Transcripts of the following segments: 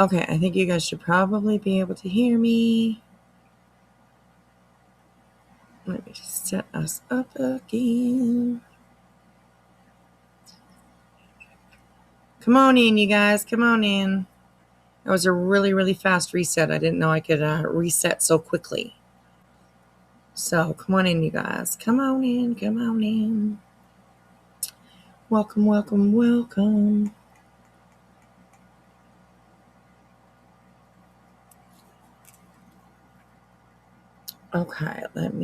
Okay, I think you guys should probably be able to hear me. Let me set us up again. Come on in, you guys. Come on in. That was a really, really fast reset. I didn't know I could reset so quickly. So come on in, you guys. Come on in. Come on in. Welcome, welcome, welcome. Okay, I'm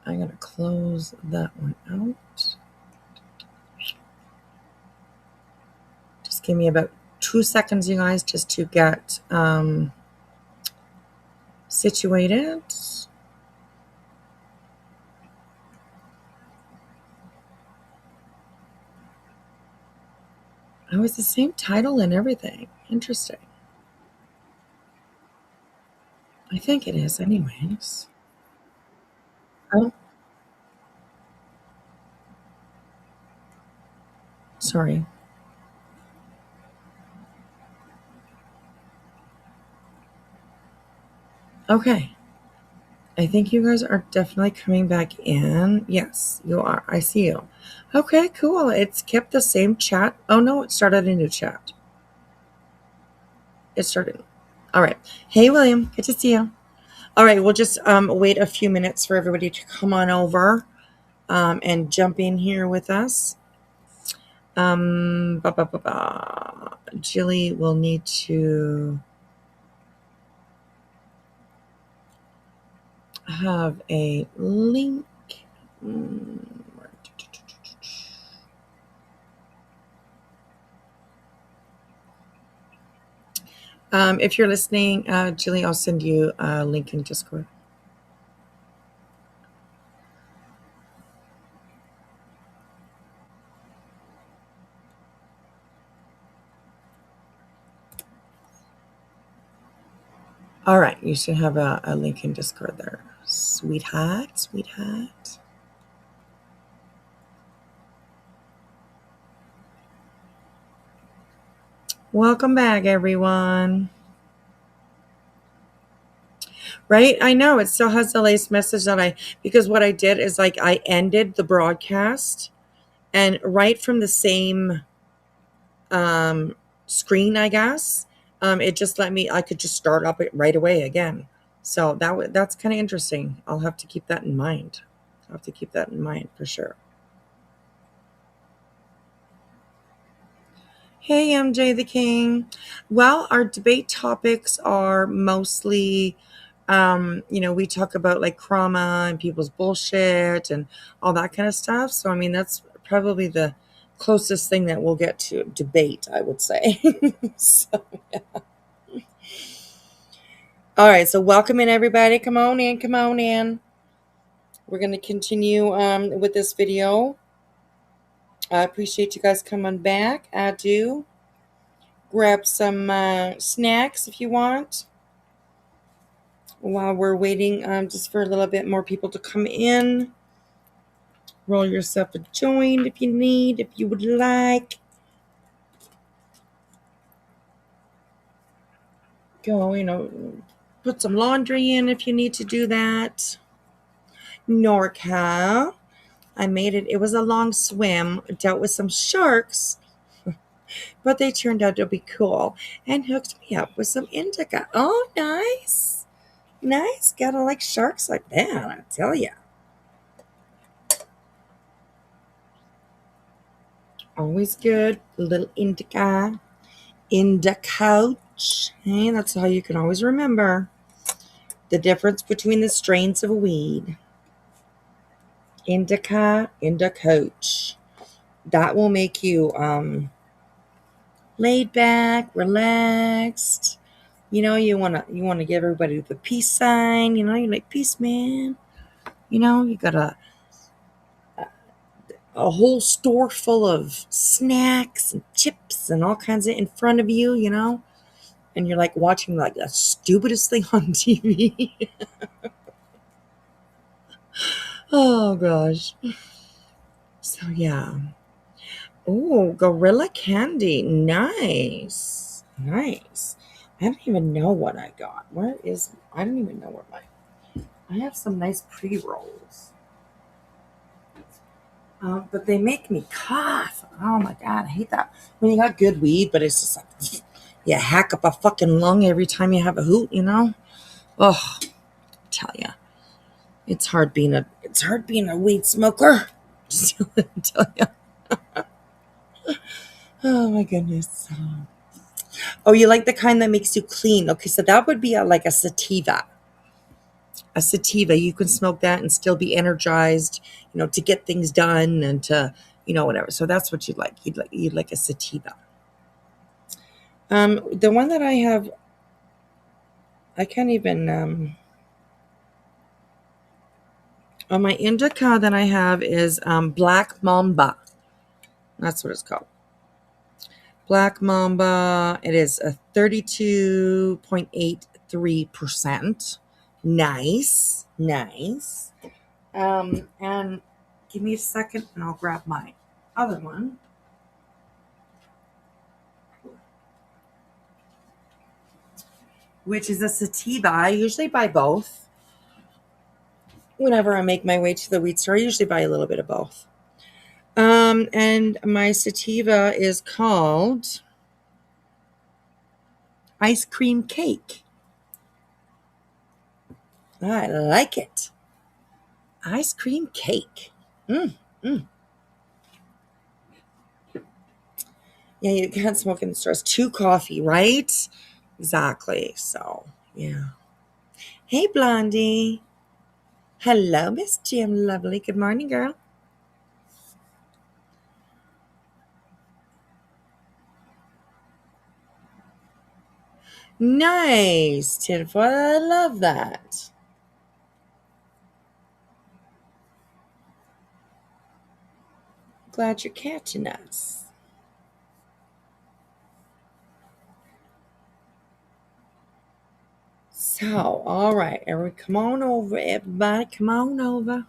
going to close that one out. Just give me about 2 seconds, you guys, just to get situated. Oh, it's the same title and everything. Interesting. I think it is, anyways. Oh, sorry. Okay. I think you guys are definitely coming back in. Yes, you are. I see you. Okay, cool. It's kept the same chat. Oh, no, it started a new chat. It started. All right. Hey, William. Good to see you. All right. We'll just wait a few minutes for everybody to come on over and jump in here with us. Jilly will need to have a link. If you're listening, Jilly, I'll send you a link in Discord. All right, you should have a link in Discord there. Sweetheart, sweetheart. Welcome back, everyone. Right? I know it still has the latest message because what I did is like I ended the broadcast and right from the same screen, I guess, it just I could just start up it right away again. So that's kind of interesting. I'll have to keep that in mind. I'll have to keep that in mind for sure. Hey, MJ the King. Well, our debate topics are mostly, we talk about like Crama and people's bullshit and all that kind of stuff. So, I mean, that's probably the closest thing that we'll get to debate, I would say. So, yeah. All right. So, welcome in, everybody. Come on in. Come on in. We're going to continue with this video. I appreciate you guys coming back. I do. Grab some snacks if you want while we're waiting just for a little bit more people to come in. Roll yourself a joint if you need, if you would like. Go, put some laundry in if you need to do that. NorCal. I made it. It was a long swim. Dealt with some sharks, but they turned out to be cool and hooked me up with some indica. Oh, nice. Nice. Gotta like sharks like that, I tell you. Always good. A little indica. Couch. Hey, that's how you can always remember the difference between the strains of weed. Indica, Coach. That will make you laid back, relaxed. You wanna give everybody the peace sign. You're like peace, man. You got a whole store full of snacks and chips and all kinds of in front of you. And you're like watching like the stupidest thing on TV. Oh gosh. So yeah. Oh, gorilla candy. Nice. Nice. I don't even know what I got. I don't even know where I have some nice pre-rolls. But they make me cough. Oh my God, I hate that. When you got good weed, but it's just like, you hack up a fucking lung every time you have a hoot, you know? Oh, I tell you. It's hard being a weed smoker. Just tell you. Oh my goodness. Oh, you like the kind that makes you clean? Okay, so that would be like a sativa. A sativa, you can smoke that and still be energized, to get things done and to, whatever. So that's what you'd like. You'd like a sativa. The one that I have, I can't even. On my indica that I have is Black Mamba. That's what it's called. Black Mamba. It is a 32.83%. Nice. And give me a second and I'll grab my other one. Which is a sativa. I usually buy both. Whenever I make my way to the weed store, I usually buy a little bit of both. And my sativa is called Ice Cream Cake. I like it. Ice cream cake. Yeah, you can't smoke in the stores. 2 coffee, right? Exactly. So, yeah. Hey, Blondie. Hello, Miss Jim. Lovely. Good morning, girl. Nice. Tinfoil. I love that. Glad you're catching us. So, all right. Come on over, everybody. Come on over.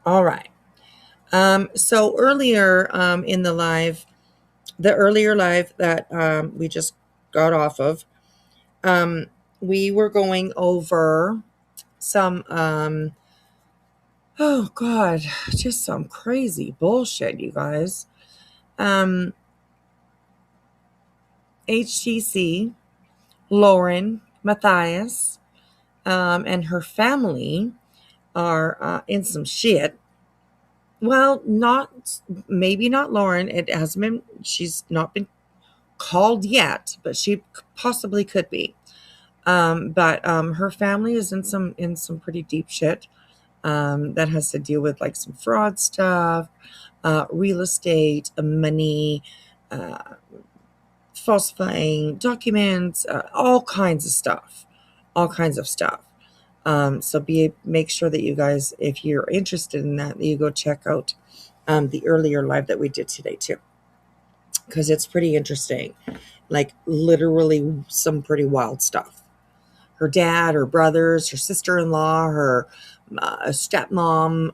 All right. So earlier in the earlier live that we just got off of, we were going over some, oh God, just some crazy bullshit, you guys. HTC, Lauren, Matthias, and her family are in some shit. Well, maybe not Lauren. She's not been called yet, but she possibly could be. But her family is in some pretty deep shit that has to deal with like some fraud stuff, real estate, money, falsifying documents, all kinds of stuff, So make sure that you guys, if you're interested in that you go check out the earlier live that we did today too, because it's pretty interesting, like literally some pretty wild stuff. Her dad, her brothers, her sister-in-law, her stepmom,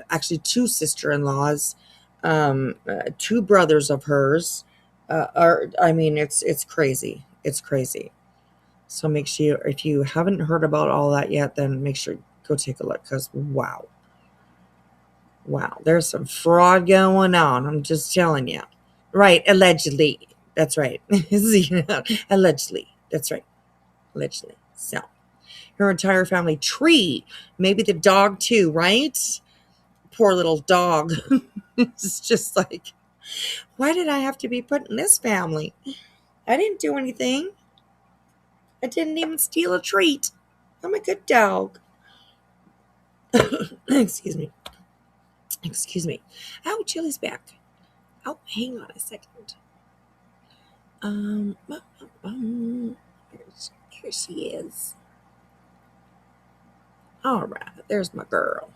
actually 2 sister-in-laws, 2 brothers of hers. It's crazy. It's crazy. So make sure, if you haven't heard about all that yet, then make sure go take a look, because wow, there's some fraud going on. I'm just telling you. Right, allegedly. That's right. Allegedly. That's right. Allegedly. So, her entire family tree, maybe the dog too, right? Poor little dog. It's just like, why did I have to be put in this family? I didn't do anything. I didn't even steal a treat. I'm a good dog. Excuse me. Oh, Chili's back. Oh, hang on a second. Here she is. All right, there's my girl.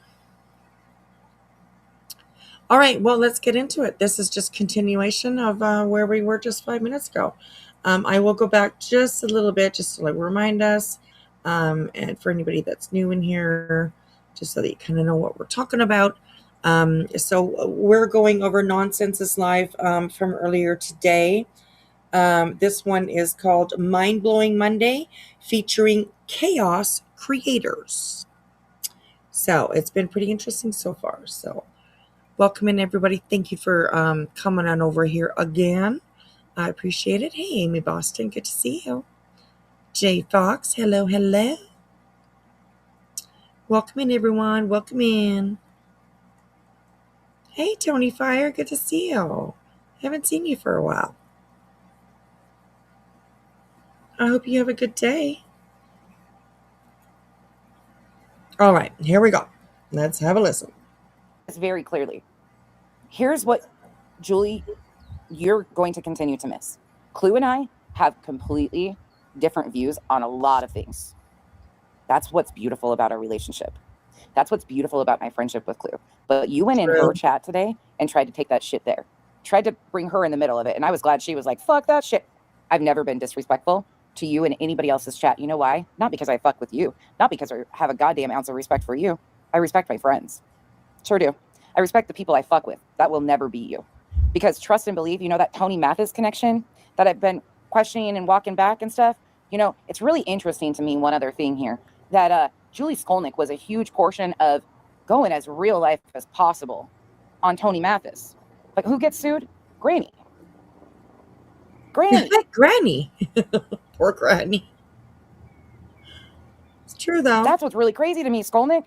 All right, well, let's get into it. This is just continuation of where we were just 5 minutes ago. I will go back just a little bit just to remind us And for anybody that's new in here, just so that you kind of know what we're talking about. So we're going over Nonsenses Live from earlier today. This one is called Mind Blowing Monday, featuring Chaos Creators. So it's been pretty interesting so far. So welcome in, everybody. Thank you for coming on over here again. I appreciate it. Hey, Amy Boston, good to see you. Jay Fox, hello, hello. Welcome in, everyone. Welcome in. Hey, Tony Fire, good to see you. Haven't seen you for a while. I hope you have a good day. All right, here we go. Let's have a listen. Very clearly. Here's what, Julie, you're going to continue to miss. Clue and I have completely different views on a lot of things. That's what's beautiful about our relationship. That's what's beautiful about my friendship with Clue. But you went in her chat today and tried to take that shit there. Tried to bring her in the middle of it. And I was glad she was like, fuck that shit. I've never been disrespectful to you and anybody else's chat. You know why? Not because I fuck with you. Not because I have a goddamn ounce of respect for you. I respect my friends. Sure do. I respect the people I fuck with. That will never be you. Because trust and believe, you know, that Tony Mathis connection that I've been questioning and walking back and stuff, you know, it's really interesting to me, one other thing here, that Julie Skolnik was a huge portion of going as real life as possible on Tony Mathis. But who gets sued? Granny. Granny. Granny. Poor Granny. It's true, though. That's what's really crazy to me, Skolnik.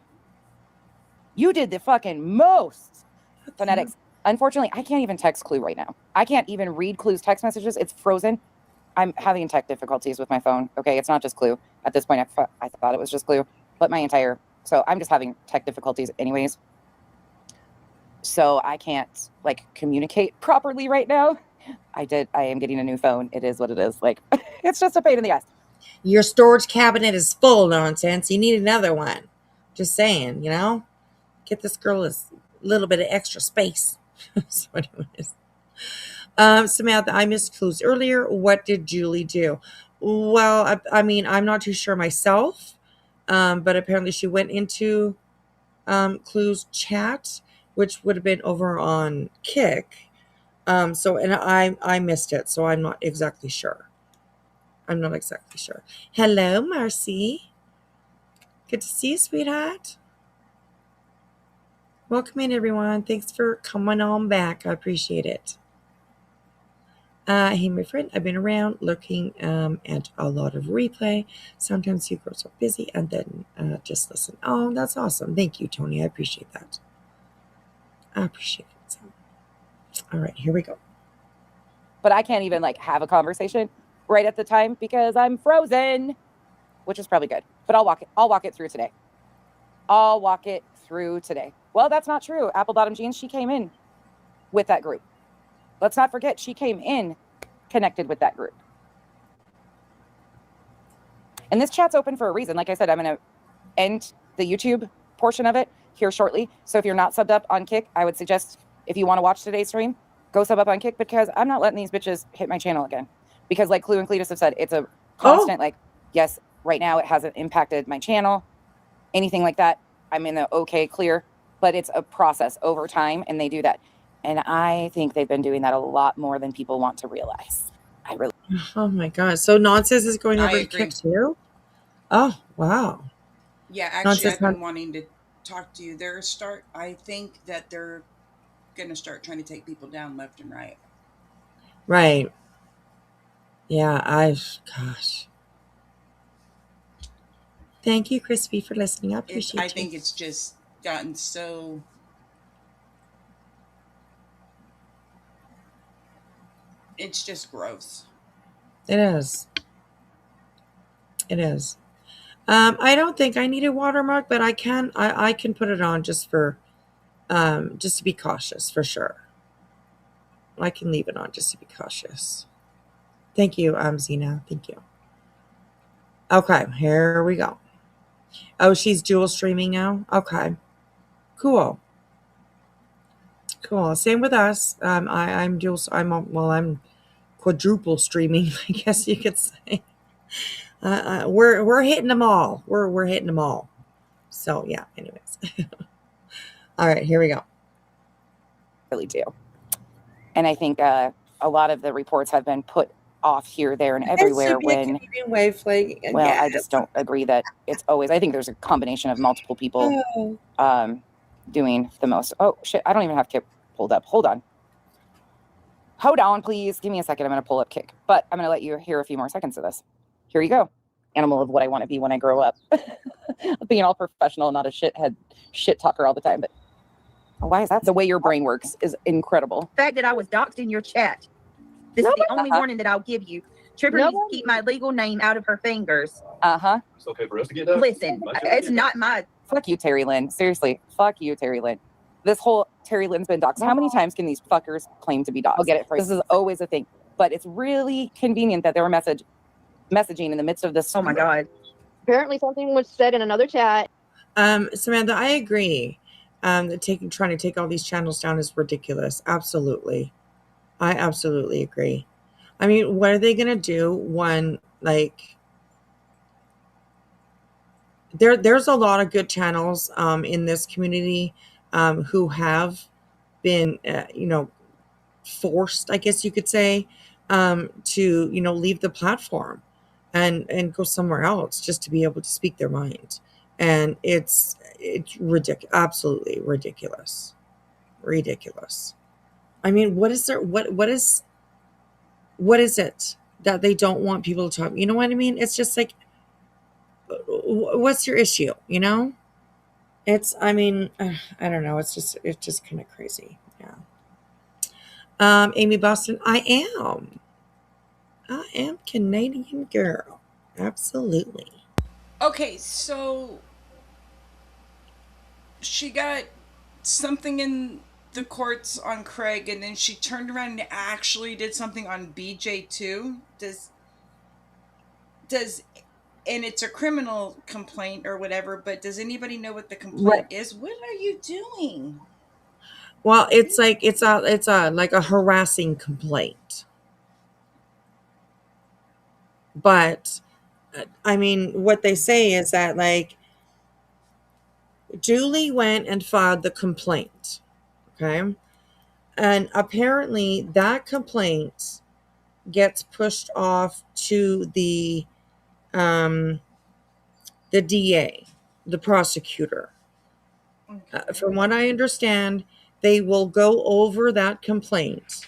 You did the fucking most. Phonetics. Unfortunately, I can't even text Clue right now. I can't even read Clue's text messages. It's frozen. I'm having tech difficulties with my phone. Okay, it's not just Clue. At this point, I thought it was just Clue, but so I'm just having tech difficulties anyways. So I can't like communicate properly right now. I am getting a new phone. It is what it is. Like, it's just a pain in the ass. Your storage cabinet is full, Nonsense. You need another one. Just saying, you know? Get this girl a little bit of extra space. So anyways. Samantha, I missed Clues earlier. What did Julie do? Well, I mean, I'm not too sure myself. But apparently she went into Clues chat, which would have been over on Kick. And I missed it, so I'm not exactly sure. Hello, Marcy. Good to see you, sweetheart. Welcome in, everyone. Thanks for coming on back. I appreciate it. Hey, my friend, I've been around looking at a lot of replay. Sometimes you girls are busy and then just listen. Oh, that's awesome. Thank you, Tony. I appreciate that. I appreciate it. All right, here we go. But I can't even like have a conversation right at the time because I'm frozen, which is probably good. But I'll walk it through today. Well, that's not true. Apple Bottom Jeans, she came in with that group. Let's not forget, she came in connected with that group. And this chat's open for a reason. Like I said, I'm going to end the YouTube portion of it here shortly. So if you're not subbed up on Kick, I would suggest if you want to watch today's stream, go sub up on Kick because I'm not letting these bitches hit my channel again. Because like Clue and Cletus have said, it's a constant, like, yes, right now it hasn't impacted my channel, anything like that. I'm in the okay, clear, but it's a process over time and they do that. And I think they've been doing that a lot more than people want to realize. Oh my God. So Nonsense is going over to Kick too? Oh, wow. Yeah, actually, I've been wanting to talk to you. I think that they're going to start trying to take people down left and right. Right. Yeah, gosh. Thank you, Crispy, for listening. I appreciate it. I think it's just gotten so... It's just gross. It is. It is. I don't think I need a watermark, but I can put it on just to be cautious for sure. I can leave it on just to be cautious. Thank you, Zena. Thank you. Okay, here we go. Oh, she's dual streaming now? Okay. Cool. Same with us. I'm quadruple streaming, I guess you could say. We're hitting them all. We're hitting them all. So yeah. Anyways, all right, here we go. Really do. And I think a lot of the reports have been put off here, there, and everywhere. When wave flag. Well, yes. I just don't agree that it's always. I think there's a combination of multiple people doing the most. Oh shit! I don't even have Kip pulled up. Hold on, please. Give me a second. I'm going to pull up Kick, but I'm going to let you hear a few more seconds of this. Here you go. Animal of what I want to be when I grow up. Being all professional, not a shithead, shit talker all the time. But why is that? The way your brain works is incredible. The fact that I was doxxed in your chat. This is the only warning that I'll give you. Tripper needs to keep my legal name out of her fingers. It's okay for us to get that. Listen, it's not my. Fuck you, Terry Lynn. Seriously, fuck you, Terry Lynn. This whole Terry Lynn's been doxxed. How many times can these fuckers claim to be doxxed? I'll get it for you. This is always a thing. But it's really convenient that they were messaging in the midst of this. Oh my God. Apparently something was said in another chat. Samantha, I agree. Trying to take all these channels down is ridiculous. Absolutely. I absolutely agree. I mean, what are they going to do when, like, there's a lot of good channels in this community who have been, forced, I guess you could say, to, leave the platform and go somewhere else just to be able to speak their mind. And it's ridiculous, absolutely ridiculous. I mean, what is it that they don't want people to talk? You know what I mean? It's just like, what's your issue? I don't know. It's just kind of crazy. Yeah. Amy Boston, I am Canadian girl. Absolutely. Okay, so she got something in the courts on Craig, and then she turned around and actually did something on BJ too. And it's a criminal complaint or whatever, but does anybody know what the complaint is? What are you doing? Well, it's like a harassing complaint. But I mean, what they say is that, like, Julie went and filed the complaint. Okay. And apparently that complaint gets pushed off to the DA, the prosecutor. Okay. From what I understand, they will go over that complaint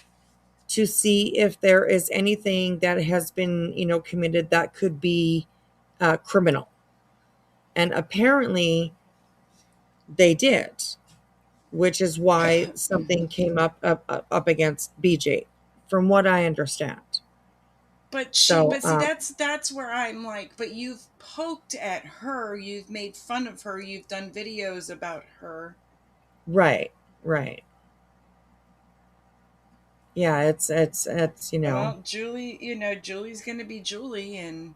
to see if there is anything that has been, committed that could be criminal. And apparently they did, which is why something came up against BJ, from what I understand. But that's where I'm like, but you've poked at her, you've made fun of her, you've done videos about her. Right. Yeah, it's Well, Julie, Julie's gonna be Julie, and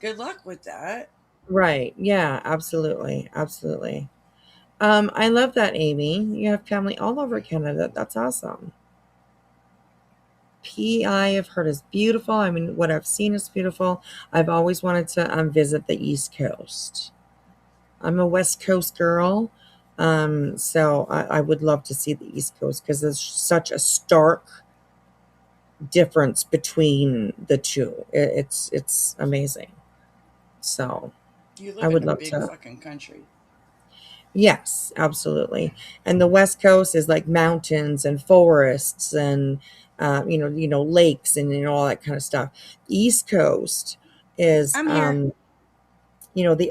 good luck with that. Right. Yeah, absolutely. I love that, Amy. You have family all over Canada. That's awesome. PI, I've heard is beautiful. I mean, what I've seen is beautiful. I've always wanted to visit the East Coast. I'm a West Coast girl, so I would love to see the East Coast because there's such a stark difference between the two. It's amazing. So you live in a big fucking country. Yes, absolutely. And the West Coast is like mountains and forests and lakes and all that kind of stuff. East Coast is the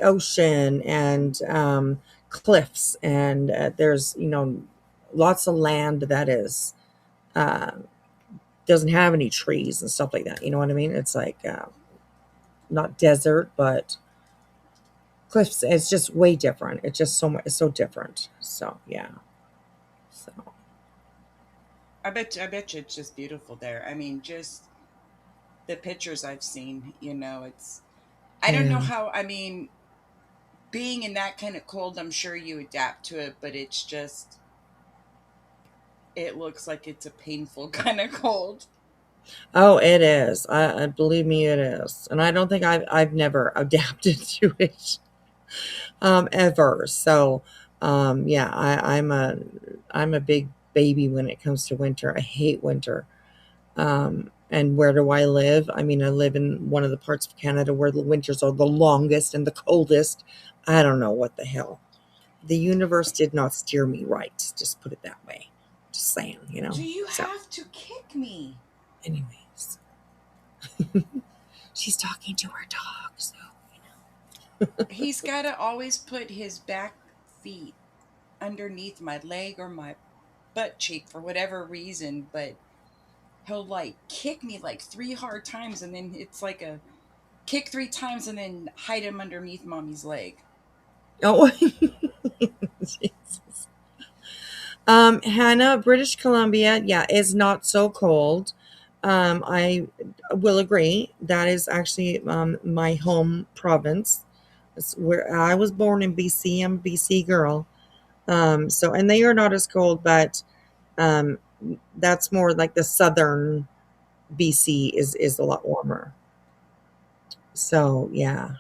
ocean and cliffs, and there's lots of land that is doesn't have any trees and stuff like that. You know what I mean? It's like not desert, but cliffs. It's just way different. It's just it's so different. So yeah. So I bet you it's just beautiful there. I mean, just the pictures I've seen, it's I don't know how, I mean, being in that kind of cold, I'm sure you adapt to it, but it's just, it looks like it's a painful kind of cold. Oh, it is. I believe me, it is. And I don't think I've never adapted to it ever. So yeah, I'm a big baby when it comes to winter. I hate winter. And where do I live? I mean, I live in one of the parts of Canada where the winters are the longest and the coldest. I don't know what the hell. The universe did not steer me right. Just put it that way. Just saying, you know. Do you So, have to kick me? anyways, she's talking to her dog. So, He's got to always put his back feet underneath my leg or my butt cheek for whatever reason, but he'll like kick me like 3 hard times, and then it's like a kick 3 times and then hide him underneath mommy's leg. oh, Jesus. Hannah, British Columbia, yeah, is not so cold. I will agree. That is actually my home province. It's where I was born in BC. I'm a BC girl. So, and they are not as cold, but um, that's more like the southern BC is a lot warmer. So, yeah.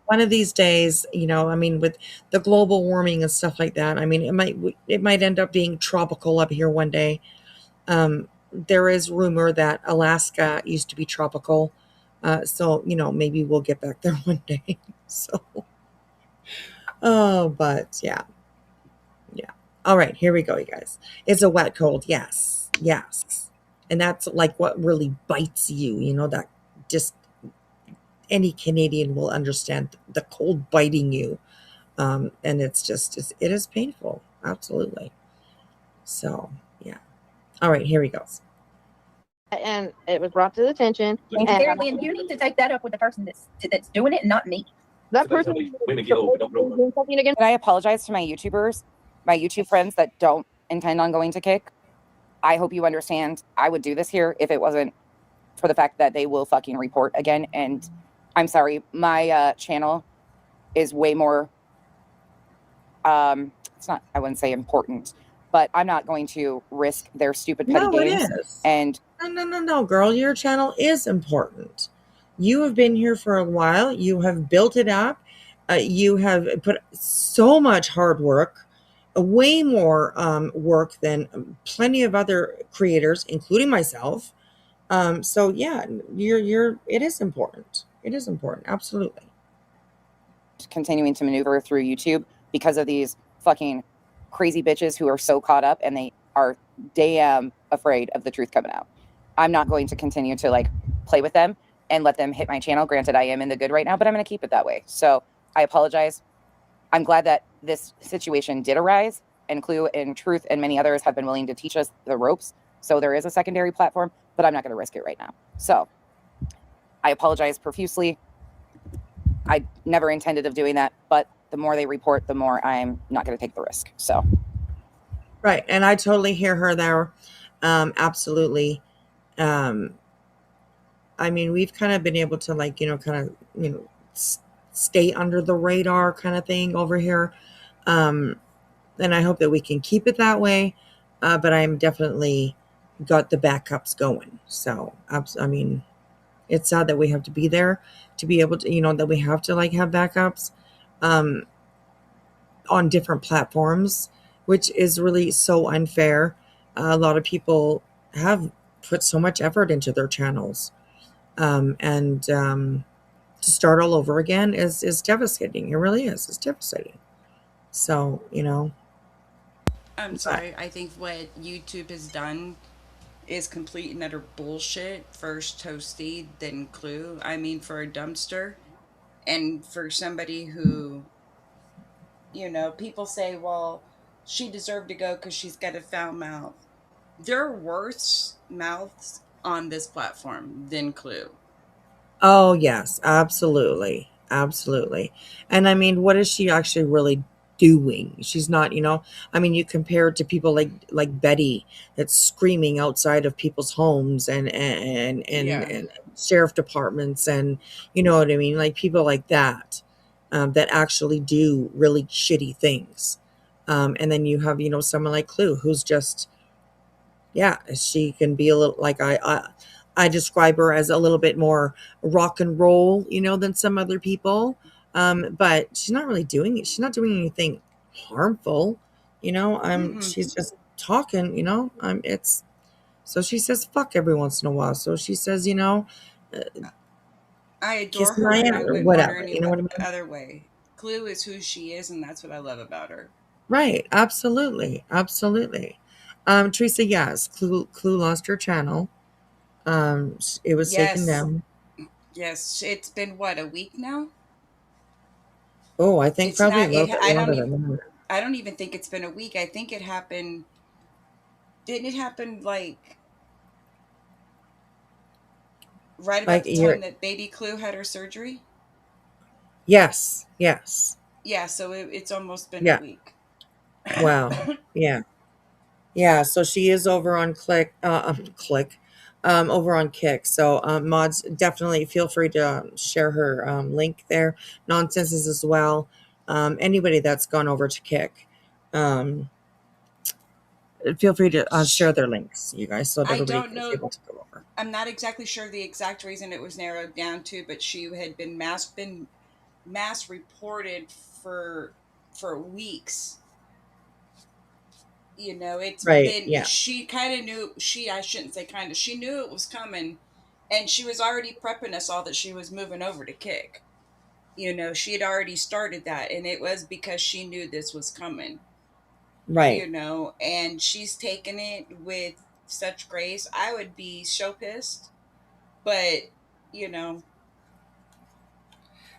One of these days, you know, I mean, with the global warming and stuff like that, I mean, it might end up being tropical up here one day. There is rumor that Alaska used to be tropical, so you know maybe we'll get back there one day. So, oh, but yeah, yeah. All right, here we go, you guys. It's a wet cold, yes, yes, and that's like what really bites you. You know that just any Canadian will understand the cold biting you. And it is painful. Absolutely. So, yeah. All right, here he goes. And it was brought to the attention. And And Carolyn, you need to take that up with the person that's doing it, and not me. that Sometimes person how we women get old, we don't grow up. doing something against And I apologize to my YouTubers, my YouTube friends that don't intend on going to kick. I hope you understand. I would do this here if it wasn't for the fact that they will fucking report again. And I'm sorry, my channel is way more. It's not. I wouldn't say important, but I'm not going to risk their stupid petty No, it games. is. And No, girl. Your channel is important. You have been here for a while. You have built it up. You have put so much hard work, way more work than plenty of other creators, including myself. So yeah, it is important. It is important. Absolutely. continuing to maneuver through YouTube because of these fucking crazy bitches who are so caught up and they are damn afraid of the truth coming out. I'm not going to continue to like play with them and let them hit my channel. Granted, I am in the good right now, but I'm going to keep it that way. So I apologize. I'm glad that this situation did arise, and Clue and Truth and many others have been willing to teach us the ropes. So there is a secondary platform, but I'm not going to risk it right now. So I apologize profusely. I never intended of doing that, but the more they report, the more I'm not going to take the risk. So, Right, and I totally hear her there. Absolutely. Um, I mean, we've kind of been able to like, you know, kind of, you know, stay under the radar kind of thing over here. And I hope that we can keep it that way. But I'm definitely got the backups going. So, I mean, it's sad that we have to be there to be able to, you know, that we have to like have backups on different platforms, which is really so unfair. A lot of people have put so much effort into their channels. And to start all over again is devastating. It really is. It's devastating. So, you know. I'm sorry. I think what YouTube has done is complete and utter bullshit. First Toasty, then Clue. I mean, for a dumpster. And for somebody who, you know, people say, well, she deserved to go because she's got a foul mouth. There are worse mouths on this platform than Clue. Oh, yes, absolutely. Absolutely. And I mean, what is she actually really doing? She's not, you know, I mean, you compare it to people like Betty that's screaming outside of people's homes Yeah. and sheriff departments and you know what I mean? Like people like that that actually do really shitty things. And then you have, you know, someone like Clue who's just yeah, she can be a little like I describe her as a little bit more rock and roll, than some other people. But she's not really doing it. She's not doing anything harmful, Mm-mm. she's just talking, it's so she says fuck every once in a while. So she says, I adore kiss her, my and ass I or wouldn't want her whatever. any You know what I mean? other way. Clue is who she is, and that's what I love about her. Right. Absolutely. Absolutely. Teresa, yes, Clue lost her channel. It was taken Yes, down. yes. It's been what, a week now? Oh, I think It's probably a not. little bit I longer don't than even. that. I don't even think it's been a week. I think it happened. Didn't it happen like right about Like the you're time that baby Clue had her surgery? yes, yes. Yeah. So it's almost been a Yeah. week. Wow. Yeah. Yeah, so she is over on over on Kick. So mods, definitely feel free to share her link there. Nonsenses as well. Anybody that's gone over to Kick, um, feel free to share their links, you guys, so that I everybody don't is know. able to go over. I'm not exactly sure the exact reason it was narrowed down to, but she had been mass reported for weeks. It's Right. been, Yeah. she kind of knew, I shouldn't say kind of, she knew it was coming, and she was already prepping us all that she was moving over to Kick. She had already started that, and it was because she knew this was coming. Right. And she's taken it with such grace. I would be so pissed, but you know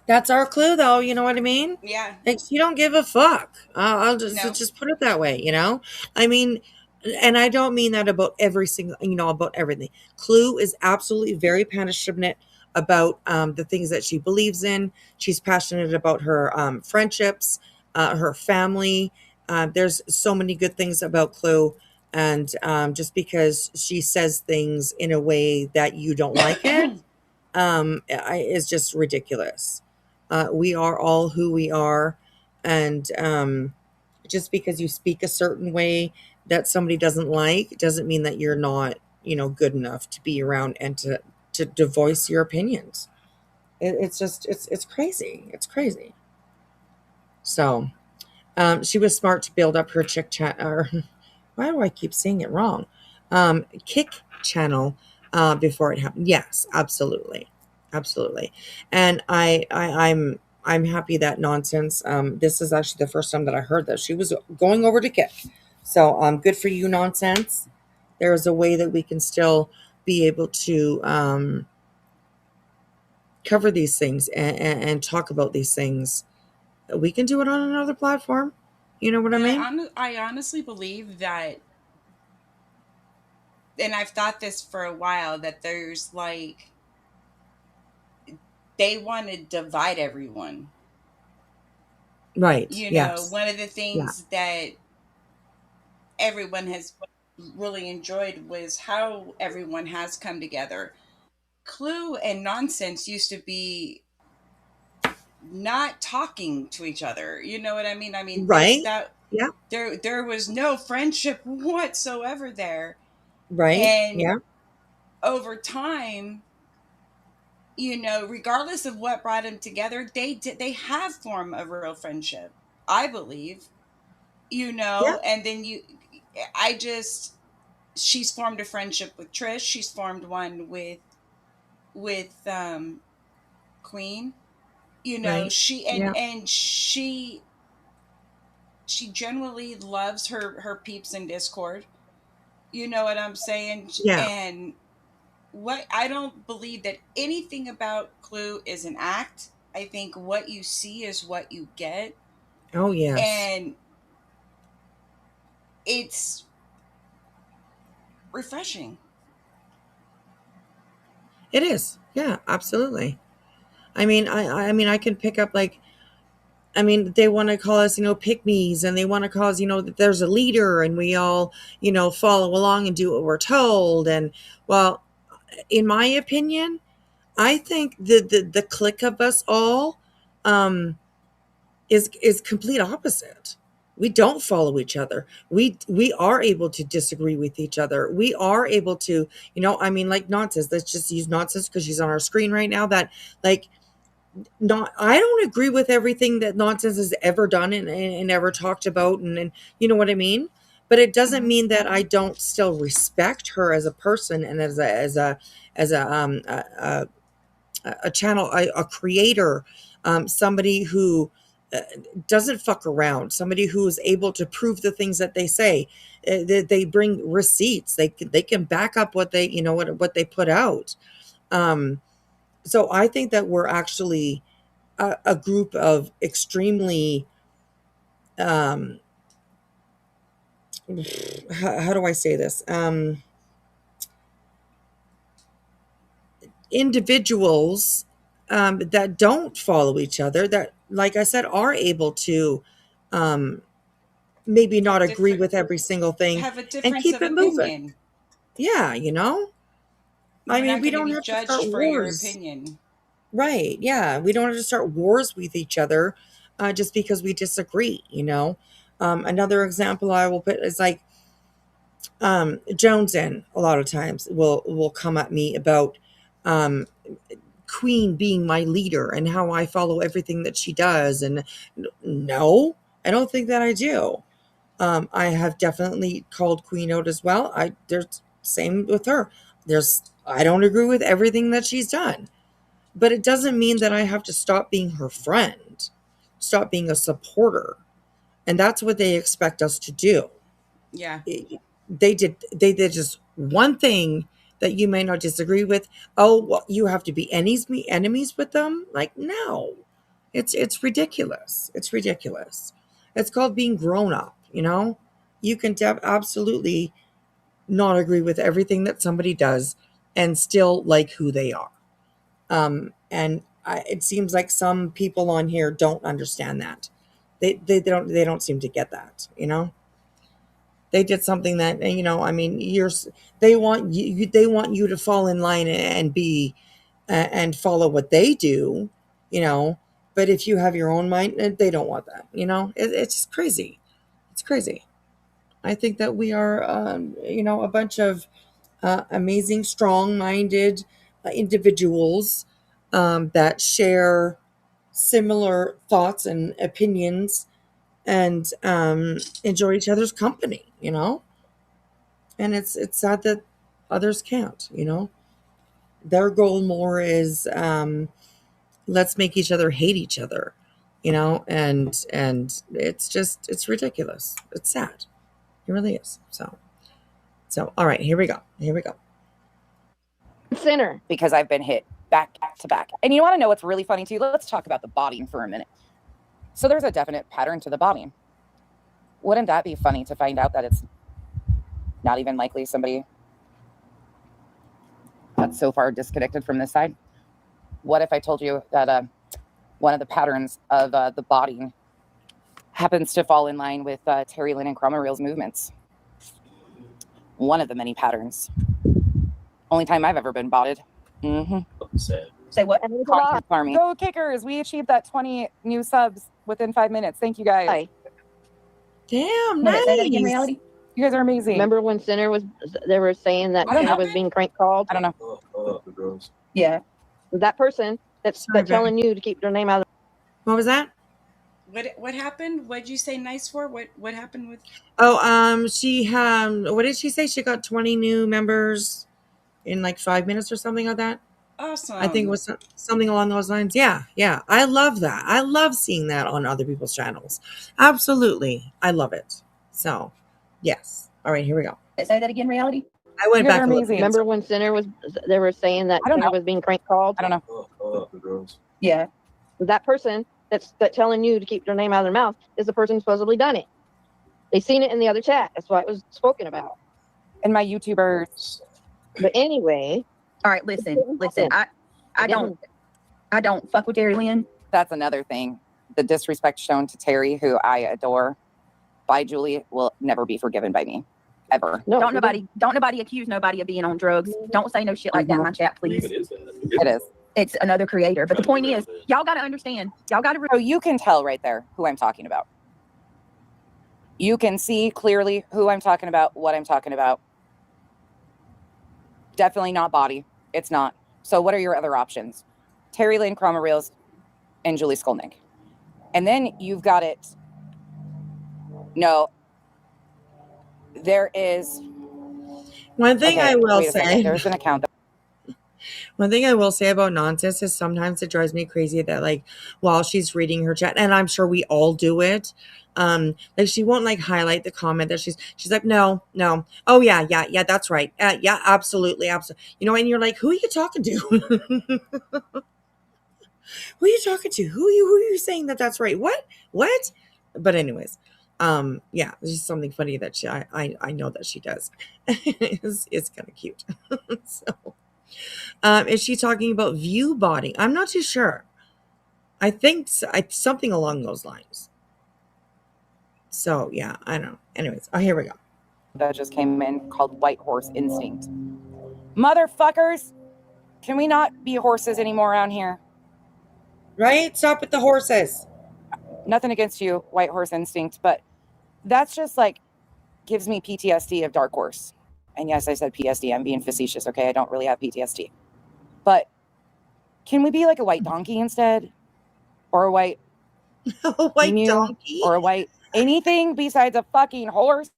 That's our clue, though. You know what I mean? yeah. Like she don't give a fuck. I'll No. just put it that way. I mean, and I don't mean that about every single, about everything. Clue is absolutely very passionate about the things that she believes in. She's passionate about her friendships, her family. There's so many good things about Clue. And just because she says things in a way that you don't like it, is just ridiculous. We are all who we are, and just because you speak a certain way that somebody doesn't like doesn't mean that you're not, good enough to be around and to voice your opinions. It's just it's crazy. It's crazy. So she was smart to build up her chick chat. Or why do I keep saying it wrong? Kick channel before it happened. Yes, absolutely, absolutely. And I'm happy that nonsense. This is actually the first time that I heard that she was going over to Kick. So good for you, nonsense. There is a way that we can still be able to cover these things and talk about these things. We can do it on another platform. You know what I And mean? I honestly believe that, and I've thought this for a while, that there's like, they want to divide everyone. Right. Yes. One of the Yeah. things that everyone has really enjoyed was how everyone has come together. Clue and Nonsense used to be not talking to each other. You know what I mean? I mean, this Right. that Yeah. there was no friendship whatsoever there. Right. And Yeah. over time, regardless of what brought them together, they have formed a real friendship, I believe. Yeah. And then I just she's formed a friendship with Trish. She's formed one with Queen. Right. She Yeah. and she generally loves her peeps in Discord. You know what I'm saying? Yeah. And what I don't believe that anything about Clue is an act. I think what you see is what you get, Oh, yes. and it's refreshing. It is. Yeah, absolutely. I mean, I can pick up like, they want to call us, pick me's, and they want to call us, that there's a leader and we all, follow along and do what we're told. And well, in my opinion, I think the clique of us all, is complete opposite. We don't follow each other. We are able to disagree with each other. We are able to, you know, I mean, like nonsense. Let's just use nonsense because she's on our screen right now. That like not I don't agree with everything that nonsense has ever done and ever talked about and you know what I mean? But it doesn't mean that I don't still respect her as a person and as a channel, a creator, somebody who doesn't fuck around, somebody who is able to prove the things that they say. They bring receipts. They can back up what they, you know, what they put out. So I think that we're actually a group of extremely, how do I say this? Individuals that don't follow each other, that, like I said, are able to maybe not agree with every single thing have a and difference keep of it moving. opinion. Yeah, you know? I You're mean, not we going to don't be have to start judged for your wars. opinion. Right. Yeah. We don't have to start wars with each other just because we disagree, you know? Another example I will put is like Jones in a lot of times will come at me about um, Queen being my leader and how I follow everything that she does. And no, I don't think that I do. I have definitely called Queen out as well. There's same with her. I don't agree with everything that she's done, but it doesn't mean that I have to stop being her friend, stop being a supporter. And that's what they expect us to do. Yeah. They did just one thing that you may not disagree with. Oh, well, you have to be enemies with them? Like, no. It's ridiculous. It's ridiculous. It's called being grown up, you know? You can absolutely not agree with everything that somebody does and still like who they are. It seems like some people on here don't understand that. They don't seem to get that, you know? They did something that, you know, I mean, they want you to fall in line and be and follow what they do, you know. But if you have your own mind, they don't want that, you know. It's just crazy. It's crazy. I think that we are, you know, a bunch of amazing, strong-minded individuals that share similar thoughts and opinions and enjoy each other's company, you know. And it's sad that others can't, you know. Their goal more is let's make each other hate each other, you know. And it's ridiculous. It's sad. It really is. So all right, here we go. Center. Because I've been hit back to back. And you want to know what's really funny too? Let's talk about the bobbing for a minute. So there's a definite pattern to the bobbing. Wouldn't that be funny to find out that it's not even likely somebody that's so far disconnected from this side? What if I told you that one of the patterns of the bobbing happens to fall in line with Terry Lynn and Crama Reel's movements? One of the many patterns. Only time I've ever been botted. Mm-hmm. Say what? Content farming. Go Kickers! We achieved that 20 new subs within 5 minutes. Thank you guys. Hi. Damn, nice. You guys are amazing. Remember when Center they were saying that Center was being prank called? I don't know. Yeah. That person that's telling you to keep their name out of What was that? What happened? What'd you say nice for? What happened with? Oh, she what did she say? She got 20 new members in like 5 minutes or something like that. Awesome. I think it was something along those lines. Yeah. I love that. I love seeing that on other people's channels. Absolutely. I love it. So, yes. All right, here we go. Say that again, Reality. I went back. Remember when Center they were saying that Center was being prank called? I don't know. Yeah. That person that's telling you to keep their name out of their mouth is the person who supposedly done it. They seen it in the other chat. That's why it was spoken about. And my YouTubers. But anyway. All right, listen. I don't fuck with Terry Lynn. That's another thing. The disrespect shown to Terry, who I adore, by Julie, will never be forgiven by me. Ever. No, Don't nobody accuse nobody of being on drugs. Don't say no shit like that in my chat, please. It is. It's another creator. But the point is, y'all got to understand. Y'all got to. So you can tell right there who I'm talking about. You can see clearly who I'm talking about, what I'm talking about. Definitely not body. It's not. So what are your other options? Terry Lynn, Crama Reels, and Julie Skolnik. And then you've got it. No. There is. One thing I will wait a second. say. There's an account. One thing I will say about nonsense is sometimes it drives me crazy that, like, while she's reading her chat, and I'm sure we all do it, like, she won't like highlight the comment that she's like, no, oh yeah, that's right, yeah, absolutely, you know, and you're like, who are you talking to? Who are you talking to? Who are you saying that's right? What? But anyways, yeah, it's just something funny that I know that she does. It's kind of cute. So. Is she talking about view body? I'm not too sure. I think something along those lines. So yeah, I don't know. Anyways, here we go. That just came in called White Horse Instinct. Motherfuckers, can we not be horses anymore around here? Right? Stop with the horses. Nothing against you, White Horse Instinct, but that's just like gives me PTSD of Dark Horse. And yes, I said PSD. I'm being facetious, okay? I don't really have PTSD. But can we be like a white donkey instead? Or a white white donkey? Or a white anything besides a fucking horse?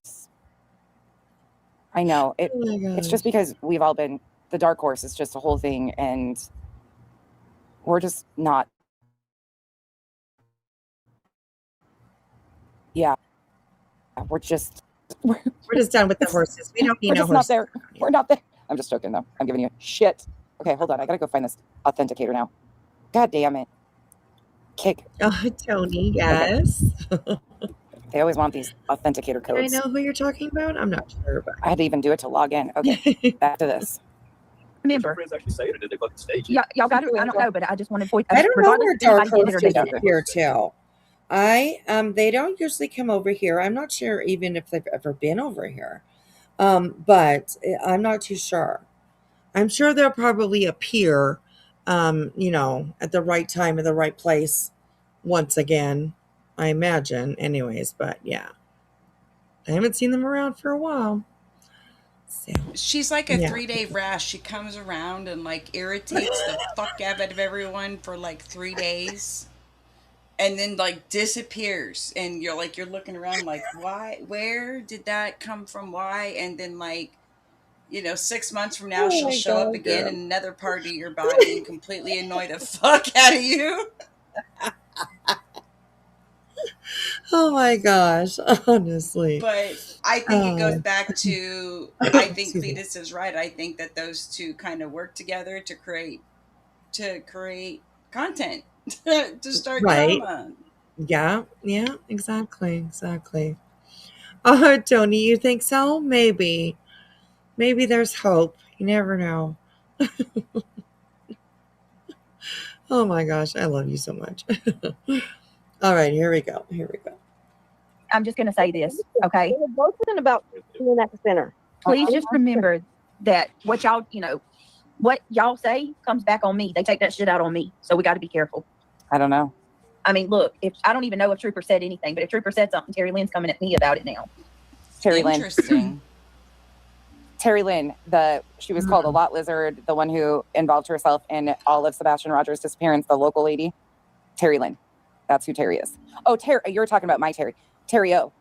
I know. It's just because we've all been the Dark Horse is just a whole thing, and we're just not. Yeah. We're just done with the horses. We don't need no horses. Not there. We're not there. I'm just joking though. I'm giving you shit. Okay, hold on. I gotta go find this authenticator now. God damn it. Kick. Oh, Tony, yes. Okay. They always want these authenticator codes. I know who you're talking about. I'm not sure, but I had to even do it to log in. Okay, back to this. Remember, y'all got it. I don't know, but I just wanted to. I don't know where Dark Horse is here too. They don't usually come over here. I'm not sure even if they've ever been over here. But I'm not too sure. I'm sure they'll probably appear, you know, at the right time in the right place once again, I imagine. Anyways, but yeah. I haven't seen them around for a while. So, she's like a 3-day rash. She comes around and like irritates the fuck out of everyone for like 3 days. And then like disappears, and you're looking around like, why, where did that come from, why? And then like, you know, 6 months from now she'll show up again in another part of your body and completely annoy the fuck out of you. Oh my gosh, honestly. But I think it goes back to, I think Cletus is right. I think that those two kind of work together to create content. To start drama. Yeah, exactly. Tony, you think so? Maybe there's hope. You never know. Oh my gosh, I love you so much. All right, here we go. I'm just going to say this, okay? We're both about being at the center. Please just remember that what y'all say comes back on me. They take that shit out on me. So we got to be careful. I don't know. I mean, look, I don't even know if Trooper said anything, but if Trooper said something, Terry Lynn's coming at me about it now. Terry Lynn. Interesting. Terry Lynn, she was called a lot lizard, the one who involved herself in all of Sebastian Rogers' disappearance, the local lady. Terry Lynn. That's who Terry is. Oh, Terry, you're talking about my Terry. Terry O.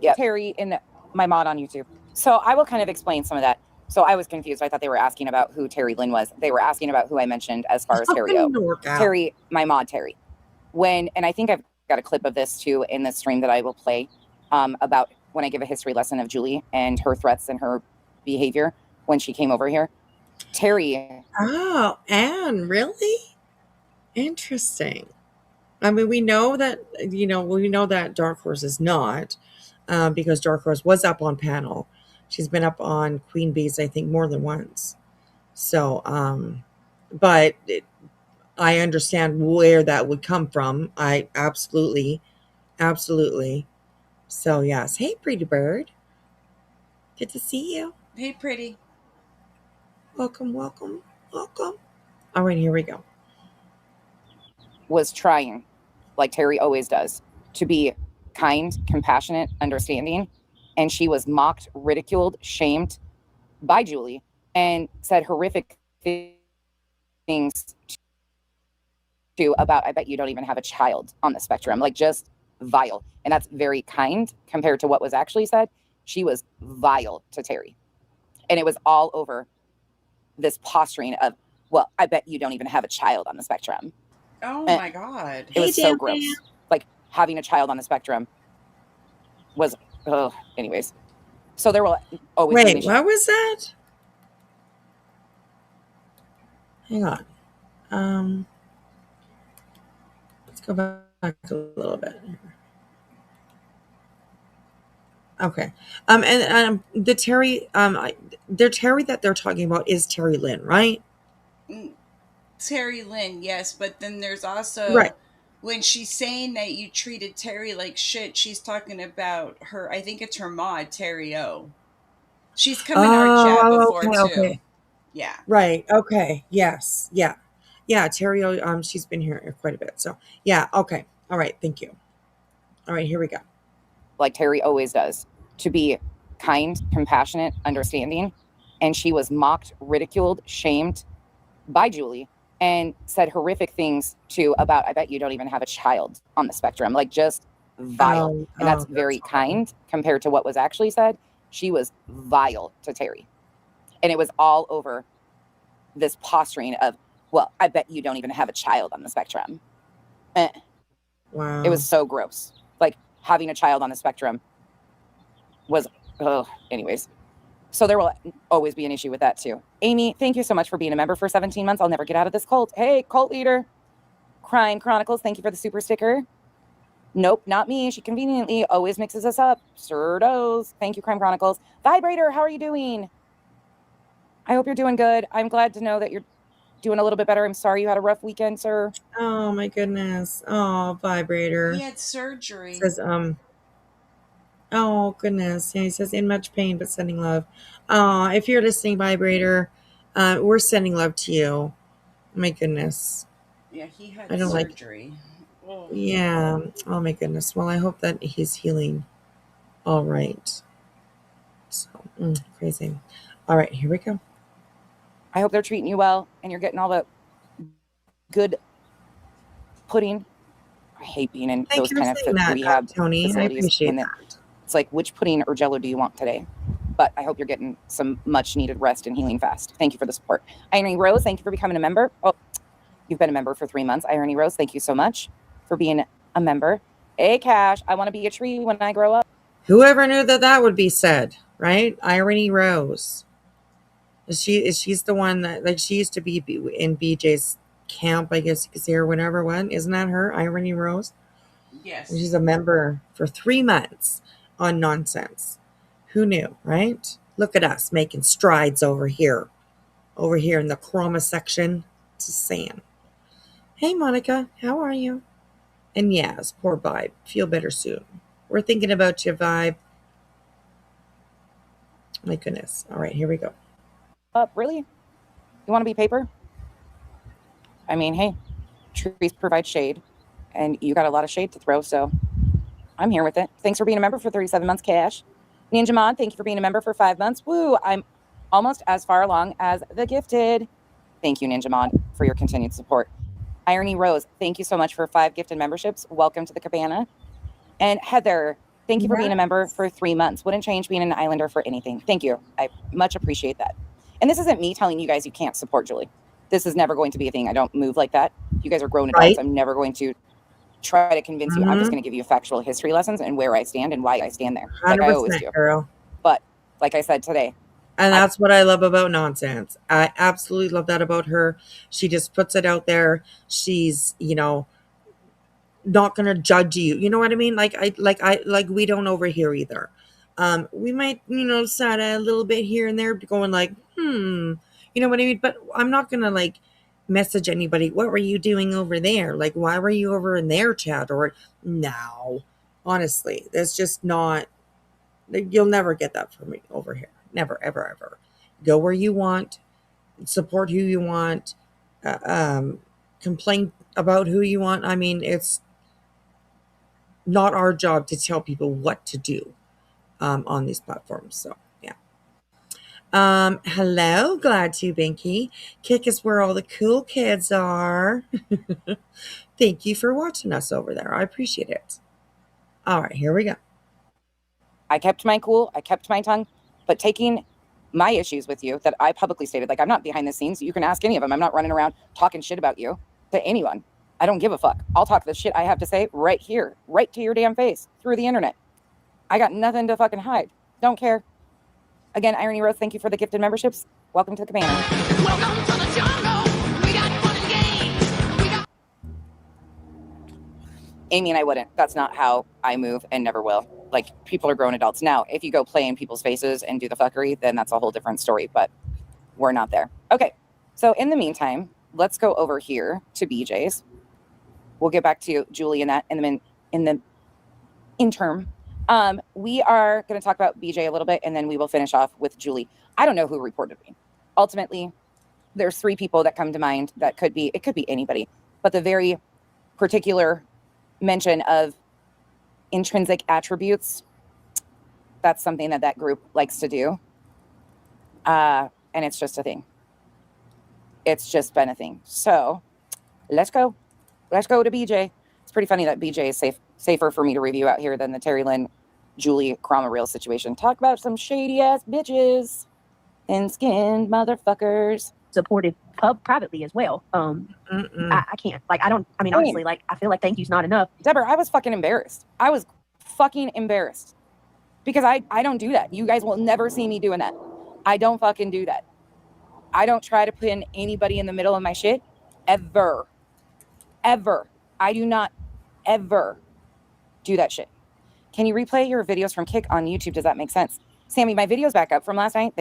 Yeah. Terry in my mod on YouTube. So I will kind of explain some of that. So I was confused. I thought they were asking about who Terry Lynn was. They were asking about who I mentioned as far as Terry O. Terry, my mod Terry. And I think I've got a clip of this too in the stream that I will play about when I give a history lesson of Julie and her threats and her behavior when she came over here. Terry. Oh, Anne, really? Interesting. I mean, we know that Dark Horse is not, because Dark Horse was up on panel. She's been up on Queen Bees, I think, more than once. So, but I understand where that would come from. I absolutely. So, yes. Hey, pretty bird. Good to see you. Hey, pretty. Welcome. All right, here we go. Was trying, like Terry always does, to be kind, compassionate, understanding, and she was mocked, ridiculed, shamed by Julie, and said horrific things to about, I bet you don't even have a child on the spectrum, like just vile. And that's very kind compared to what was actually said. She was vile to Terry. And it was all over this posturing of, well, I bet you don't even have a child on the spectrum. Oh And my God. it was so gross. Like having a child on the spectrum was, oh, anyways. So there will always be an Wait, issue. what was that? Hang on. Let's go back a little bit. Okay. And the Terry, the Terry that they're talking about is Terry Lynn, right? Terry Lynn, yes, but then there's also Right. when she's saying that you treated Terry like shit, she's talking about her. I think it's her mod, Terry O. She's come in our chat before okay, too. okay. Yeah. Right. Okay. Yes. Yeah. Yeah. Terry, she's been here quite a bit. So yeah. Okay. All right. Thank you. All right. Here we go. Like Terry always does, to be kind, compassionate, understanding. And she was mocked, ridiculed, shamed by Julie, and said horrific things to about, I bet you don't even have a child on the spectrum, like just vile. And that's very kind compared to what was actually said. She was vile to Terry. And it was all over this posturing of, well, I bet you don't even have a child on the spectrum. Wow. It was so gross. Like having a child on the spectrum was, oh, anyways. So there will always be an issue with that too. Amy, thank you so much for being a member for 17 months. I'll never get out of this cult. Hey, cult leader. Crime Chronicles, thank you for the super sticker. Nope, not me. She conveniently always mixes us up. Sirdos. Thank you, Crime Chronicles. Vibrator, how are you doing? I hope you're doing good. I'm glad to know that you're doing a little bit better. I'm sorry you had a rough weekend, sir. Oh my goodness. Oh, Vibrator. He had surgery. Says oh goodness. Yeah, he says in much pain but sending love. If you're listening, Vibrator, we're sending love to you. My goodness. Yeah, he had I don't surgery. Yeah. Oh my goodness. Well, I hope that he's healing all right. So crazy. All right, here we go. I hope they're treating you well and you're getting all the good pudding. I hate being in those kind of rehab Tony. facilities. I appreciate that. It's like, which pudding or jello do you want today? But I hope you're getting some much needed rest and healing fast. Thank you for the support. Irony Rose, thank you for becoming a member. Oh, you've been a member for 3 months. Irony Rose, thank you so much for being a member. Hey, Cash, I want to be a tree when I grow up. Whoever knew that would be said, right? Irony Rose. She's the one that, like, she used to be in BJ's camp, I guess you could say, or whatever one. Isn't that her, Irony Rose? Yes. And she's a member for 3 months on Nonsense. Who knew, right? Look at us making strides over here in the Crama section. Just saying. Hey, Monica, how are you? And yes, poor Vibe. Feel better soon. We're thinking about you, Vibe. My goodness. All right, here we go. Really? You want to be paper? I mean, hey, trees provide shade, and you got a lot of shade to throw, so I'm here with it. Thanks for being a member for 37 months, Cash. Ninja Mon, thank you for being a member for 5 months. Woo, I'm almost as far along as the gifted. Thank you, Ninja Mon, for your continued support. Irony Rose, thank you so much for 5 gifted memberships. Welcome to the cabana. And Heather, thank you for being a member for 3 months. Wouldn't change being an Islander for anything. Thank you. I much appreciate that. And this isn't me telling you guys you can't support Julie. This is never going to be a thing. I don't move like that. You guys are grown adults. Right. I'm never going to try to convince you. I'm just going to give you factual history lessons and where I stand and why I stand there. Like I always do. Girl. But like I said today. And that's what I love about Nonsense. I absolutely love that about her. She just puts it out there. She's, not going to judge you. You know what I mean? Like we don't over here either. We might, sad a little bit here and there going like, you know what I mean? But I'm not going to like message anybody. What were you doing over there? Like, why were you over in their chat? Or no, honestly, that's just not, you'll never get that from me over here. Never, ever, ever. Go where you want, support who you want, complain about who you want. I mean, not our job to tell people what to do on these platforms. So yeah. Hello, glad to Binky. Kick is where all the cool kids are. Thank you for watching us over there. I appreciate it. All right, here we go. I kept my cool, I kept my tongue, but taking my issues with you that I publicly stated, like I'm not behind the scenes, you can ask any of them. I'm not running around talking shit about you to anyone. I don't give a fuck. I'll talk the shit I have to say right here, right to your damn face, through the internet. I got nothing to fucking hide. Don't care. Again, Irony Rose, thank you for the gifted memberships. Welcome to the cabana. Welcome to the jungle. We got fun and games. We got Amy and I wouldn't. That's not how I move and never will. Like, people are grown adults. Now, if you go play in people's faces and do the fuckery, then that's a whole different story, but we're not there. Okay, so in the meantime, let's go over here to BJ's. We'll get back to Julie and that in the interim. We are going to talk about BJ a little bit, and then we will finish off with Julie. I don't know who reported me. Ultimately, there's 3 people that come to mind that could be anybody, but the very particular mention of intrinsic attributes, that's something that group likes to do. And it's just a thing. It's just been a thing. So let's go to BJ. It's pretty funny that BJ is safer for me to review out here than the Terry Lynn, Julie Crama real situation. Talk about some shady ass bitches and skinned motherfuckers. Supportive privately as well. I can't. Like, I don't. I mean, honestly, like, I feel like thank you's not enough. Deborah, I was fucking embarrassed. I was fucking embarrassed because I don't do that. You guys will never see me doing that. I don't fucking do that. I don't try to pin anybody in the middle of my shit ever. I do not ever do that shit. Can you replay your videos from Kick on YouTube? Does that make sense? Sammy, my video's back up from last night.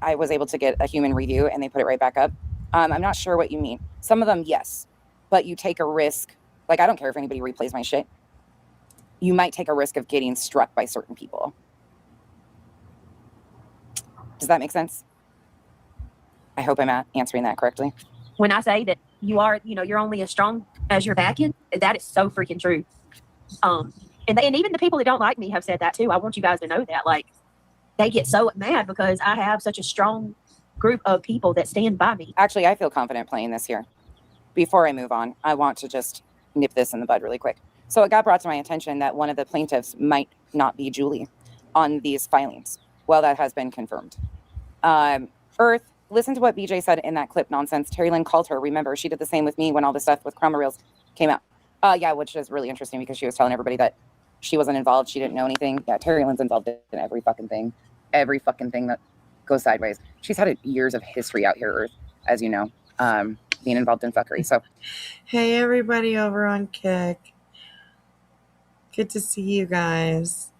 I was able to get a human review and they put it right back up. I'm not sure what you mean. Some of them, yes, but you take a risk. Like, I don't care if anybody replays my shit. You might take a risk of getting struck by certain people. Does that make sense? I hope I'm answering that correctly. When I say that you are, you're only as strong as your backing, that is so freaking true. And even the people that don't like me have said that too. I want you guys to know that. Like, they get so mad because I have such a strong group of people that stand by me. Actually, I feel confident playing this here. Before I move on, I want to just nip this in the bud really quick. So it got brought to my attention that one of the plaintiffs might not be Julie on these filings. Well, that has been confirmed. Earth, listen to what BJ said in that clip nonsense. Terry Lynn called her. Remember, she did the same with me when all this stuff with Crama Reels came out. Yeah, which is really interesting because she was telling everybody that she wasn't involved. She didn't know anything. Yeah, Terry Lynn's involved in every fucking thing. Every fucking thing that goes sideways. She's had years of history out here, Earth, as you know, being involved in fuckery. So, hey, everybody over on Kick. Good to see you guys.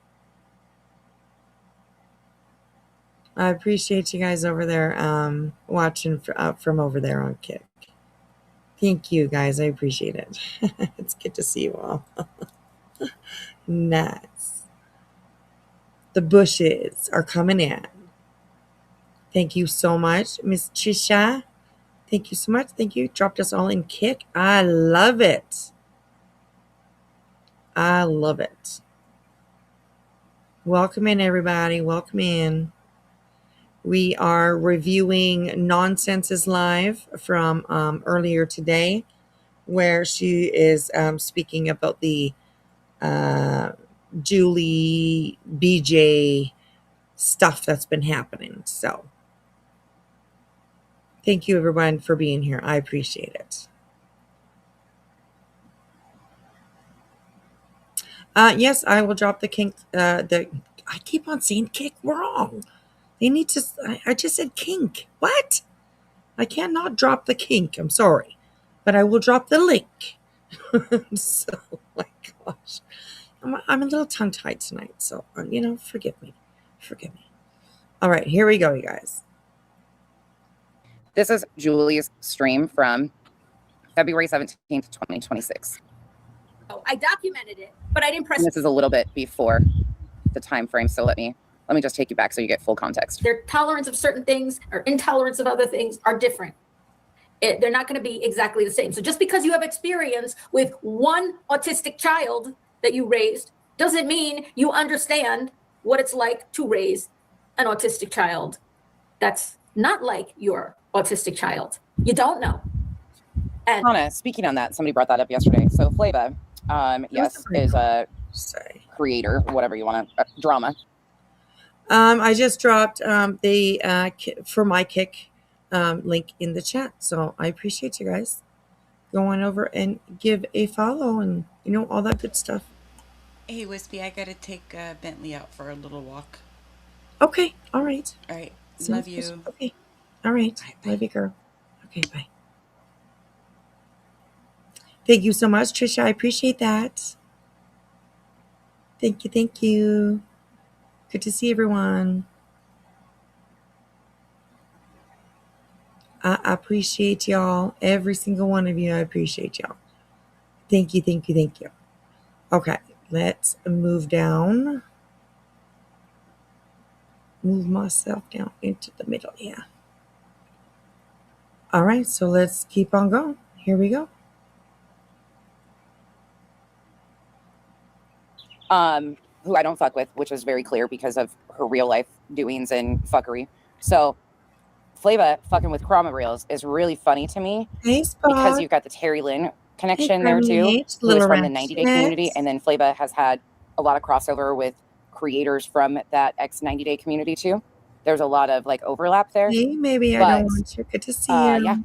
I appreciate you guys over there watching from over there on Kick. Thank you, guys. I appreciate it. It's good to see you all. Nice. The bushes are coming in. Thank you so much, Miss Chisha. Thank you so much. Thank you. Dropped us all in Kick. I love it. I love it. Welcome in, everybody. Welcome in. We are reviewing Nonsense is Live from earlier today, where she is speaking about the Julie BJ stuff that's been happening. So thank you, everyone, for being here. I appreciate it. Yes, I will drop the kink. I keep on saying kick wrong. They need to. I just said kink. What? I cannot drop the kink. I'm sorry, but I will drop the link. So, my gosh, I'm a little tongue-tied tonight. So, forgive me. Forgive me. All right, here we go, you guys. this is Julie's stream from February 17th, 2026. I documented it, but I didn't press. And this is a little bit before the time frame, so let me just take you back so you get full context. Their tolerance of certain things or intolerance of other things are different. They're not going to be exactly the same. So just because you have experience with one autistic child that you raised doesn't mean you understand what it's like to raise an autistic child that's not like your autistic child. You don't know. And Hannah, speaking on that, somebody brought that up yesterday. So Flava, yes, is a creator, whatever you want to, drama. I just dropped the for my kick link in the chat, so I appreciate you guys going over and give a follow and all that good stuff. Hey, Wispy, I gotta take Bentley out for a little walk. Okay, all right. All right, Sounds love you. Okay, all right. Bye. Love you, girl. Okay, bye. Thank you so much, Trisha. I appreciate that. Thank you, thank you. Good to see everyone. I appreciate y'all. Every single one of you, I appreciate y'all. Thank you, thank you, thank you. Okay, let's move down. Move myself down into the middle, yeah. All right, so let's keep on going. Here we go. Who I don't fuck with, which is very clear because of her real life doings and fuckery. So Flava fucking with Crama Reels is really funny to me. Hey, Spot. Because you've got the Terry Lynn connection there too, who is from the 90-day community, and then Flava has had a lot of crossover with creators from that ex 90-day community too. There's a lot of like overlap there. Hey, maybe I don't want you. Good to see you.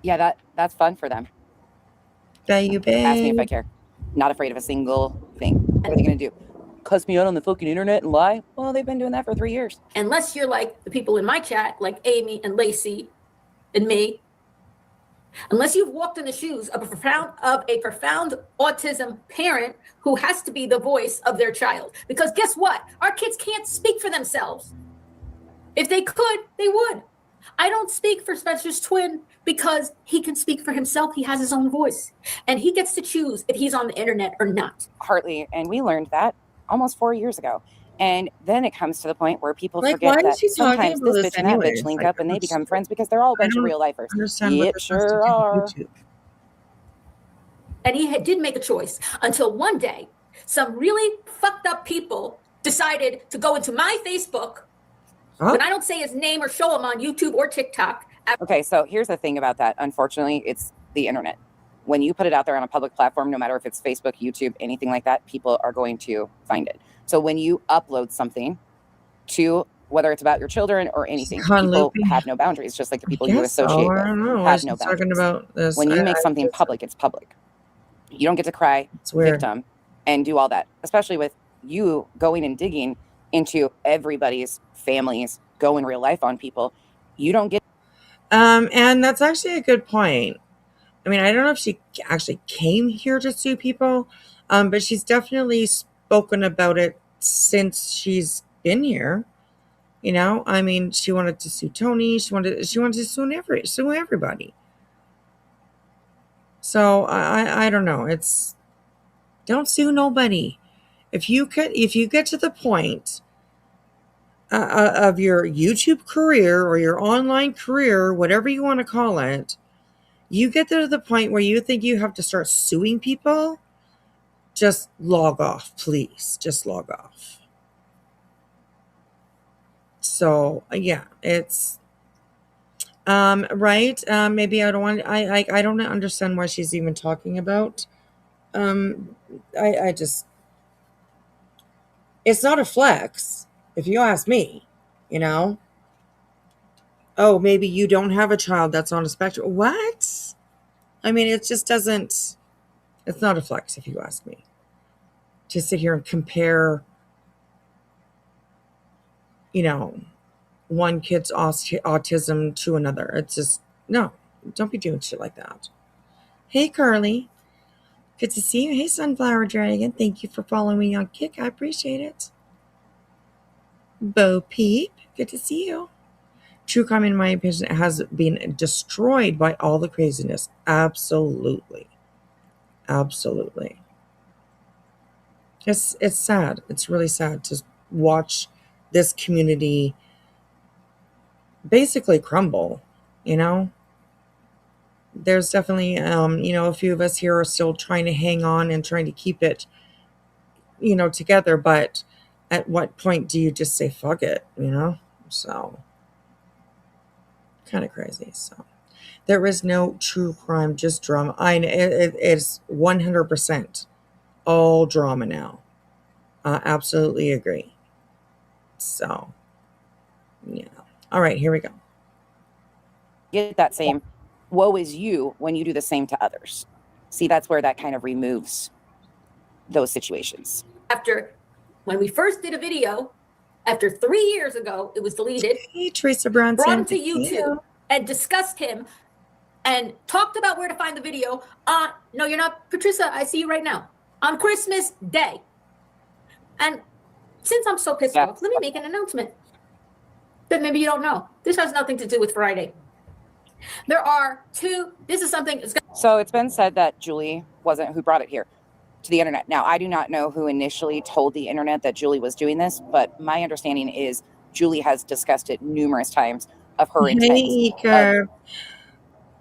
Yeah, that's fun for them. Bye, you babe. Ask me if I care. Not afraid of a single thing. What are they gonna do? Cuss me out on the fucking internet and lie? Well, they've been doing that for 3 years. unless you're like the people in my chat, like Amy and Lacey and me, unless you've walked in the shoes of a profound autism parent who has to be the voice of their child. Because guess what? Our kids can't speak for themselves. If they could, they would. I don't speak for Spencer's twin because he can speak for himself. He has his own voice. And he gets to choose if he's on the internet or not. Hartley, and we learned that almost 4 years ago. And then it comes to the point where people Like, forget why that is she talking sometimes about this this bitch and that anyways? bitch link Like, up and they become friends because they're all a bunch of real lifers. Understand what Yep, this has to sure do with are. YouTube. And he did make a choice until one day, some really fucked up people decided to go into my Facebook. Huh? When I don't say his name or show him on YouTube or TikTok. Okay, so here's the thing about that. Unfortunately, it's the internet. When you put it out there on a public platform, no matter if it's Facebook, YouTube, anything like that, people are going to find it. So when you upload something to, whether it's about your children or anything, people have no boundaries, just like the people you associate with have no boundaries. Talking about this. When you make something public, it's public. You don't get to cry victim and do all that, especially with you going and digging into everybody's families, go in real life on people. You don't get. And that's actually a good point. I mean, I don't know if she actually came here to sue people, but she's definitely spoken about it since she's been here. I mean, she wanted to sue Tony. She wanted to sue everybody. So I don't know. Don't sue nobody. If you get to the point of your YouTube career or your online career, whatever you want to call it, you get to the point where you think you have to start suing people, just log off, please. Just log off. So yeah, it's right. Maybe I don't want. I don't understand why she's even talking about. I just. It's not a flex, if you ask me. Oh, maybe you don't have a child that's on a spectrum. What? I mean, it just doesn't. It's not a flex, if you ask me. To sit here and compare, one kid's autism to another. It's just, no, don't be doing shit like that. Hey, Carly. Good to see you. Hey, Sunflower Dragon. Thank you for following me on Kick. I appreciate it. Bo Peep. Good to see you. True crime, in my opinion, has been destroyed by all the craziness. Absolutely. Absolutely. It's sad. It's really sad to watch this community basically crumble, There's definitely, a few of us here are still trying to hang on and trying to keep it together, but at what point do you just say fuck it, So kind of crazy. So there is no true crime, just drama. It's 100% all drama now. Absolutely agree. So yeah. All right, here we go. Get that same woe is you when you do the same to others. See, that's where that kind of removes those situations. After when we first did a video, after 3 years ago, it was deleted. Hey, Teresa Bronson. Brought him to YouTube and discussed him and talked about where to find the video. No, you're not, Patricia. I see you right now on Christmas Day. And since I'm so pissed off, let me make an announcement that maybe you don't know. This has nothing to do with Friday. There are two. This is something. So it's been said that Julie wasn't who brought it here to the internet. Now, I do not know who initially told the internet that Julie was doing this, but my understanding is Julie has discussed it numerous times of her intent of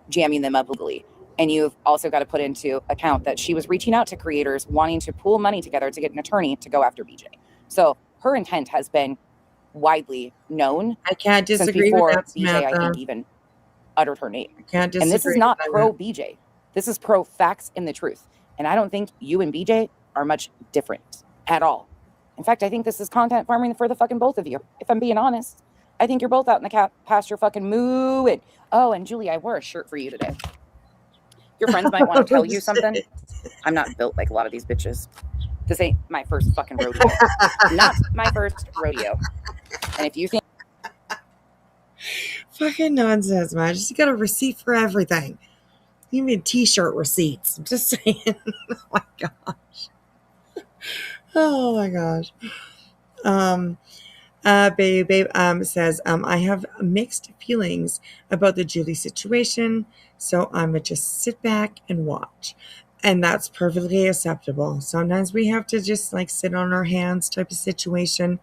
jamming them up legally. And you've also got to put into account that she was reaching out to creators wanting to pool money together to get an attorney to go after BJ. So her intent has been widely known. I can't disagree since before with that, BJ, Samantha. I think, even uttered her name. I can't disagree. And this is not with pro BJ. This is pro facts and the truth. And I don't think you and BJ are much different at all. In fact, I think this is content farming for the fucking both of you. If I'm being honest, I think you're both out in the pasture fucking mooing. Oh, and Julie, I wore a shirt for you today. Your friends might want to tell you something. I'm not built like a lot of these bitches. This ain't my first fucking rodeo. Not my first rodeo. And if you think fucking nonsense, man. Just got a receipt for everything. Even t-shirt receipts. I'm just saying. Oh my gosh. Oh my gosh. Babe says, I have mixed feelings about the Julie situation, so I'm gonna just sit back and watch. And that's perfectly acceptable. Sometimes we have to just like sit on our hands type of situation.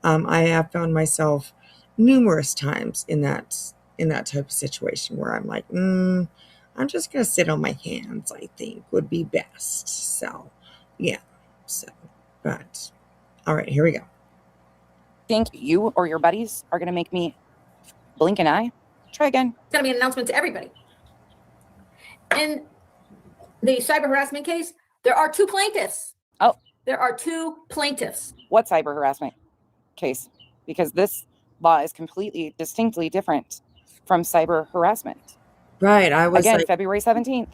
I have found myself numerous times in that type of situation where I'm like, I'm just gonna sit on my hands, I think would be best. So yeah. So but all right, here we go. think you or your buddies are going to make me blink an eye, try again. It's going to be an announcement to everybody. In the cyber harassment case, there are two plaintiffs. Oh. There are two plaintiffs. What cyber harassment case? Because this law is completely, distinctly different from cyber harassment. Right. I was again, like, February 17th.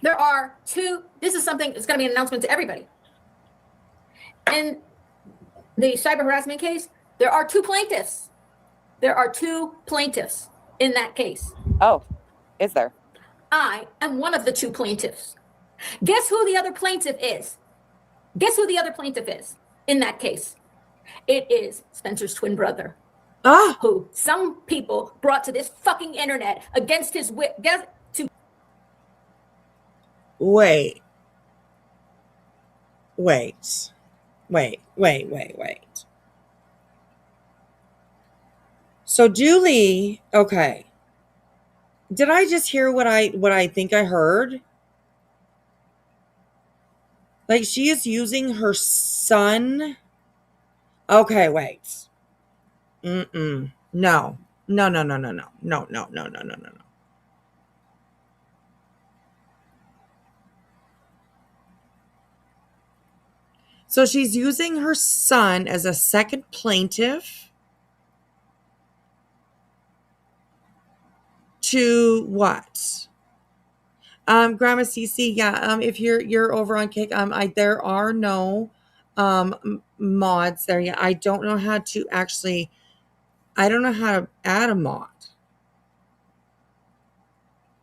There are two. This is something. It's going to be an announcement to everybody. In the cyber harassment case, there are two plaintiffs. There are two plaintiffs in that case. Oh, is there? I am one of the two plaintiffs. Guess who the other plaintiff is? Guess who the other plaintiff is in that case? It is Spencer's twin brother, who some people brought to this fucking internet against his will. Wait. So Julie, okay. Did I just hear what I think I heard? Like she is using her son. Okay, wait. No. No. So she's using her son as a second plaintiff to what? Grandma CC, yeah. If you're over on Kick, there are no mods there yet. I don't know how to actually. I don't know how to add a mod.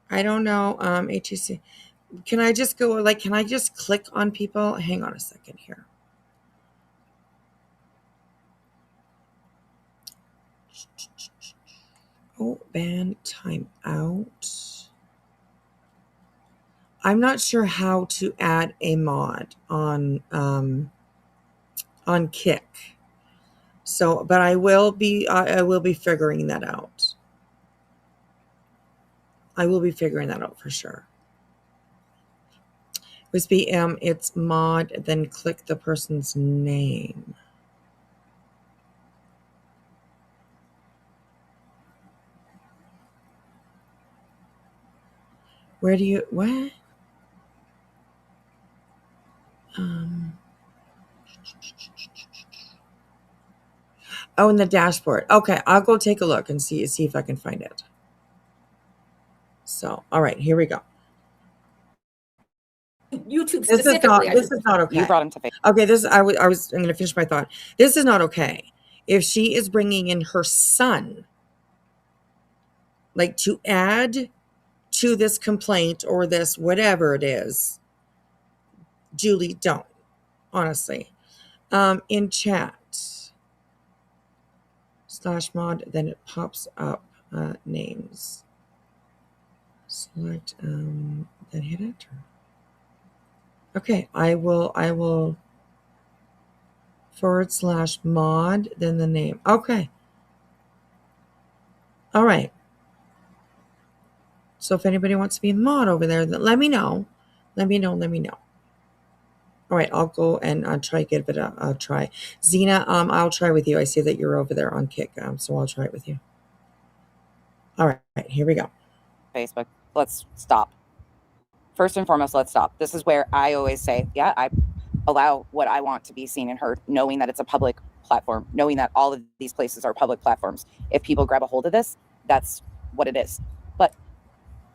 I don't know. HTC. Can I just go? Like, can I just click on people? Hang on a second here. Oh, ban timeout. I'm not sure how to add a mod on Kick. So, but I will be figuring that out. I will be figuring that out for sure. Wispy M, it's mod, then click the person's name. Where do you, what? Oh, in the dashboard. Okay, I'll go take a look and see if I can find it. So, all right, here we go. YouTube This is specifically. not okay. You brought him to Facebook. Okay, I'm going to finish my thought. This is not okay. If she is bringing in her son, like to add to this complaint or this whatever it is, Julie, don't. Honestly. In chat /mod, then it pops up names. Select then hit enter. Okay, I will /mod, then the name. Okay. All right. So if anybody wants to be a mod over there, then let me know. Let me know. All right, I'll go and try to give it a try. Zena, I'll try with you. I see that you're over there on Kick, so I'll try it with you. All right, here we go. Facebook. Let's stop. First and foremost, let's stop. This is where I always say, yeah, I allow what I want to be seen and heard, knowing that it's a public platform, knowing that all of these places are public platforms. If people grab a hold of this, that's what it is. But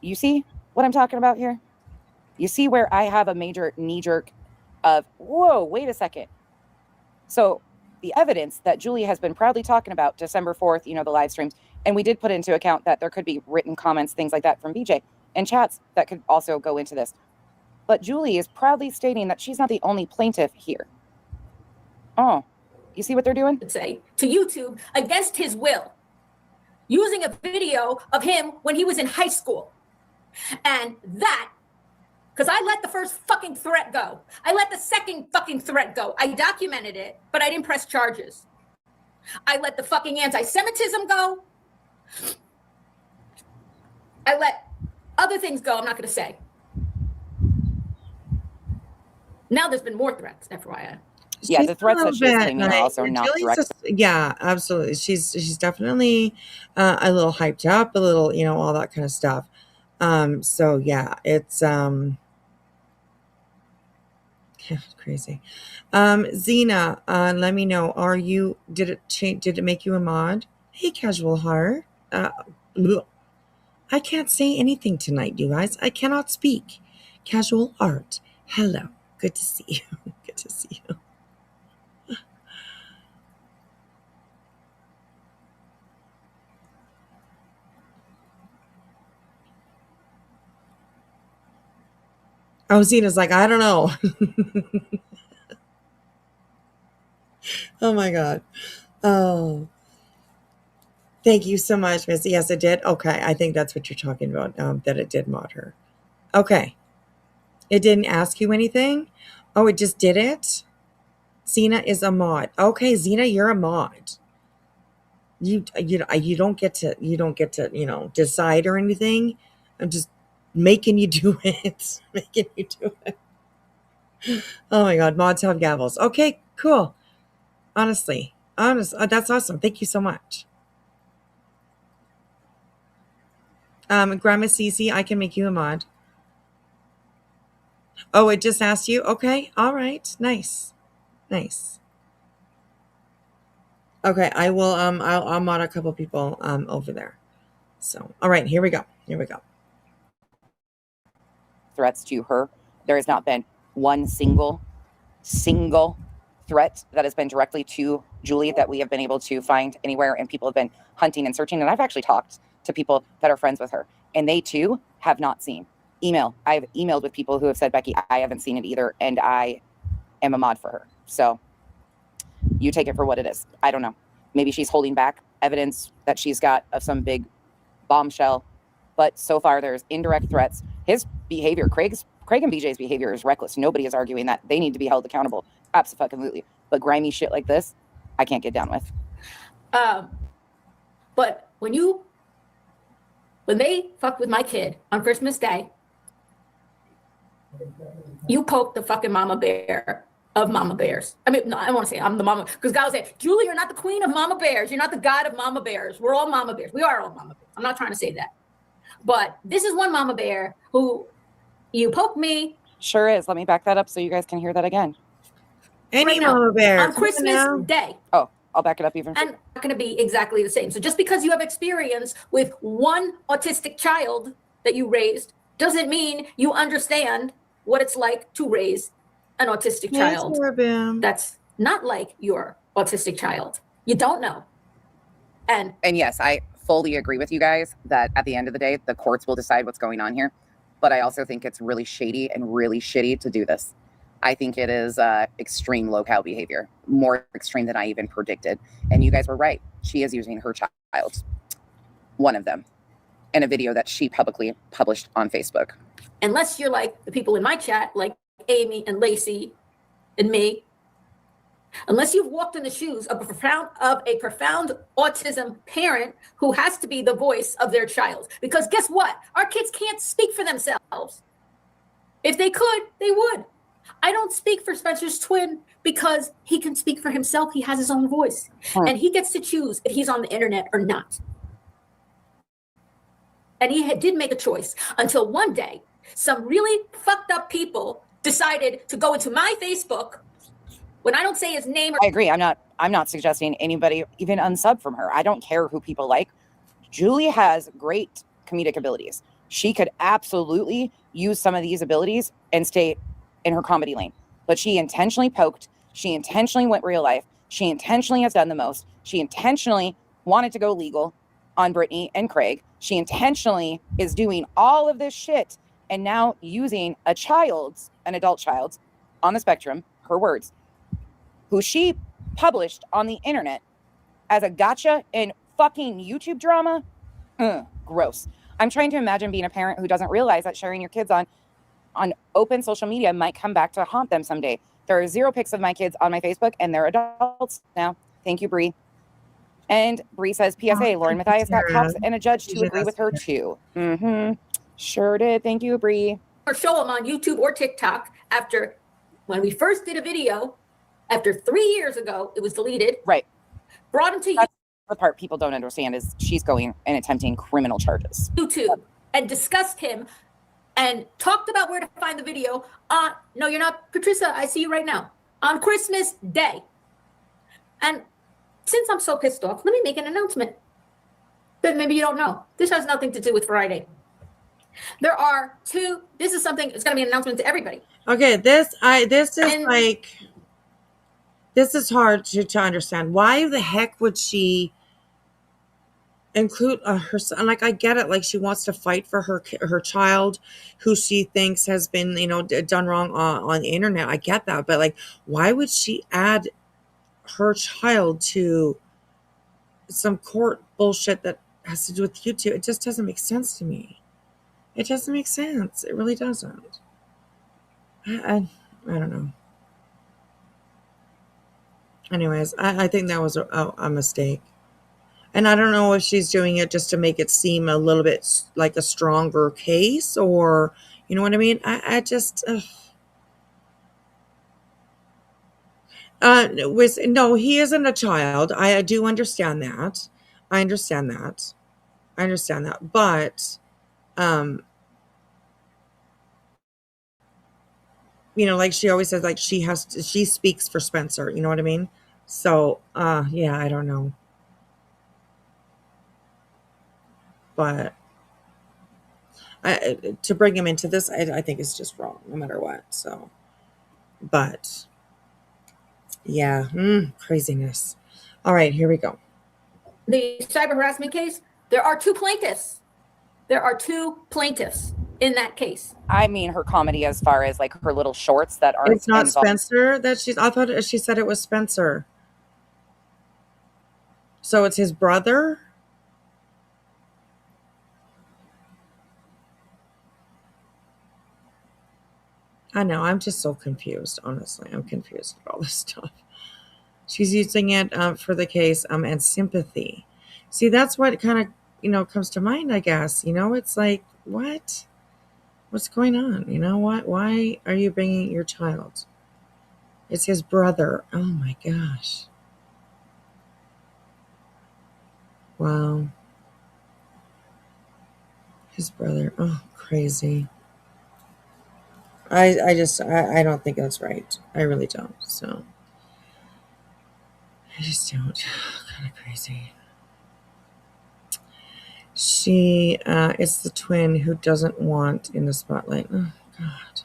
you see what I'm talking about here? You see where I have a major knee-jerk of, whoa, wait a second. So the evidence that Julie has been proudly talking about December 4th, the live streams, and we did put into account that there could be written comments, things like that from BJ, and chats that could also go into this. But Julie is proudly stating that she's not the only plaintiff here. Oh, you see what they're doing? Say to YouTube against his will, using a video of him when he was in high school. And that, because I let the first fucking threat go. I let the second fucking threat go. I documented it, but I didn't press charges. I let the fucking anti-Semitism go. I let other things go I'm not going to say. Now there's been more threats, FYI. Yeah, the threats that she's claiming are also not direct. Yeah, absolutely. She's definitely a little hyped up, a little, all that kind of stuff. So yeah, it's crazy. Zena, let me know. Did it make you a mod? Hey, Casual Heart. I can't say anything tonight, you guys. I cannot speak. Casual Art. Hello. Good to see you. Good to see you. Oh, Zena's like, I don't know. Oh my God. Oh. Thank you so much, Missy. Yes, it did. Okay. I think that's what you're talking about, that it did mod her. Okay. It didn't ask you anything? Oh, it just did it? Zena is a mod. Okay, Zena, you're a mod. You don't get to decide or anything. I'm just making you do it. Making you do it. Oh my God, mods have gavels. Okay, cool. Honestly, that's awesome. Thank you so much. Grandma Cece, I can make you a mod. Oh, it just asked you? Okay, all right. Nice. Okay, I will I'll mod a couple people over there. So, all right, here we go. Threats to her. There has not been one single threat that has been directly to Julie that we have been able to find anywhere, and people have been hunting and searching. And I've actually talked to people that are friends with her, and they too have not seen. I've emailed with people who have said, Becky, I haven't seen it either, and I am a mod for her. So you take it for what it is. I don't know. Maybe she's holding back evidence that she's got of some big bombshell, but so far there's indirect threats. His behavior, Craig and BJ's behavior is reckless. Nobody is arguing that. They need to be held accountable. Absolutely. But grimy shit like this, I can't get down with. But when they fucked with my kid on Christmas Day, You poke the fucking mama bear of mama bears. I mean, no, I don't want to say I'm the mama, because God will say, Julie, you're not the queen of mama bears. You're not the god of mama bears. We're all mama bears. We are all mama bears. I'm not trying to say that. But this is one mama bear who you poke me. Sure is. Let me back that up so you guys can hear that again. Any Right now, mama bear. on Come on Christmas now. Day. Oh, I'll back it up even. And not going to be exactly the same. So just because you have experience with one autistic child that you raised doesn't mean you understand what it's like to raise an autistic child that's not like your autistic child. You don't know. And yes, I fully agree with you guys that at the end of the day, the courts will decide what's going on here. But I also think it's really shady and really shitty to do this. I think it is extreme low-cow behavior, more extreme than I even predicted. And you guys were right. She is using her child, one of them, in a video that she publicly published on Facebook. unless you're like the people in my chat, like Amy and Lacey and me, unless you've walked in the shoes of a profound autism parent who has to be the voice of their child. Because guess what? Our kids can't speak for themselves. If they could, they would. I don't speak for Spencer's twin because he can speak for himself. He has his own voice. And he gets to choose if he's on the internet or not. And he did make a choice until one day, some really fucked up people decided to go into my Facebook. When I don't say his name, I agree. I'm not suggesting anybody even unsub from her. I don't care who people like. Julie has great comedic abilities. She could absolutely use some of these abilities and stay in her comedy lane. But she intentionally poked. She intentionally went real life. She intentionally has done the most. She intentionally wanted to go legal on Brittany and Craig. She intentionally is doing all of this shit and now using an adult child on the spectrum, her words, who she published on the internet as a gotcha in fucking YouTube drama. Gross. I'm trying to imagine being a parent who doesn't realize that sharing your kids on open social media might come back to haunt them someday. There are 0 pics of my kids on my Facebook, and they're adults now. Thank you, Bree. And Bree says, PSA, Lauren Mathias got cops and a judge to agree with her too. Sure did. Thank you, Bree. or show them on YouTube or TikTok after when we first did a video, after 3 years ago, it was deleted. Right. Brought him to That's the part people don't understand is she's going and attempting criminal charges. YouTube and discussed him and talked about where to find the video on, no, you're not, Patricia, I see you right now, on Christmas Day. And since I'm so pissed off, let me make an announcement that maybe you don't know. This has nothing to do with Friday. There are two, this is something, it's going to be an announcement to everybody. Okay, this is hard to understand. Why the heck would she include her son? Like, I get it. Like, she wants to fight for her child who she thinks has been, done wrong on the internet. I get that. But, like, why would she add her child to some court bullshit that has to do with YouTube? It just doesn't make sense to me. It doesn't make sense. It really doesn't. I don't know. Anyways, I think that was a mistake. And I don't know if she's doing it just to make it seem a little bit like a stronger case, or, you know what I mean? I just... no, he isn't a child. I do understand that. I understand that. But, like she always says, like she speaks for Spencer. You know what I mean? So, yeah, I don't know. But to bring him into this, I think is just wrong, no matter what. So, but yeah, craziness. All right, here we go. The cyber harassment case, there are two plaintiffs. There are two plaintiffs in that case. I mean, her comedy as far as like her little shorts that aren't It's not involved. Spencer that I thought she said it was Spencer. So it's his brother? I know, I'm just so confused, honestly. I'm confused with all this stuff. She's using it for the case and sympathy. See, that's what kind of, comes to mind, I guess. It's like, what? What's going on? You know what? Why are you bringing your child? It's his brother. Oh my gosh. Wow. His brother. Oh, crazy. I don't think that's right. I really don't. So I just don't. Kind of crazy. She it's the twin who doesn't want in the spotlight. Oh God.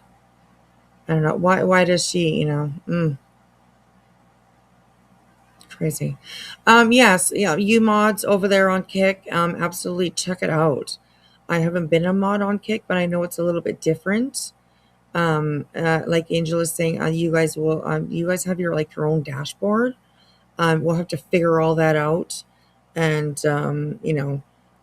I don't know. Why does she, crazy. Yes, you mods over there on Kick, absolutely check it out. I haven't been a mod on Kick, but I know it's a little bit different. Like Angel is saying, you guys have your own dashboard. We'll have to figure all that out and,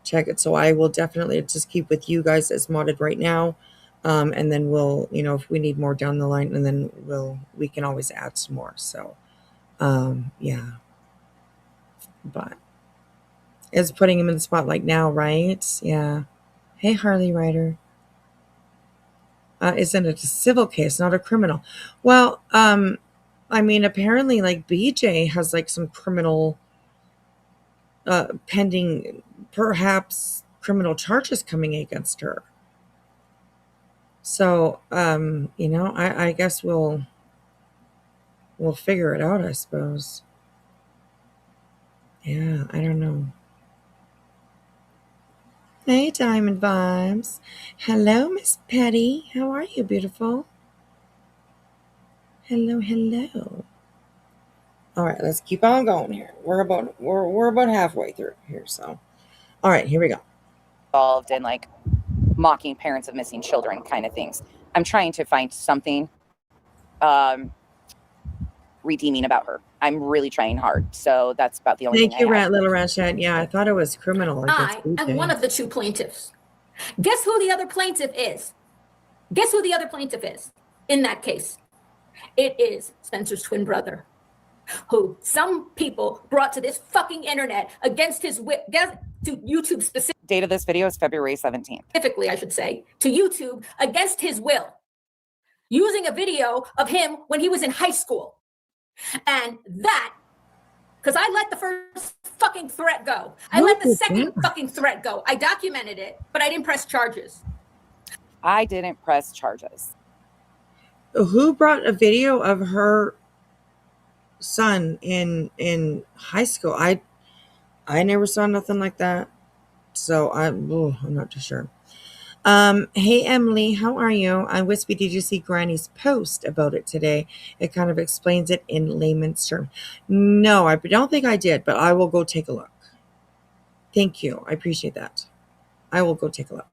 check it. So I will definitely just keep with you guys as modded right now. And then we'll, if we need more down the line, and then we can always add some more. So, yeah, but it's putting him in the spotlight now, right? Yeah. Hey, Harley Ryder. Isn't it a civil case, not a criminal? Well, apparently, like BJ has like some criminal pending, perhaps criminal charges coming against her. So, I guess we'll figure it out, I suppose. Yeah, I don't know. Hey, Diamond Vibes. Hello, Miss Petty. How are you, beautiful? Hello, hello. All right, let's keep on going here. We're about halfway through here, so. All right, here we go. Involved in like mocking parents of missing children kind of things. I'm trying to find something redeeming about her. I'm really trying hard. So that's about the only Thank thing you, I have. Little Ratchet. Yeah, I thought it was criminal against I am one of the two plaintiffs. Guess who the other plaintiff is? Guess who the other plaintiff is in that case? It is Spencer's twin brother, who some people brought to this fucking internet against his will, to YouTube specifically. Date of this video is February 17th. Specifically, I should say, to YouTube against his will, using a video of him when he was in high school. And that, because I let the first fucking threat go. I let the second fucking threat go. I documented it, but I didn't press charges. I didn't press charges. Who brought a video of her son in high school? I never saw nothing like that. So I'm not too sure. Hey Emily, how are you? Wispy, did you see Granny's post about it today? It kind of explains it in layman's terms. No, I don't think I did, but I will go take a look. Thank you. I appreciate that. I will go take a look.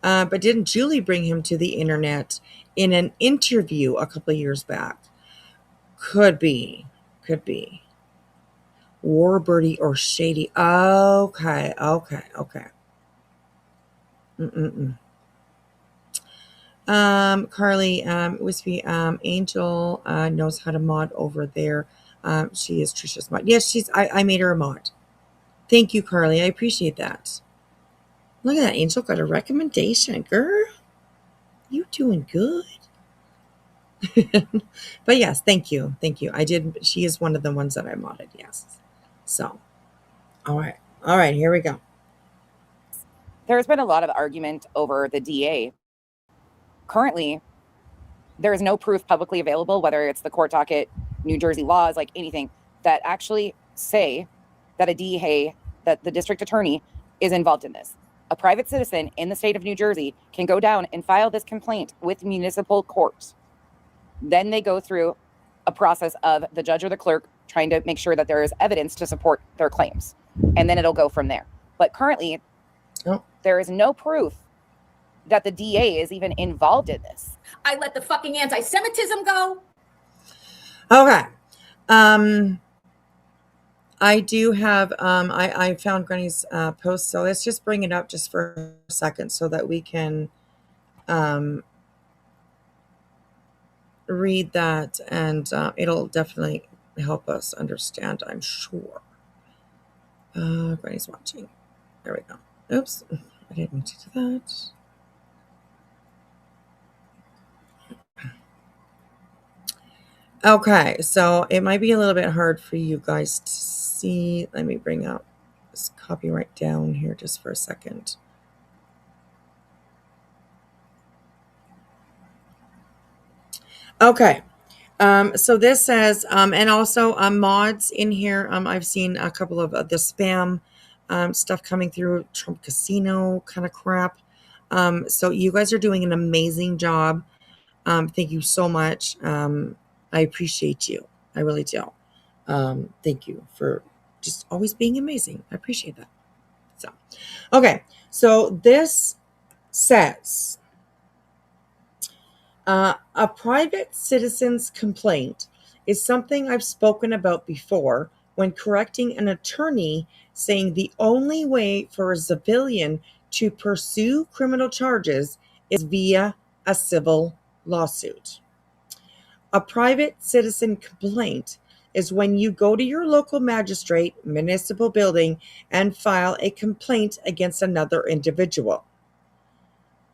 But didn't Julie bring him to the internet in an interview a couple of years back? Could be. Warbirdie or Shady. Okay. Carly, Wispy, Angel knows how to mod over there. She is Trisha's mod. Yes, I made her a mod. Thank you, Carly. I appreciate that. Look at that. Angel got a recommendation, girl. You doing good. But yes, thank you. I did. She is one of the ones that I modded. Yes. So, all right. Here we go. There's been a lot of argument over the DA. Currently, there is no proof publicly available, whether it's the court docket, New Jersey laws, like anything, that actually say that a DA, that the district attorney is involved in this. A private citizen in the state of New Jersey can go down and file this complaint with municipal court. Then they go through a process of the judge or the clerk trying to make sure that there is evidence to support their claims. And then it'll go from there. But currently, there is no proof that the DA is even involved in this. I let the fucking anti-Semitism go. Okay. I do have, I found Granny's post, so let's just bring it up just for a second so that we can read that, and it'll definitely help us understand, I'm sure. Granny's watching. There we go. Oops, I didn't mean to do that. Okay, so it might be a little bit hard for you guys to see. Let me bring up this copyright down here just for a second. Okay. So this says, and also mods in here. I've seen a couple of the spam stuff coming through, Trump Casino kind of crap. So you guys are doing an amazing job. Thank you so much. I appreciate you. I really do. Thank you for just always being amazing. I appreciate that. So, okay. So this says, a private citizen's complaint is something I've spoken about before when correcting an attorney saying the only way for a civilian to pursue criminal charges is via a civil lawsuit. A private citizen complaint is when you go to your local magistrate, municipal building, and file a complaint against another individual.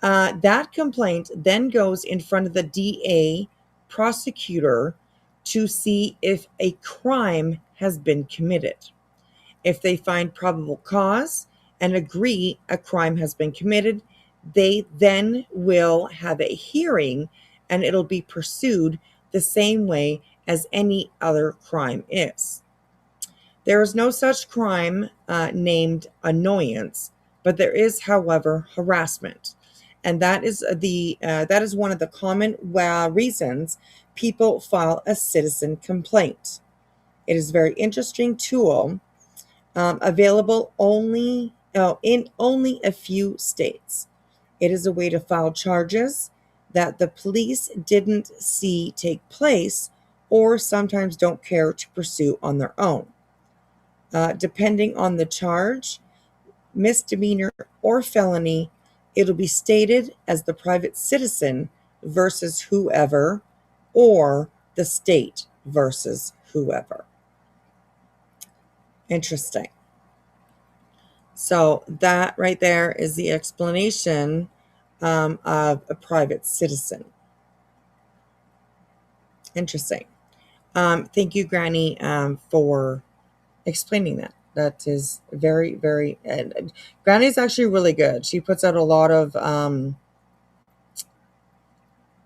That complaint then goes in front of the DA prosecutor to see if a crime has been committed. If they find probable cause and agree a crime has been committed, they then will have a hearing and it'll be pursued the same way as any other crime is. There is no such crime named annoyance, but there is, however, harassment. And that is one of the common reasons people file a citizen complaint. It is a very interesting tool, available only in only a few states. It is a way to file charges that the police didn't see take place or sometimes don't care to pursue on their own. Depending on the charge, misdemeanor or felony, it'll be stated as the private citizen versus whoever, or the state versus whoever. Interesting. So that right there is the explanation of a private citizen. Interesting. Thank you, Granny, for explaining that. That is very, very. And Granny's actually really good. She puts out a lot of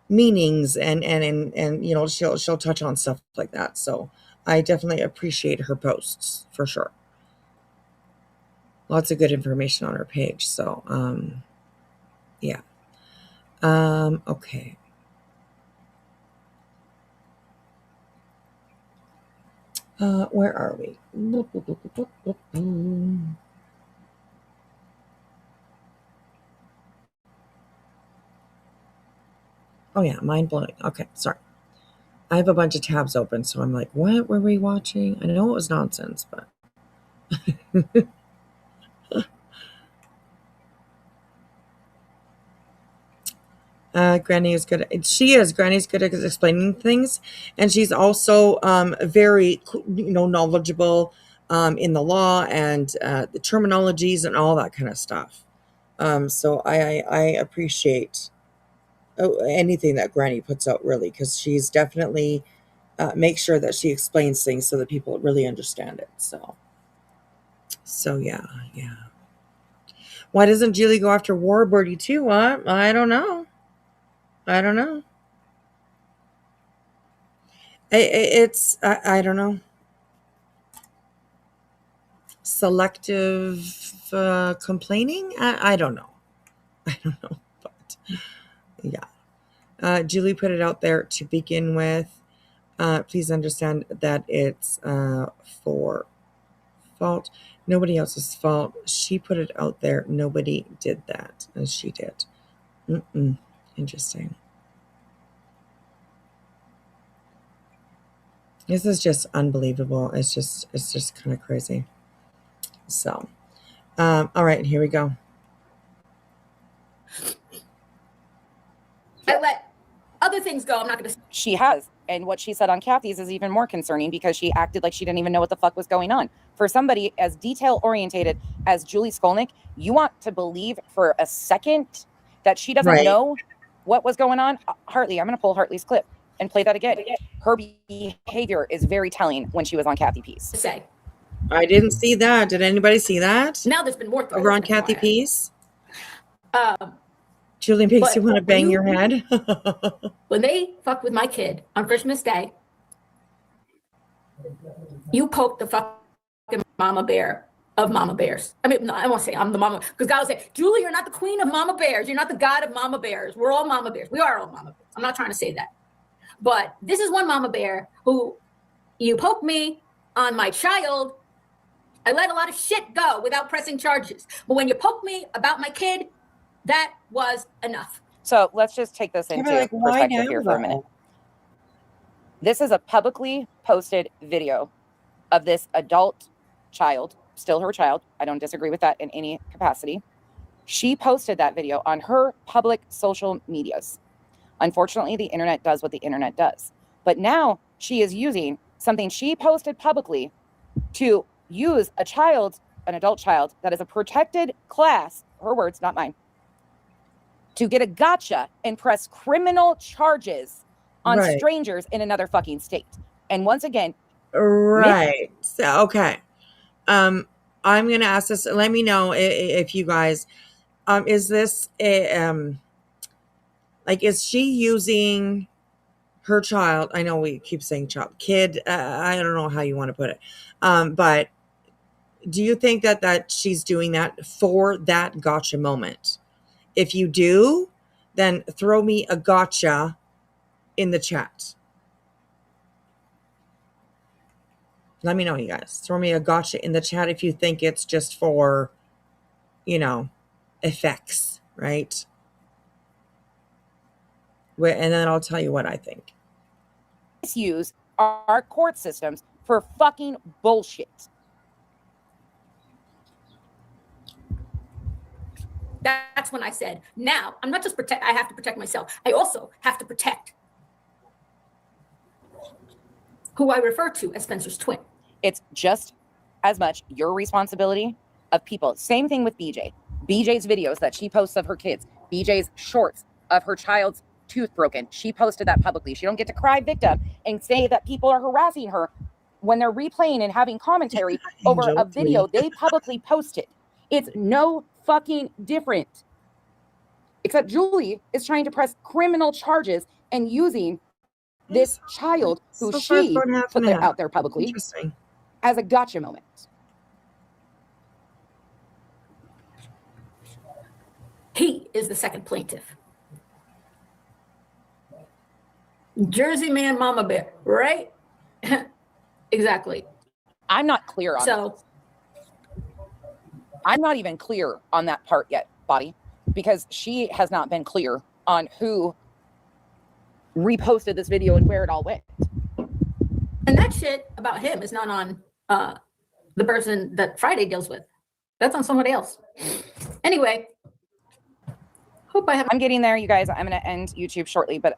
meanings and you know, she'll touch on stuff like that. So I definitely appreciate her posts for sure. Lots of good information on her page. So yeah. Okay. Where are we? Oh yeah, mind blowing. Okay, sorry. I have a bunch of tabs open, so I'm like, what were we watching? I know it was nonsense, but Granny is good. Granny's good at explaining things, and she's also very, knowledgeable in the law and the terminologies and all that kind of stuff. So I appreciate anything that Granny puts out, really, because she's definitely makes sure that she explains things so that people really understand it. So yeah. Why doesn't Julie go after Warbirdie too? What? I don't know. I don't know. I don't know. Selective complaining? I don't know. I don't know. But yeah. Julie put it out there to begin with. Please understand that it's for fault. Nobody else's fault. She put it out there. Nobody did that as she did. Interesting. This is just unbelievable. It's just kind of crazy. So, all right, here we go. I let other things go. I'm not going to. She has. And what she said on Kathy's is even more concerning because she acted like she didn't even know what the fuck was going on. For somebody as detail-orientated as Julie Skolnik, you want to believe for a second that she doesn't know what was going on? Hartley, I'm going to pull Hartley's clip. and play that again. Her behavior is very telling when she was on Kathy P's. Say. I didn't see that. Did anybody see that? Now there's been more threats. Over on Kathy P's? Um, Julie makes but you want to bang your head. when they fucked with my kid on Christmas Day, you poked the fucking mama bear of mama bears. I mean, no, I won't say I'm the mama, because God will say, Julie, you're not the queen of mama bears. You're not the god of mama bears. We're all mama bears. We are all mama bears. I'm not trying to say that. But this is one mama bear who, you poke me on my child, I let a lot of shit go without pressing charges. But when you poke me about my kid, that was enough. So let's just take this into like, why perspective now, here for a minute. though? This is a publicly posted video of this adult child, still her child. I don't disagree with that in any capacity. She posted that video on her public social medias. Unfortunately, the internet does what the internet does. But now she is using something she posted publicly to use an adult child that is a protected class, her words, not mine, to get a gotcha and press criminal charges on strangers in another fucking state. And once again, right. So, okay. I'm going to ask this. Let me know if you guys, is this like, is she using her child? I know we keep saying child, kid. I don't know how you want to put it. But do you think that she's doing that for that gotcha moment? If you do, then throw me a gotcha in the chat. Let me know, you guys. Throw me a gotcha in the chat if you think it's just for, effects, right? And then I'll tell you what I think. Misuse our court systems for fucking bullshit. That's when I said, now I'm not just I have to protect myself. I also have to protect who I refer to as Spencer's twin. It's just as much your responsibility of people. Same thing with BJ. BJ's videos that she posts of her kids. BJ's shorts of her child's tooth broken. She posted that publicly. She don't get to cry victim and say that people are harassing her when they're replaying and having commentary over a video they publicly posted. It's no fucking different. Except Julie is trying to press criminal charges and using this child who she put out there publicly as a gotcha moment. He is the second plaintiff. Jersey man, mama bear, right? Exactly. I'm not clear on that. I'm not even clear on that part yet, Body, because she has not been clear on who reposted this video and where it all went. And that shit about him is not on the person that Friday deals with. That's on somebody else. Anyway, I'm getting there, you guys. I'm going to end YouTube shortly, but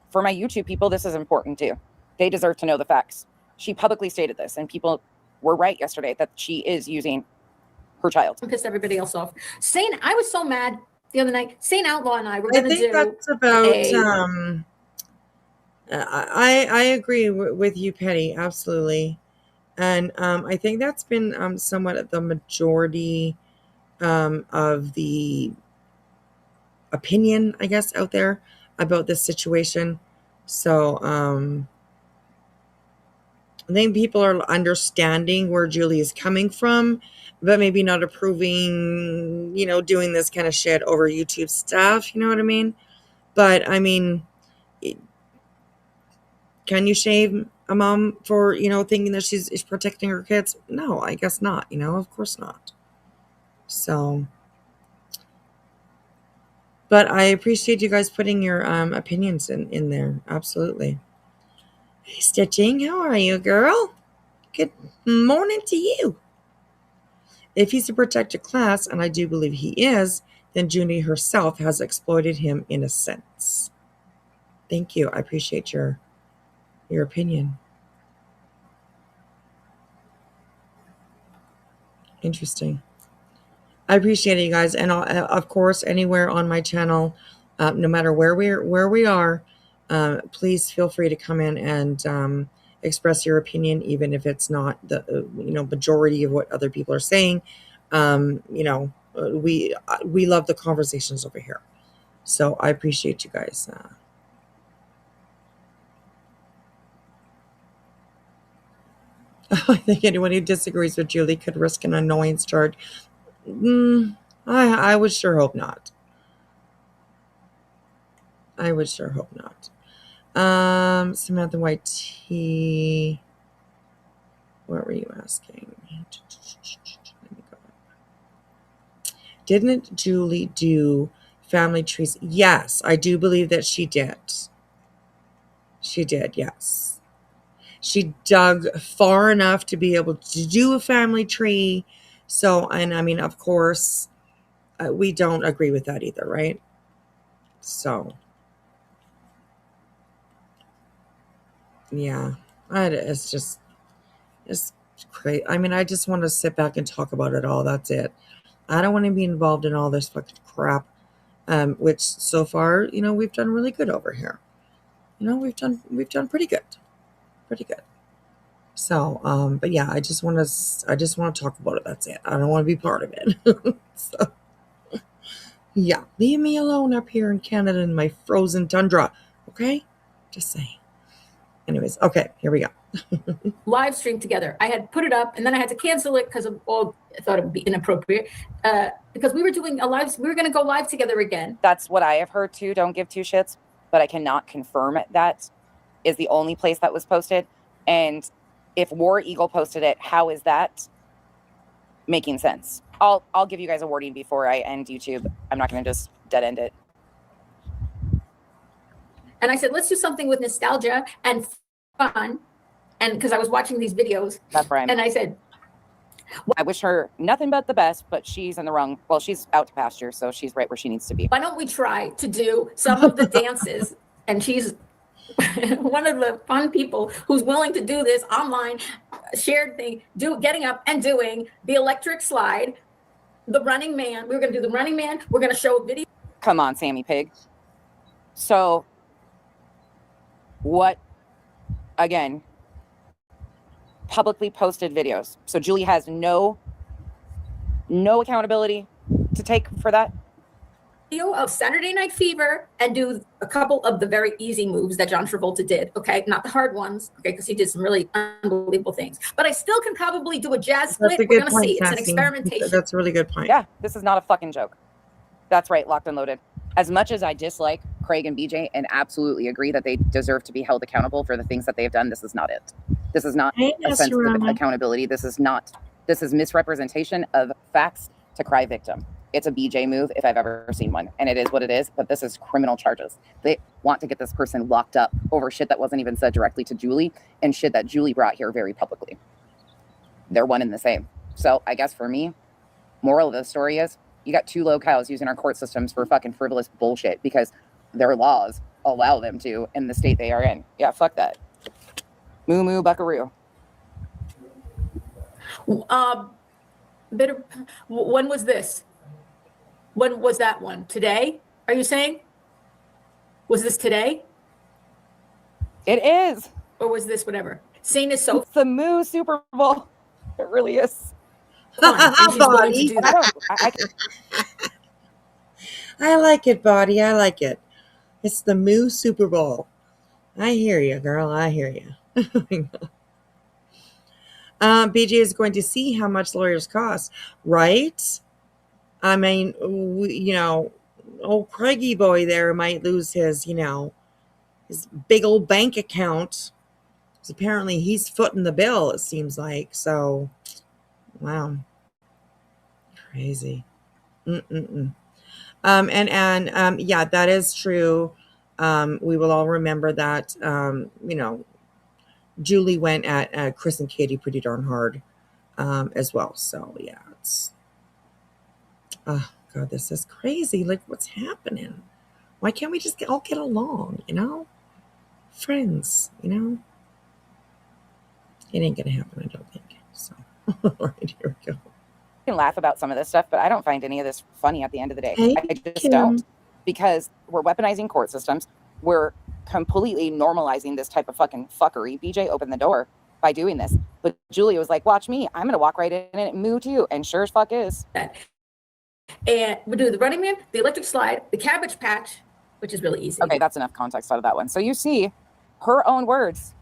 for my YouTube people, this is important too. They deserve to know the facts. She publicly stated this, and people were right yesterday that she is using her child. Pissed everybody else off. I was so mad the other night. Saint Outlaw and I were going to do. I think that's about. I agree with you, Petty. Absolutely, and I think that's been somewhat the majority of the opinion, I guess, out there about this situation. So I think people are understanding where Julie is coming from, but maybe not approving, doing this kind of shit over YouTube stuff. You know what I mean? But I mean, can you shame a mom for, thinking that she's protecting her kids? No, I guess not. Of course not. So, but I appreciate you guys putting your opinions in there. Absolutely. Hey, Stitching, how are you, girl? Good morning to you. If he's a protected class, and I do believe he is, then Junie herself has exploited him in a sense. Thank you. I appreciate your opinion. Interesting. I appreciate it, you guys. And of course, anywhere on my channel, no matter where we are, please feel free to come in and express your opinion, even if it's not the majority of what other people are saying. We love the conversations over here, so I appreciate you guys. I think anyone who disagrees with Julie could risk an annoyance charge. I would sure hope not. I would sure hope not. Samantha White T. What were you asking? Let me go up. Didn't Julie do family trees? Yes, I do believe that she did. She did, yes. She dug far enough to be able to do a family tree. So, and I mean, of course, we don't agree with that either, right? So, yeah, it's crazy. I mean, I just want to sit back and talk about it all. That's it. I don't want to be involved in all this fucking crap, which so far, we've done really good over here. We've done pretty good. So, but yeah, I just want to talk about it. That's it. I don't want to be part of it. So, yeah, leave me alone up here in Canada in my frozen tundra. Okay, just saying. Anyways, okay, here we go. Live stream together. I had put it up and then I had to cancel it because I thought it would be inappropriate. Because we were doing we were going to go live together again. That's what I have heard too. Don't give two shits, but I cannot confirm that is the only place that was posted. And if War Eagle posted it, how is that making sense? I'll give you guys a warning before I end YouTube. I'm not going to just dead end it. And I said, let's do something with nostalgia and fun. And because I was watching these videos. That's right. And I said, I wish her nothing but the best, but she's in the wrong. Well, she's out to pasture, so she's right where she needs to be. why don't we try to do some of the dances? And she's one of the fun people who's willing to do this online shared thing, getting up and doing the electric slide, the running man. We were going to do the running man. We're going to show a video. Come on, Sammy Pig. So what, again, publicly posted videos. So Julie has no accountability to take for that. Of Saturday Night Fever and do a couple of the very easy moves that John Travolta did. Okay, not the hard ones. Okay, because he did some really unbelievable things. But I still can probably do a jazz split. We're gonna see. It's an experimentation. That's a really good point. Yeah, this is not a fucking joke. That's right, locked and loaded. As much as I dislike Craig and BJ and absolutely agree that they deserve to be held accountable for the things that they've done, this is not it. This is not a sense of accountability. This is misrepresentation of facts to cry victim. It's a BJ move if I've ever seen one, and it is what it is, but this is criminal charges. They want to get this person locked up over shit that wasn't even said directly to Julie and shit that Julie brought here very publicly. They're one and the same. So I guess for me, moral of the story is you got two locales using our court systems for fucking frivolous bullshit because their laws allow them to in the state they are in. Yeah, fuck that. Moo moo buckaroo. When was this? When was that one? Today? Are you saying? Was this today? It is. Or was this whatever? Scene is so. It's the Moo Super Bowl. It really is. Fun. And she's willing to do that. I like it, Body. I like it. It's the Moo Super Bowl. I hear you, girl. I hear you. BJ is going to see how much lawyers cost, right? I mean, old Craigie boy there might lose his, his big old bank account. Because apparently he's footing the bill, it seems like. So, wow. Crazy. Yeah, that is true. We will all remember that, Julie went at Chris and Katie pretty darn hard as well. So, yeah, it's... Oh, God, this is crazy. Like, what's happening? Why can't we just all get along, Friends, It ain't going to happen, I don't think. So, all right, here we go. I can laugh about some of this stuff, but I don't find any of this funny at the end of the day. Hey, I just don't. Because we're weaponizing court systems. We're completely normalizing this type of fucking fuckery. BJ opened the door by doing this. But Julie was like, watch me. I'm going to walk right in it and moo too. And sure as fuck is. And we do the Running Man, the electric slide, the Cabbage Patch, which is really easy. Okay, that's enough context out of that one. So you see her own words.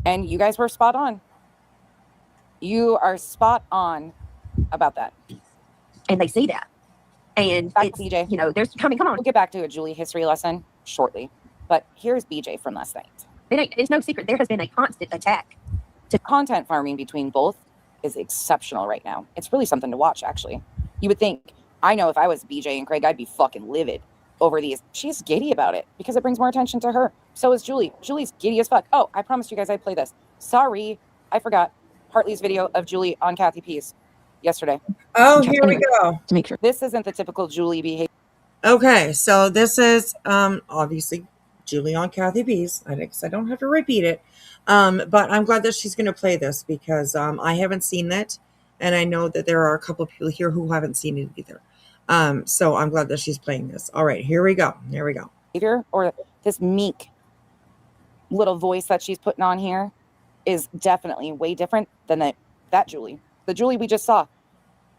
And you guys were spot on. You are spot on about that. And they see that. And Back it's, to BJ. you know, there's, come on. We'll get back to a Julie history lesson shortly. But here's BJ from last night. It's no secret. There has been a constant attack. To content farming between both is exceptional right now. It's really something to watch, actually. You would think, I know if I was BJ and Craig, I'd be fucking livid over these. She's giddy about it because it brings more attention to her. So is Julie. Julie's giddy as fuck. Oh, I promised you guys I'd play this. Sorry, I forgot. Hartley's video of Julie on Kathy P's yesterday. Oh, here we go. To make sure. This isn't the typical Julie behavior. Okay, so this is obviously Julie on Kathy B's. I guess I don't have to repeat it. But I'm glad that she's going to play this because I haven't seen it. And I know that there are a couple of people here who haven't seen it either. So I'm glad that she's playing this. All right, here we go. Here we go. Or this meek little voice that she's putting on here is definitely way different than that Julie. The Julie we just saw.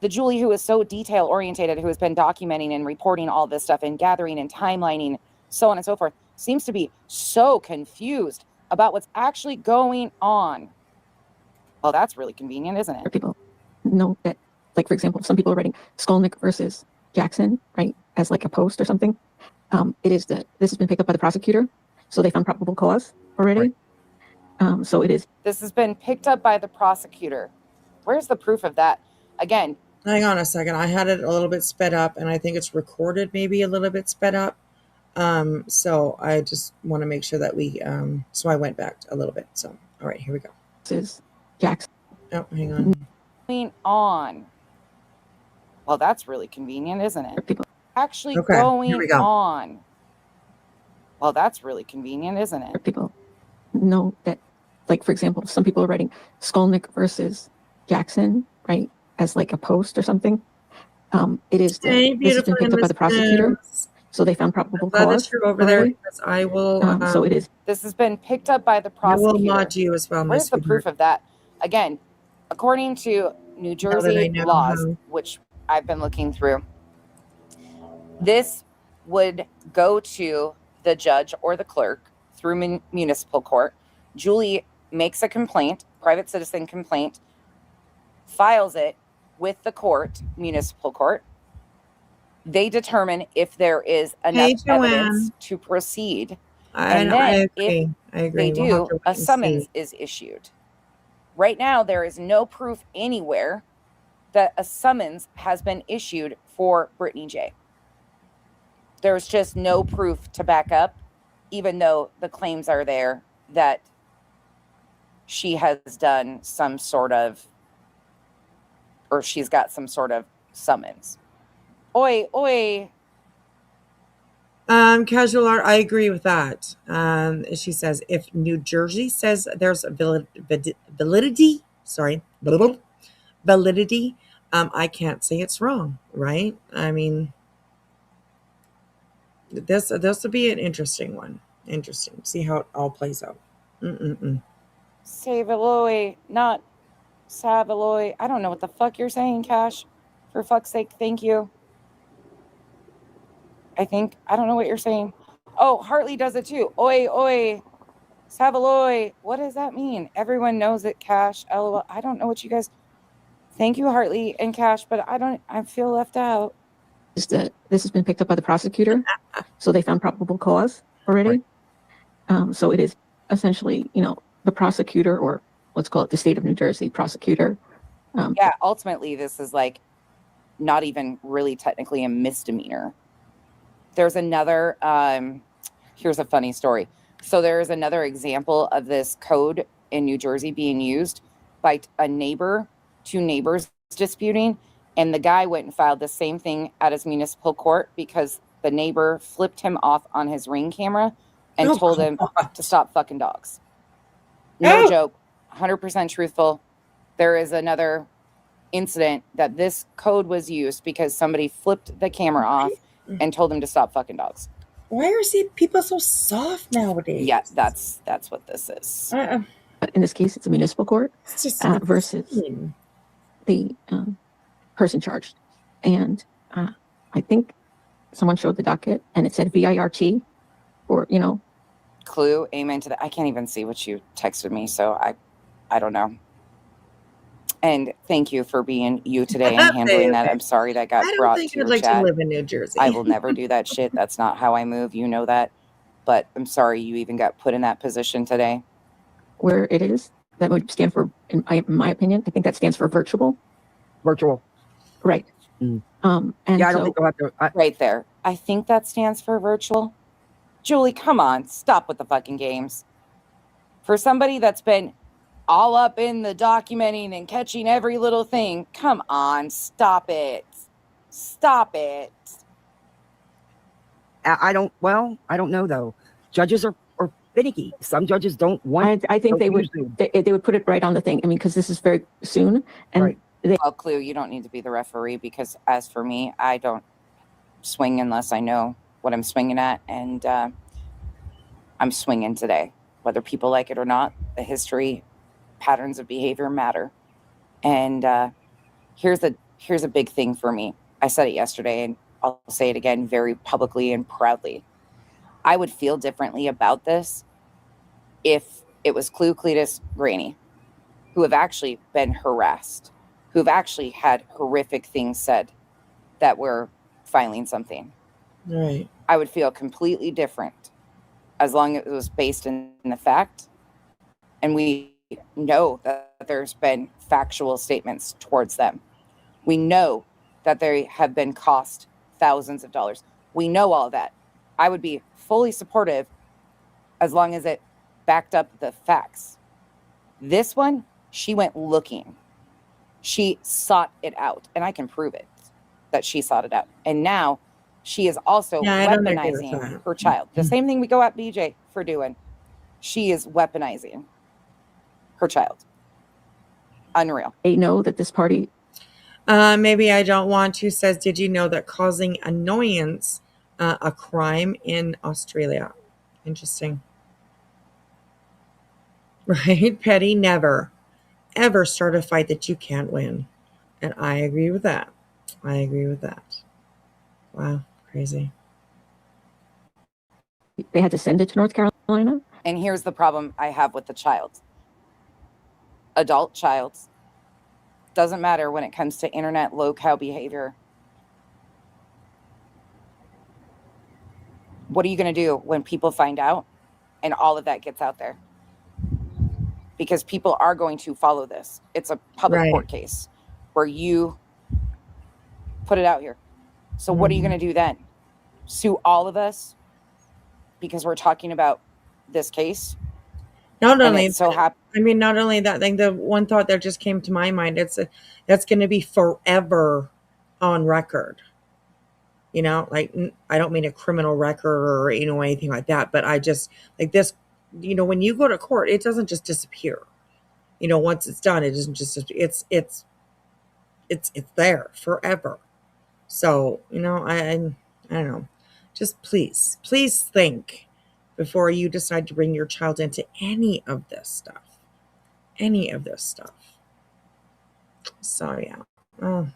The Julie who is so detail oriented, who has been documenting and reporting all this stuff and gathering and timelining, so on and so forth, seems to be so confused about what's actually going on. Well, that's really convenient, isn't it? People know that, like, for example, some people are writing Skolnik versus Jackson, right, as like a post or something. This has been picked up by the prosecutor, so they found probable cause already. Right. So it is. This has been picked up by the prosecutor. Where's the proof of that? Again, hang on a second. I had it a little bit sped up, and I think it's recorded maybe a little bit sped up. So I just want to make sure that we, so I went back a little bit. So, all right, here we go. This is Jackson. Oh, hang on. Going on. Well, that's really convenient, isn't it? People. Actually Okay, going here we go. on. Well, that's really convenient, isn't it? People know that, like, for example, some people are writing Skolnik versus Jackson, right, as like a post or something. This has been picked up by the prosecutor, so they found probable Glad cause. that you're over there because I will. So it is. This has been picked up by the I will prosecutor. mod you as well, Where's Miss the proof of that? Again, according to New Jersey know laws, how. which I've been looking through, this would go to the judge or the clerk through municipal court. Julie makes a complaint, private citizen complaint, files it with the court, municipal court. They determine if there is enough evidence to proceed. And then I agree. if they do, a summons is issued. Right now, there is no proof anywhere that a summons has been issued for Brittany J. There's just no proof to back up, even though the claims are there that she has done some sort of, or she's got some sort of summons. Oi, oi. Casual art, I agree with that. She says if New Jersey says there's a validity, I can't say it's wrong, right? I mean, this will be an interesting one. Interesting. See how it all plays out. Savaloy, not Savaloy. I don't know what the fuck you're saying, Cash. For fuck's sake, thank you. I don't know what you're saying. Oh, Hartley does it too. Oi, oi. Savaloy. What does that mean? Everyone knows it, Cash. LOL. I don't know what you guys. Thank you, Hartley and Cash, but I feel left out. This has been picked up by the prosecutor, so they found probable cause already. So it is essentially, the prosecutor, or let's call it the state of New Jersey prosecutor. Yeah, ultimately, this is like not even really technically a misdemeanor. There's another, here's a funny story. So there's another example of this code in New Jersey being used by two neighbors disputing. And the guy went and filed the same thing at his municipal court because the neighbor flipped him off on his Ring camera and told him to stop fucking dogs. No joke, 100% truthful. There is another incident that this code was used because somebody flipped the camera off and told him to stop fucking dogs. Why are people so soft nowadays? Yeah, that's what this is. In this case, it's a municipal court versus the person charged. And I think someone showed the docket and it said VIRT, or, you know. Clue, amen to that. I can't even see what you texted me, so I don't know. And thank you for being you today and handling that. I'm sorry that got brought to your chat. To live in New Jersey. I will never do that shit. That's not how I move. You know that. But I'm sorry you even got put in that position today. Where it is, that would stand for, in my opinion, I think that stands for virtual. Virtual. Right. Mm. And yeah, I don't think they'll have to. Right there. I think that stands for virtual. Julie, come on. Stop with the fucking games. For somebody that's been all up in the documenting and catching every little thing, come on. Stop it. Stop it. I don't know, though. Judges are finicky. Some judges don't want. I think they would put it right on the thing. I mean, because this is very soon. And right. Well, Clue, you don't need to be the referee, because as for me, I don't swing unless I know what I'm swinging at. And I'm swinging today. Whether people like it or not, the history, patterns of behavior matter. And here's a big thing for me. I said it yesterday, and I'll say it again very publicly and proudly. I would feel differently about this if it was Clue, Cletus, Granny, who have actually been harassed, who have actually had horrific things said that were filing something. Right. I would feel completely different as long as it was based in the fact. And we know that there's been factual statements towards them. We know that they have been cost thousands of dollars. We know all that. I would be fully supportive as long as it backed up the facts. This one, she went looking. She sought it out, and I can prove it that she sought it out. And now she is also weaponizing her child. The same thing we go at BJ for doing. She is weaponizing her child. Unreal. They know that this party. Maybe I don't want to says, did you know that causing annoyance a crime in Australia? Interesting. Right? Petty, never, ever start a fight that you can't win. And I agree with that. Wow, crazy. They had to send it to North Carolina. And here's the problem I have with the child. Adult child. Doesn't matter when it comes to internet low-cow behavior. What are you going to do when people find out and all of that gets out there? Because people are going to follow this. It's a public court case where you put it out here. So what are you going to do then? Sue all of us because we're talking about this case? Not only not only that thing, the one thought that just came to my mind, that's going to be forever on record. You know, like, I don't mean a criminal record or, you know, anything like that, but I just like this, you know, when you go to court, it doesn't just disappear. You know, once it's done, it doesn't just, it's there forever. So, you know, I don't know, just please think before you decide to bring your child into any of this stuff. So, yeah. Oh,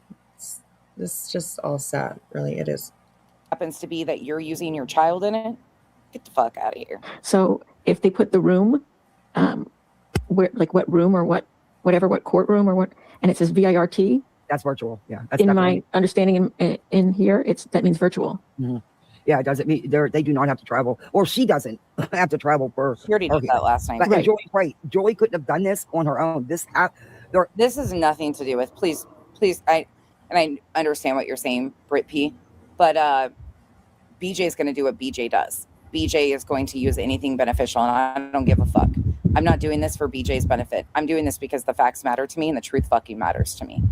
this is just all sad. Really, it is. Happens to be that you're using your child in it. Get the fuck out of here. So if they put the room, where, like, what room or what courtroom or what, and it says VIRT. That's virtual. Yeah. That's in my understanding in here, that means virtual. Mm-hmm. Yeah, it doesn't mean they do not have to travel, or she doesn't have to travel for. She already did that last night. But Joy's right. Joy couldn't have done this on her own. This is nothing to do with. Please. I understand what you're saying, Britt P. But BJ is going to do what BJ does. BJ is going to use anything beneficial, and I don't give a fuck. I'm not doing this for BJ's benefit. I'm doing this because the facts matter to me, and the truth fucking matters to me.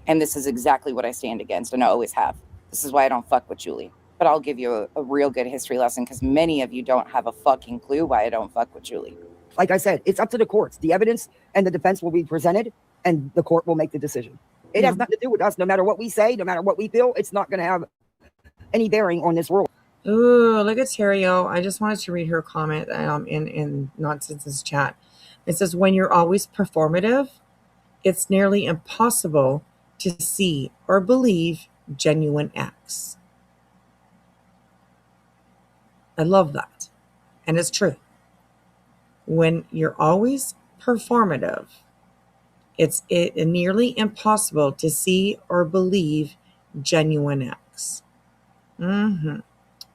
And this is exactly what I stand against, and I always have. This is why I don't fuck with Julie. But I'll give you a real good history lesson, because many of you don't have a fucking clue why I don't fuck with Julie. Like I said, it's up to the courts. The evidence and the defense will be presented, and the court will make the decision. It has nothing to do with us. No matter what we say, no matter what we feel, it's not going to have any bearing on this world. Ooh, look at Terrio. I just wanted to read her comment in Nonsense's chat. It says, when you're always performative, it's nearly impossible to see or believe genuine acts. I love that. And it's true. When you're always performative, it's nearly impossible to see or believe genuine acts. Mm-hmm.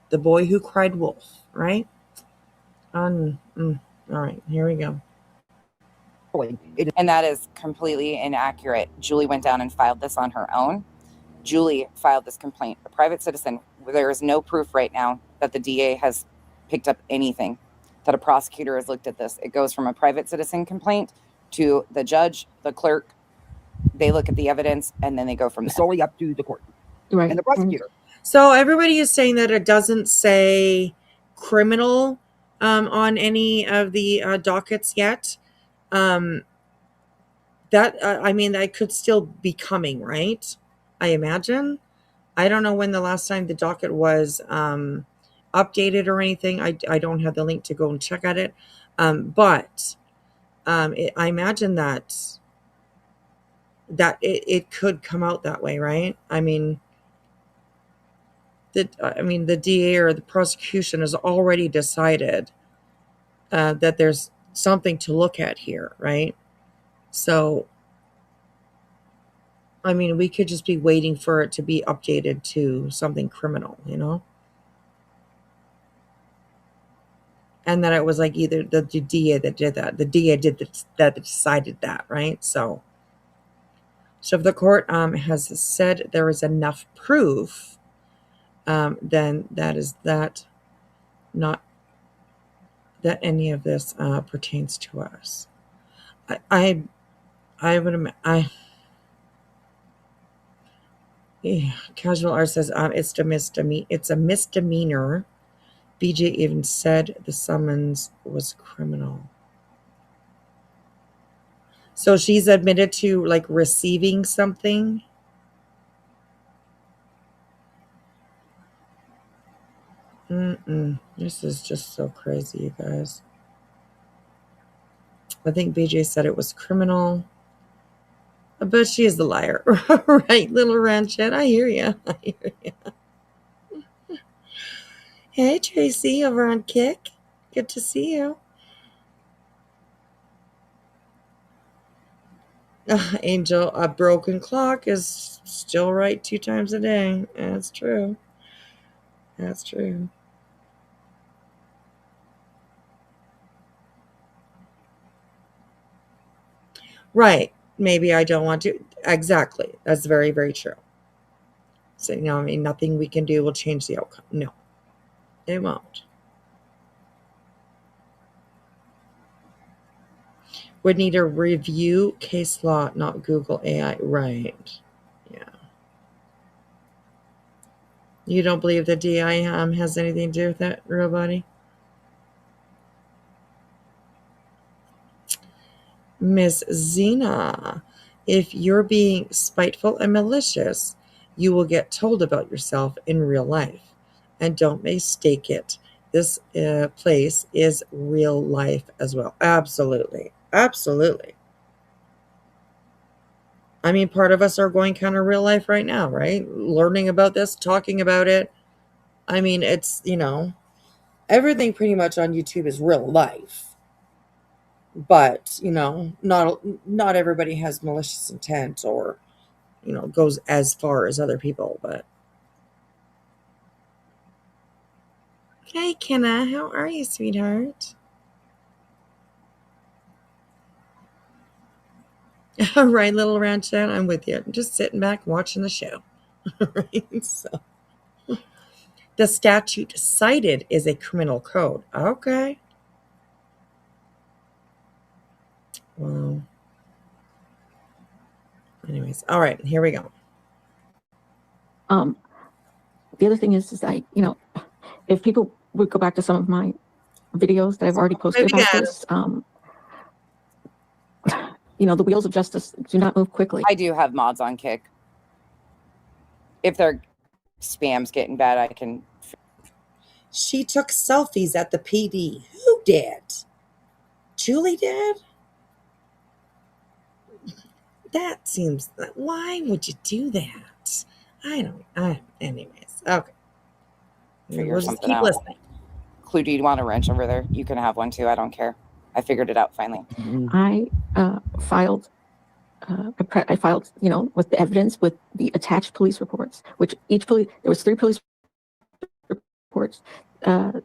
The boy who cried wolf, right? All right, here we go. And that is completely inaccurate. Julie went down and filed this on her own. Julie filed this complaint. A private citizen, there is no proof right now that the DA has picked up anything, that a prosecutor has looked at this. It goes from a private citizen complaint to the judge, the clerk. They look at the evidence, and then they go from there. Solely up to the court. Right. And the prosecutor. So everybody is saying that it doesn't say criminal on any of the dockets yet. That I mean, that could still be coming, right? I imagine. I don't know when the last time the docket was updated or anything. I don't have the link to go and check at it. But I imagine that it could come out that way, right? I mean, the DA or the prosecution has already decided that there's something to look at here, right? So, I mean, we could just be waiting for it to be updated to something criminal, you know? And that it was like either the DA that did that. The DA that decided that, right? So if the court has said there is enough proof, then that is not that any of this pertains to us. Casual Art says it's a misdemeanor. BJ even said the summons was criminal. So she's admitted to like receiving something. This is just so crazy, you guys. I think BJ said it was criminal. But she is the liar. Right, little Ranchette? I hear you. Hey, Tracy, over on Kick. Good to see you. Angel, a broken clock is still right 2 times a day. That's true. That's true. Right. Maybe I don't want to. Exactly. That's very, very true. So, you know, I mean, nothing we can do will change the outcome. No, it won't. Would need to review case law, not Google AI. Right. Yeah. You don't believe the DI has anything to do with that, real buddy? Miss Zena, if you're being spiteful and malicious, you will get told about yourself in real life. And don't mistake it. This place is real life as well. Absolutely. Absolutely. I mean, part of us are going kind of real life right now, right? Learning about this, talking about it. I mean, it's, you know, everything pretty much on YouTube is real life. But, you know, not everybody has malicious intent or, you know, goes as far as other people, but. Hey, Kenna, how are you, sweetheart? All right, little Ranchette, I'm with you. I'm just sitting back watching the show. Right? So, the statute cited is a criminal code. Okay. Well, anyways, all right, here we go. The other thing is I, you know, if people would go back to some of my videos that I've already posted about this, you know, the wheels of justice do not move quickly. I do have mods on Kick. If their spam's getting bad, I can. She took selfies at the PD. Who did? Julie did? That seems, why would you do that? Anyways, okay. Figure We'll just something keep out. listening. Clue, do you want a wrench over there? You can have one too. I don't care. I figured it out finally. I filed, I filed, with the evidence with the attached police reports, which there was 3 police reports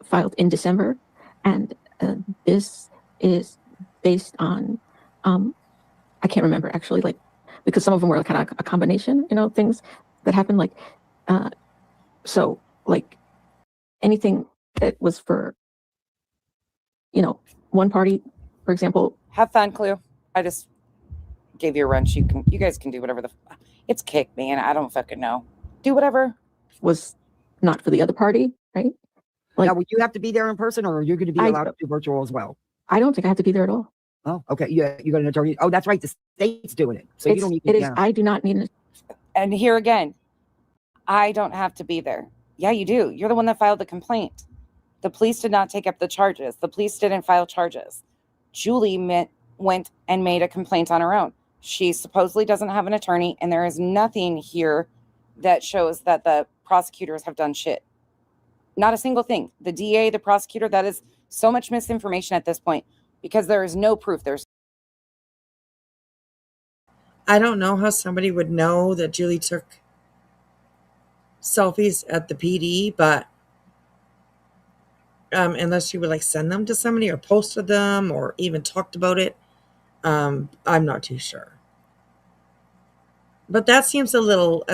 filed in December, and this is based on, I can't remember actually, like, because some of them were kind of a combination, things that happened, like, so like anything that was for, one party, for example. Have fun, Clue. I just gave you a wrench. You guys can do whatever it's kick, man. I don't fucking know. Do whatever. Was not for the other party, right? Like, now, would you have to be there in person, or are you going to be allowed to do virtual as well? I don't think I have to be there at all. Oh, okay. You got an attorney. Oh, that's right. The state's doing it, so you don't need. I do not need it. And here again, I don't have to be there. Yeah, you do. You're the one that filed the complaint. The police did not take up the charges. The police didn't file charges. Julie went and made a complaint on her own. She supposedly doesn't have an attorney, and there is nothing here that shows that the prosecutors have done shit. Not a single thing. The DA, the prosecutor, that is so much misinformation at this point because there is no proof. I don't know how somebody would know that Julie took selfies at the PD, but unless she would like send them to somebody or posted them or even talked about it, I'm not too sure. But that seems a little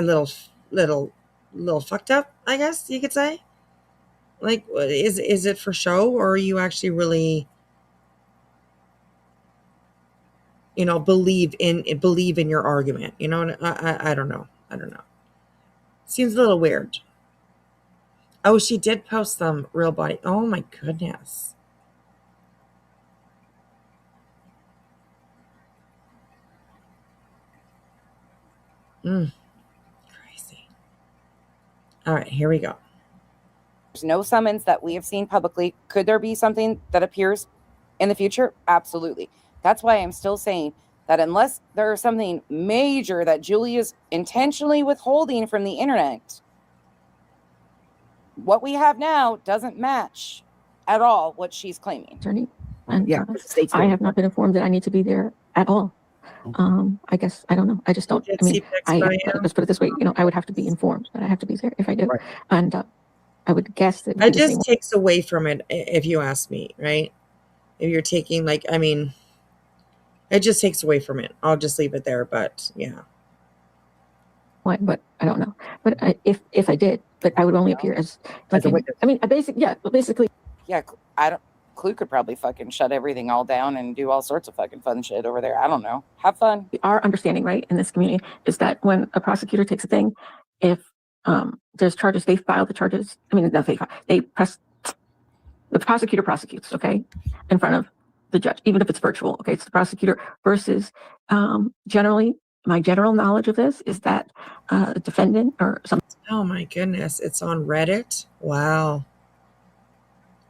fucked up, I guess you could say. Like, is it for show, or are you actually really, believe in your argument? I don't know. Seems a little weird. Oh, she did post some real body. Oh my goodness. Crazy. All right, here we go. There's no summons that we have seen publicly. Could there be something that appears in the future? Absolutely. That's why I'm still saying that unless there is something major that Julie is intentionally withholding from the internet, what we have now doesn't match at all what she's claiming. Attorney, and I have not been informed that I need to be there at all. I guess I don't know. I just don't. I mean, let's put it this way. I would have to be informed that I have to be there if I do, right. And I would guess that it just takes away from it, if you ask me, right? If you're taking it just takes away from it. I'll just leave it there. But yeah. What? But I don't know. But if I did, but I would only appear as a witness. I mean, basically. Yeah, Clue could probably fucking shut everything all down and do all sorts of fucking fun shit over there. I don't know. Have fun. Our understanding, right, in this community is that when a prosecutor takes a thing, if there's charges, they file the charges. I mean, the prosecutor prosecutes, okay, in front of the judge, even if it's virtual. Okay, it's the prosecutor versus generally. My general knowledge of this is that the defendant or something. Oh my goodness, it's on Reddit. Wow.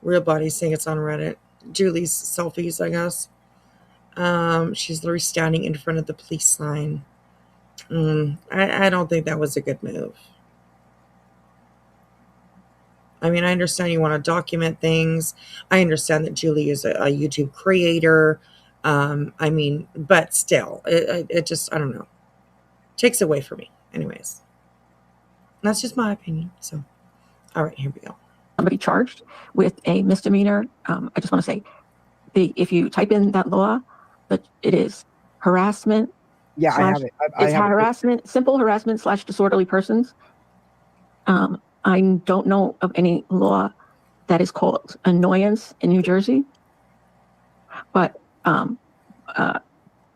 Real Body saying it's on Reddit. Julie's selfies, I guess. She's literally standing in front of the police line. I don't think that was a good move. I mean, I understand you want to document things. I understand that Julie is a YouTube creator. I mean, but still, it just, I don't know. Takes away from me. Anyways. That's just my opinion. So, all right, here we go. Somebody charged with a misdemeanor. I just want to say, if you type in that law, that it is harassment. Yeah, I have it. It's harassment, simple harassment / disorderly persons. I don't know of any law that is called annoyance in New Jersey, but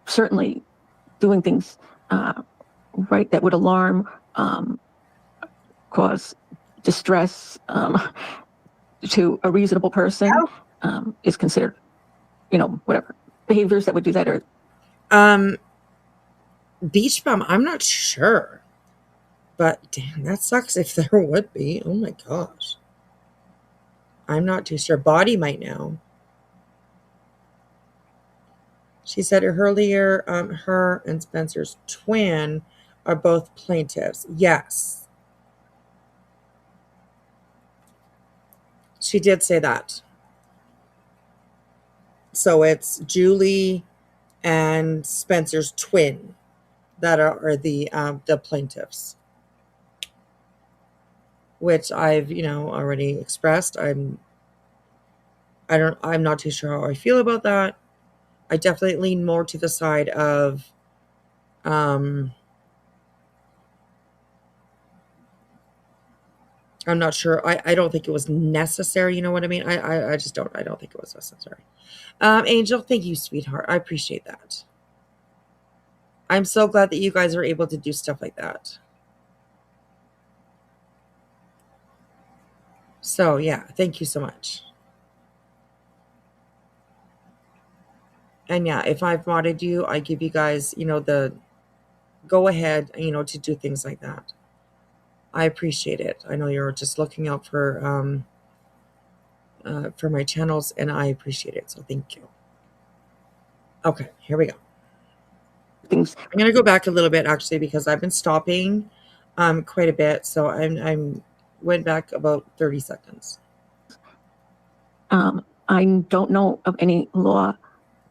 certainly doing things right that would alarm, cause distress to a reasonable person is considered, whatever behaviors that would do that. Or beach bum, I'm not sure, but damn, that sucks if there would be. Oh my gosh. I'm not too sure. Body might know. She said earlier, her and Spencer's twin are both plaintiffs. Yes. She did say that. So it's Julie and Spencer's twin that are the plaintiffs, which I've already expressed. I'm not too sure how I feel about that. I definitely lean more to the side of I'm not sure. I don't think it was necessary. You know what I mean? I just don't. I don't think it was necessary. Angel, thank you, sweetheart. I appreciate that. I'm so glad that you guys are able to do stuff like that. So, yeah, thank you so much. And yeah, if I've modded you, I give you guys, the go ahead, to do things like that. I appreciate it. I know you're just looking out for my channels, and I appreciate it. So thank you. Okay, here we go. I'm going to go back a little bit actually because I've been stopping quite a bit. So I'm went back about 30 seconds. I don't know of any law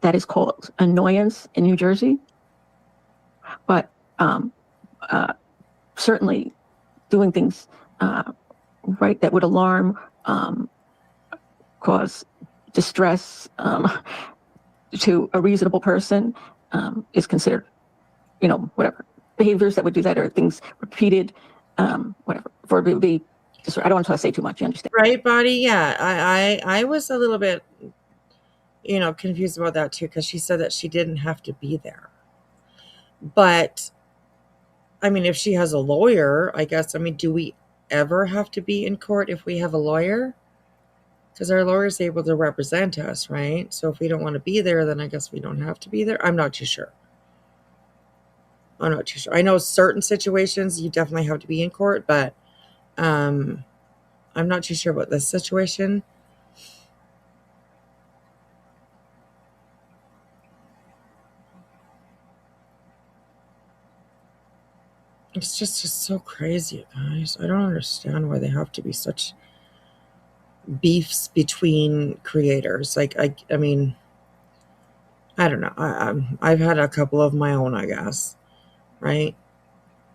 that is called annoyance in New Jersey, but certainly doing things right that would alarm, cause distress to a reasonable person is considered, whatever. Behaviors that would do that are things repeated, whatever. For it to be, I don't want to say too much. You understand? Right, Body? Yeah, I was a little bit, confused about that too because she said that she didn't have to be there. But I mean, if she has a lawyer, I guess. I mean, do we ever have to be in court if we have a lawyer? Because our lawyer is able to represent us, right? So if we don't want to be there, then I guess we don't have to be there. I'm not too sure. I'm not too sure. I know certain situations you definitely have to be in court, but I'm not too sure about this situation. It's just so crazy, guys. I don't understand why they have to be such beefs between creators. Like, I mean, I don't know. I've had a couple of my own, I guess, right?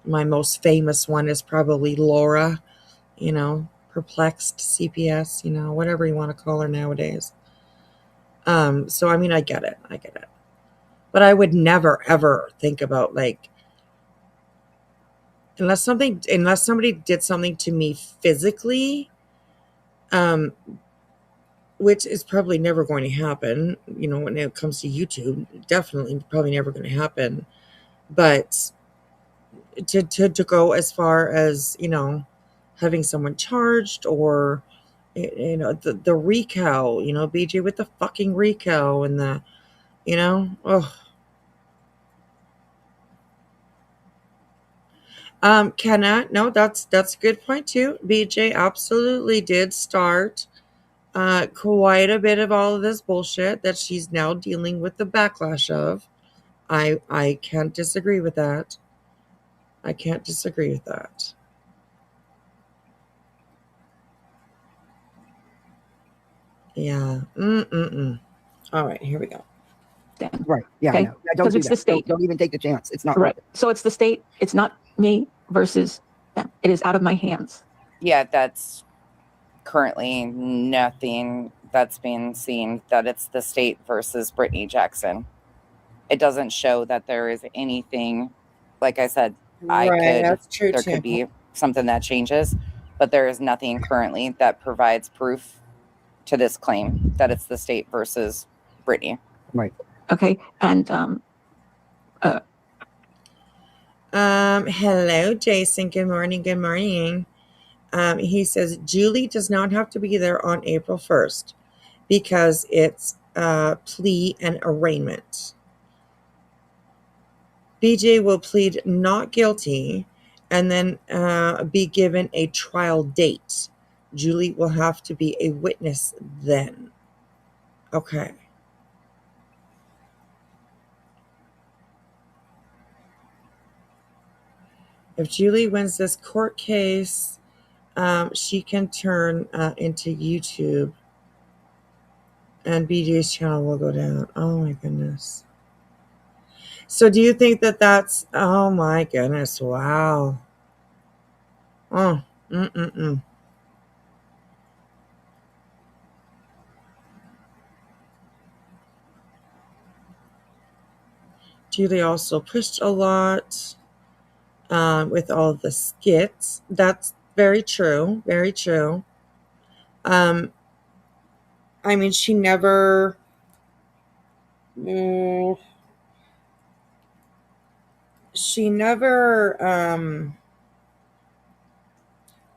My most famous one is probably Laura, perplexed CPS, whatever you want to call her nowadays. So, I mean, I get it. But I would never, ever think about, like, unless somebody did something to me physically, which is probably never going to happen, when it comes to YouTube, definitely probably never going to happen. But to go as far as, having someone charged or, the RICO, BJ with the fucking RICO and the, Kenna, no, that's a good point too. BJ absolutely did start quite a bit of all of this bullshit that she's now dealing with the backlash of. I can't disagree with that. I can't disagree with that. Yeah. All right, here we go. Right. Yeah. Okay. I know. Yeah, don't Because do it's that. the state. Don't even take the chance. It's not Right. worth it. So it's the state. It's not me versus them. It is out of my hands. Yeah, that's currently nothing that's being seen, that it's the state versus Brittany Jackson. It doesn't show that there is anything, like I said, That's true there too. could be something that changes, but there is nothing currently that provides proof to this claim that it's the state versus Brittany. Right. Okay. And hello, Jason. Good morning. Good morning. He says Julie does not have to be there on April 1st because it's plea and arraignment. BJ will plead not guilty and then be given a trial date. Julie will have to be a witness then. Okay. If Julie wins this court case, she can turn into YouTube, and BJ's channel will go down. Oh my goodness. So do you think that that's, oh my goodness, wow. Oh, Julie also pushed a lot with all the skits. That's very true, very true. I mean, she never... she never...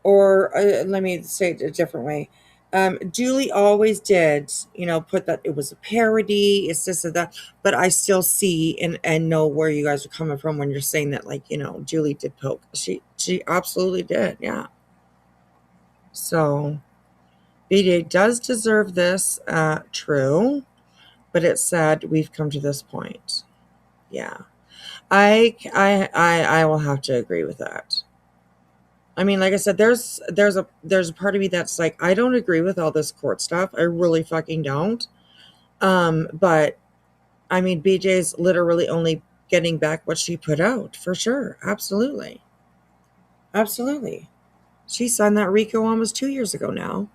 or let me say it a different way. Julie always did, put that it was a parody, it's this or that, but I still see and know where you guys are coming from when you're saying that, like, Julie did poke. She absolutely did, yeah. So BJ does deserve this, true, but it's sad we've come to this point. Yeah, I will have to agree with that. I mean, like I said, there's a part of me that's like, I don't agree with all this court stuff. I really fucking don't. But I mean, BJ's literally only getting back what she put out, for sure. Absolutely. Absolutely. She signed that RICO almost 2 years ago now.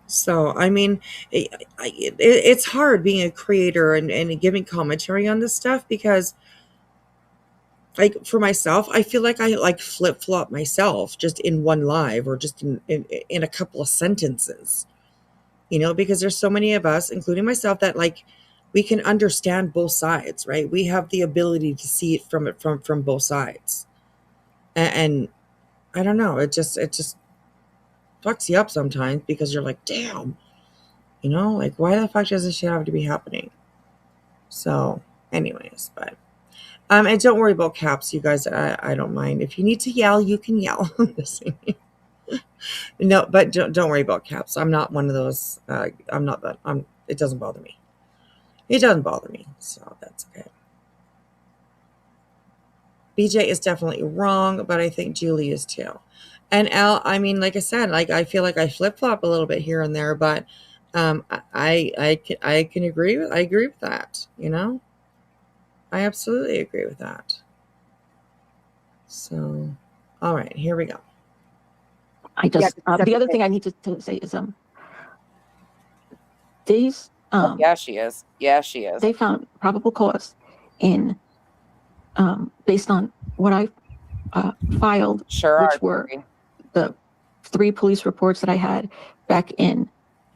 So, I mean, it's hard being a creator and giving commentary on this stuff because, like, for myself, I feel like I like flip-flop myself just in one live or just in a couple of sentences, because there's so many of us, including myself, that like we can understand both sides, right? We have the ability to see it from both sides. And I don't know, it just fucks you up sometimes because you're like, damn, like, why the fuck does this shit have to be happening? So anyways, but and don't worry about caps, you guys. I don't mind. If you need to yell, you can yell. No, but don't worry about caps. I'm not one of those. I'm not that. It doesn't bother me. It doesn't bother me, so that's okay. BJ is definitely wrong, but I think Julie is too. And Al, I mean, like I said, like I feel like I flip flop a little bit here and there, but I can agree with. I agree with that. I absolutely agree with that. So, all right, here we go. I just the other thing I need to say is these yeah, she is. Yeah, she is. They found probable cause in based on what I filed, which were the 3 police reports that I had back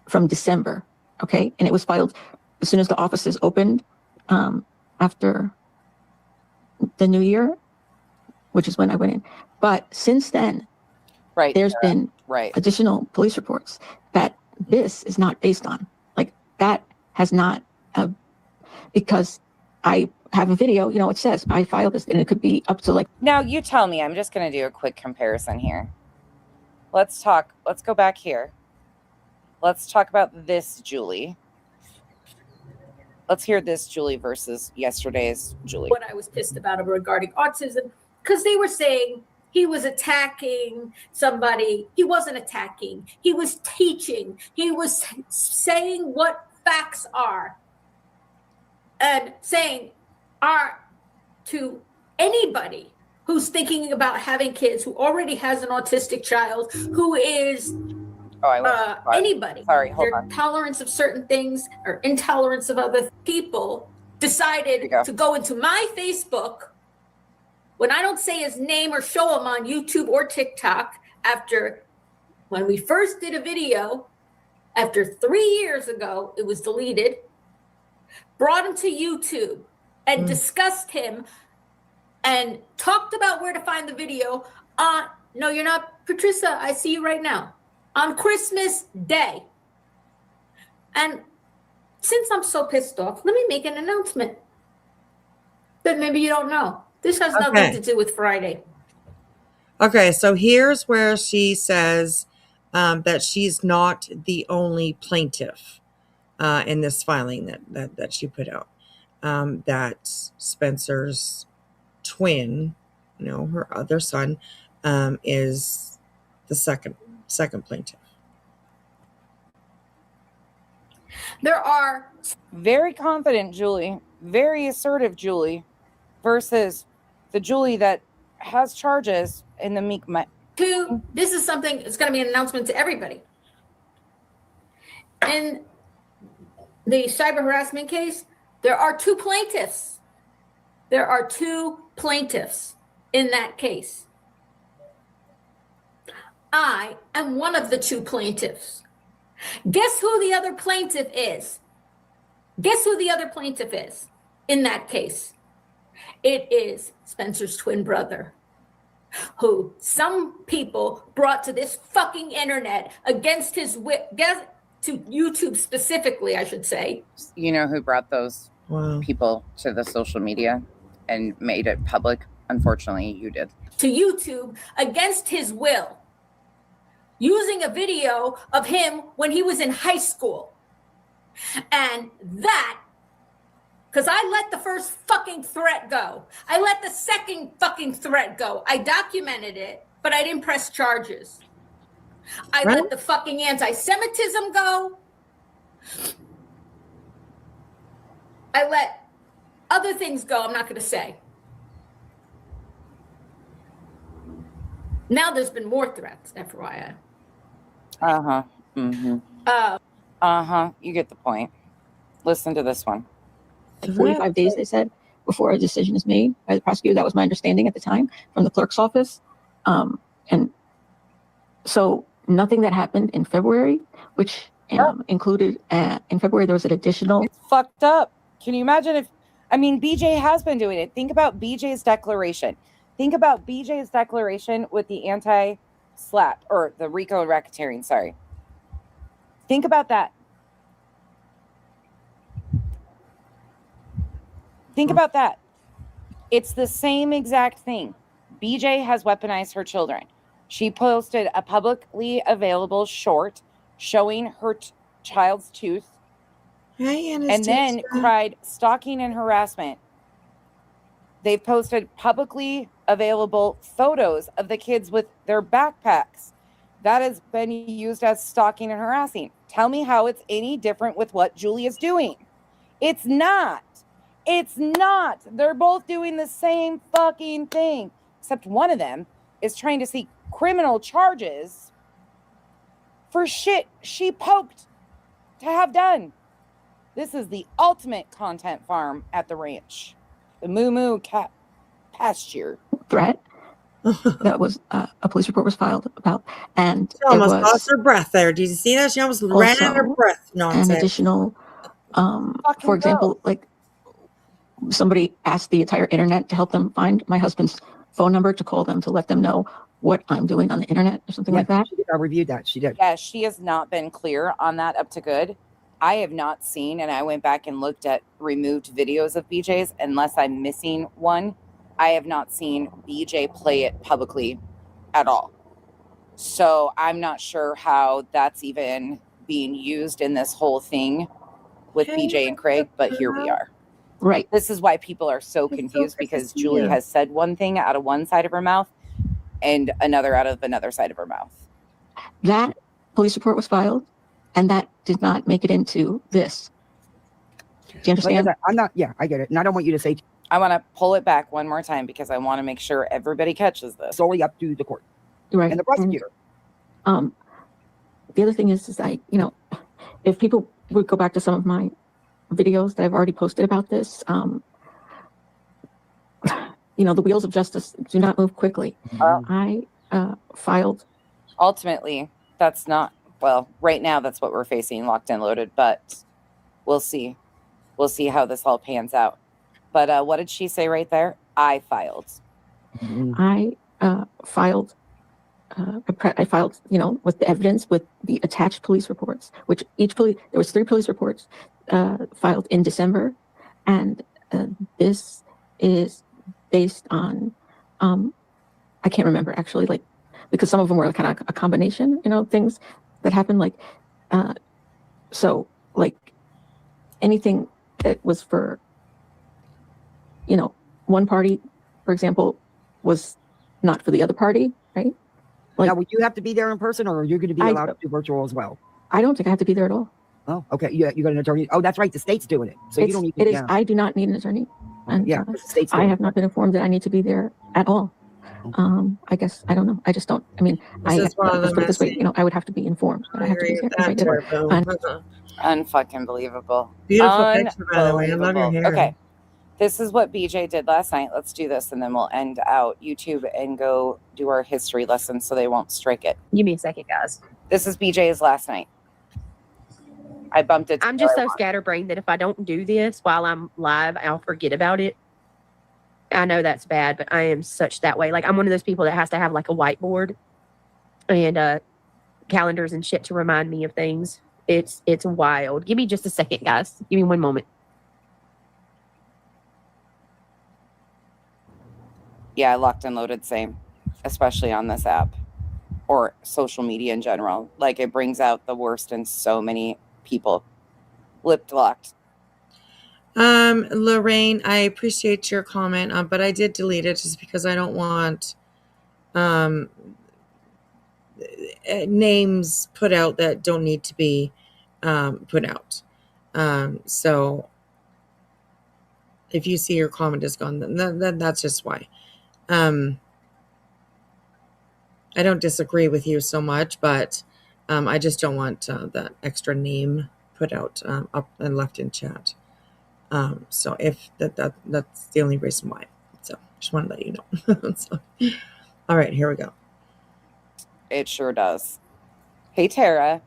from December. Okay, and it was filed as soon as the offices opened after the new year, which is when I went in. But since then, there's been additional police reports that this is not based on. Like, that has not, because I have a video, it says I filed this, and it could be up to like. Now you tell me. I'm just going to do a quick comparison here. Let's go back here. Let's talk about this Julie. Let's hear this Julie versus yesterday's Julie. What I was pissed about regarding autism, because they were saying he was attacking somebody. He wasn't attacking. He was teaching. He was saying what facts are and saying to anybody who's thinking about having kids, who already has an autistic child, who is anybody. Sorry, hold their on. Tolerance of certain things or intolerance of other people decided to go into my Facebook when I don't say his name or show him on YouTube or TikTok, after when we first did a video, after 3 years ago, it was deleted, brought him to YouTube and discussed him and talked about where to find the video on, no, you're not, Patricia, I see you right now, on Christmas Day. And since I'm so pissed off, let me make an announcement that maybe you don't know. This has nothing to do with Friday. Okay, so here's where she says that she's not the only plaintiff in this filing that she put out. That Spencer's twin, her other son, is the second plaintiff. There are Very confident Julie, very assertive Julie, versus the Julie that has charges in the Meek. This is something. It's going to be an announcement to everybody. In the cyber harassment case, there are 2 plaintiffs. There are 2 plaintiffs in that case. I am one of the 2 plaintiffs. Guess who the other plaintiff is? Guess who the other plaintiff is in that case? It is Spencer's twin brother, who some people brought to this fucking internet against his will, to YouTube specifically, I should say. You know who brought those people to the social media and made it public? Unfortunately, you did. To YouTube against his will, using a video of him when he was in high school. And that, because I let the first fucking threat go. I let the second fucking threat go. I documented it, but I didn't press charges. I let the fucking anti-Semitism go. I let other things go I'm not going to say. Now there's been more threats, FYI. Uh-huh. Mm-hmm. You get the point. Listen to this one. 45 days, they said, before a decision is made by the prosecutor. That was my understanding at the time from the clerk's office. And so nothing that happened in February, which included, in February, there was an additional. It's fucked up. Can you imagine BJ has been doing it. Think about BJ's declaration. Think about BJ's declaration with the anti-slap, or the RICO racketeering, sorry. Think about that. Think about that. It's the same exact thing. BJ has weaponized her children. She posted a publicly available short showing her child's tooth. Hey, and then cried stalking and harassment. They've posted publicly available photos of the kids with their backpacks. That has been used as stalking and harassing. Tell me how it's any different with what Julie is doing. It's not. It's not. They're both doing the same fucking thing, except one of them is trying to seek criminal charges for shit she poked to have done. This is the ultimate content farm at the ranch. The Moo Moo Cat pasture. Threat that was a police report was filed about, and she almost lost her breath there. Did you see that? She almost ran out of her breath. An additional, for example, like somebody asked the entire internet to help them find my husband's phone number to call them to let them know what I'm doing on the internet or something like that. I reviewed that. She did. Yeah, she has not been clear on that up to good. I have not seen, and I went back and looked at removed videos of BJ's, unless I'm missing one. I have not seen BJ play it publicly at all. So I'm not sure how that's even being used in this whole thing with BJ and Craig, but here we are. Right. This is why people are so confused, because Julie has said one thing out of one side of her mouth and another out of another side of her mouth. That police report was filed, and that did not make it into this. Do you understand? Like I'm not, I get it. And I don't want you to say. I want to pull it back one more time because I want to make sure everybody catches this. Solely up to the court. Right. And the prosecutor. And, the other thing is if people would go back to some of my videos that I've already posted about this, the wheels of justice do not move quickly. I filed. Ultimately, that's not, well, right now that's what we're facing, locked and loaded, but we'll see. We'll see how this all pans out. But what did she say right there? I filed. I filed, with the evidence, with the attached police reports, which there was 3 police reports filed in December. And this is based on I can't remember actually, like, because some of them were kind of a combination, things that happened, like, so like anything that was for, one party, for example, was not for the other party, right? Now, would you have to be there in person, or are you going to be allowed to do virtual as well? I don't think I have to be there at all. Oh, okay. You got an attorney? Oh, that's right. The state's doing it, so you don't need. It is. I do not need an attorney. And, yeah, the state's. I have not been informed that I need to be there at all. I guess I don't know. I just don't. I mean, let's put it this way. I would have to be informed that I have to be there. Unfucking believable. Beautiful picture, by the way. I love your hair. Okay. This is what BJ did last night. Let's do this, and then we'll end out YouTube and go do our history lesson so they won't strike it. Give me a second, guys. This is BJ's last night. I bumped it. I'm just so scatterbrained that if I don't do this while I'm live, I'll forget about it. I know that's bad, but I am such that way. Like, I'm one of those people that has to have like a whiteboard and calendars and shit to remind me of things. It's wild. Give me just a second, guys. Give me one moment. Yeah, locked and loaded, same, especially on this app or social media in general. Like, it brings out the worst in so many people. Lipped locked. Lorraine, I appreciate your comment, but I did delete it just because I don't want names put out that don't need to be put out. So if you see your comment is gone, then that's just why. I don't disagree with you so much, but I just don't want that extra name put out up and left in chat. So if that's the only reason why. So just want to let you know. So, all right, here we go. It sure does. Hey, Tara.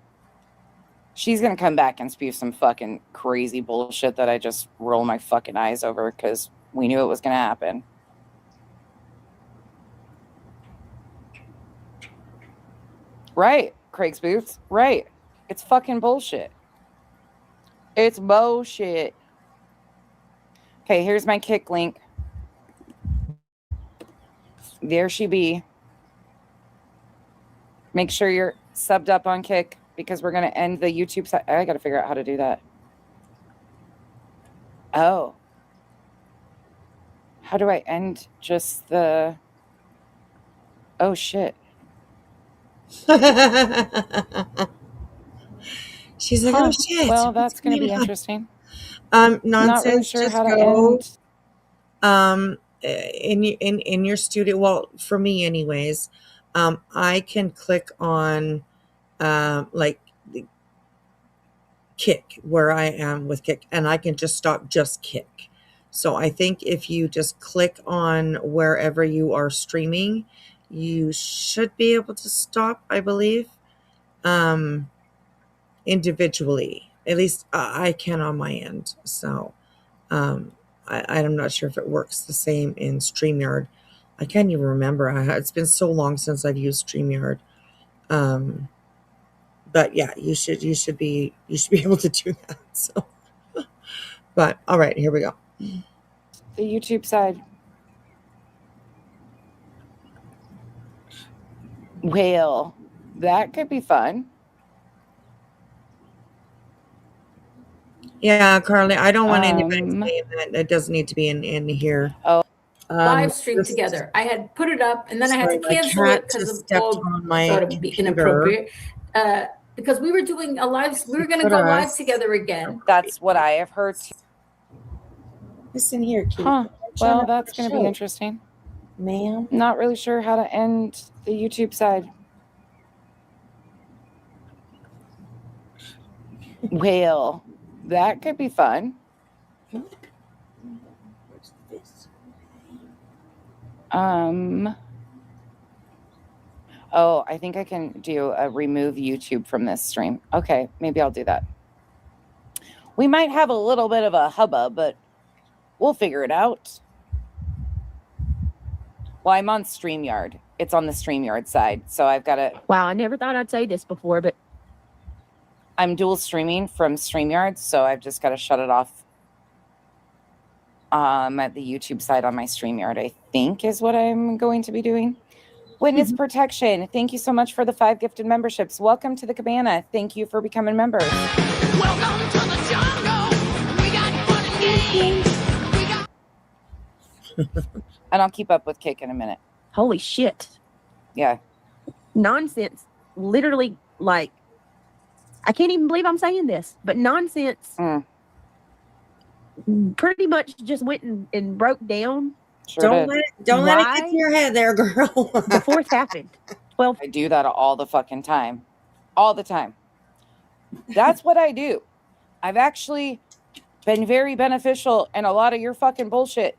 She's going to come back and spew some fucking crazy bullshit that I just roll my fucking eyes over because we knew it was going to happen. Right, Craig's Boots. Right. It's fucking bullshit. It's bullshit. Okay, here's my Kick link. There she be. Make sure you're subbed up on Kick because we're going to end the YouTube side. I got to figure out how to do that. Oh. How do I end just the... Oh, shit. She's like, oh, shit. Well, that's going to be interesting. Nonsense. Not really sure just how to go, end. In your studio. Well, for me anyways, I can click on like Kick where I am with Kick, and I can just stop just Kick. So I think if you just click on wherever you are streaming, you should be able to stop, I believe, individually. At least I can on my end. So I'm not sure if it works the same in StreamYard. I can't even remember. It's been so long since I've used StreamYard. But yeah, you should be able to do that. So, but all right, here we go. The YouTube side. Well, that could be fun. Yeah, Carly, I don't want anybody saying that it doesn't need to be in here. Oh, live stream together. I had put it up and then I had to cancel it because of all. I thought it would be inappropriate. Because we were doing a live. We were going to go live together again. That's what I have heard. Listen here, Keith. Huh. Well, that's going to be interesting. Ma'am? Not really sure how to end the YouTube side. Well, that could be fun. Oh, I think I can do a remove YouTube from this stream. Okay, maybe I'll do that. We might have a little bit of a hubbub, but we'll figure it out. Well, I'm on StreamYard. It's on the StreamYard side, so I've got to... Wow, I never thought I'd say this before, but... I'm dual streaming from StreamYard, so I've just got to shut it off at the YouTube side on my StreamYard, I think is what I'm going to be doing. Witness protection. Thank you so much for the 5 gifted memberships. Welcome to the cabana. Thank you for becoming members. Welcome to the jungle. We got fun and games. We got And I'll keep up with Kick in a minute. Holy shit. Yeah. Nonsense. Literally, like, I can't even believe I'm saying this, but nonsense pretty much just went and broke down. Sure Don't did. let it get to your head there, girl. The 4th happened. 12. I do that all the fucking time. All the time. That's what I do. I've actually been very beneficial in a lot of your fucking bullshit.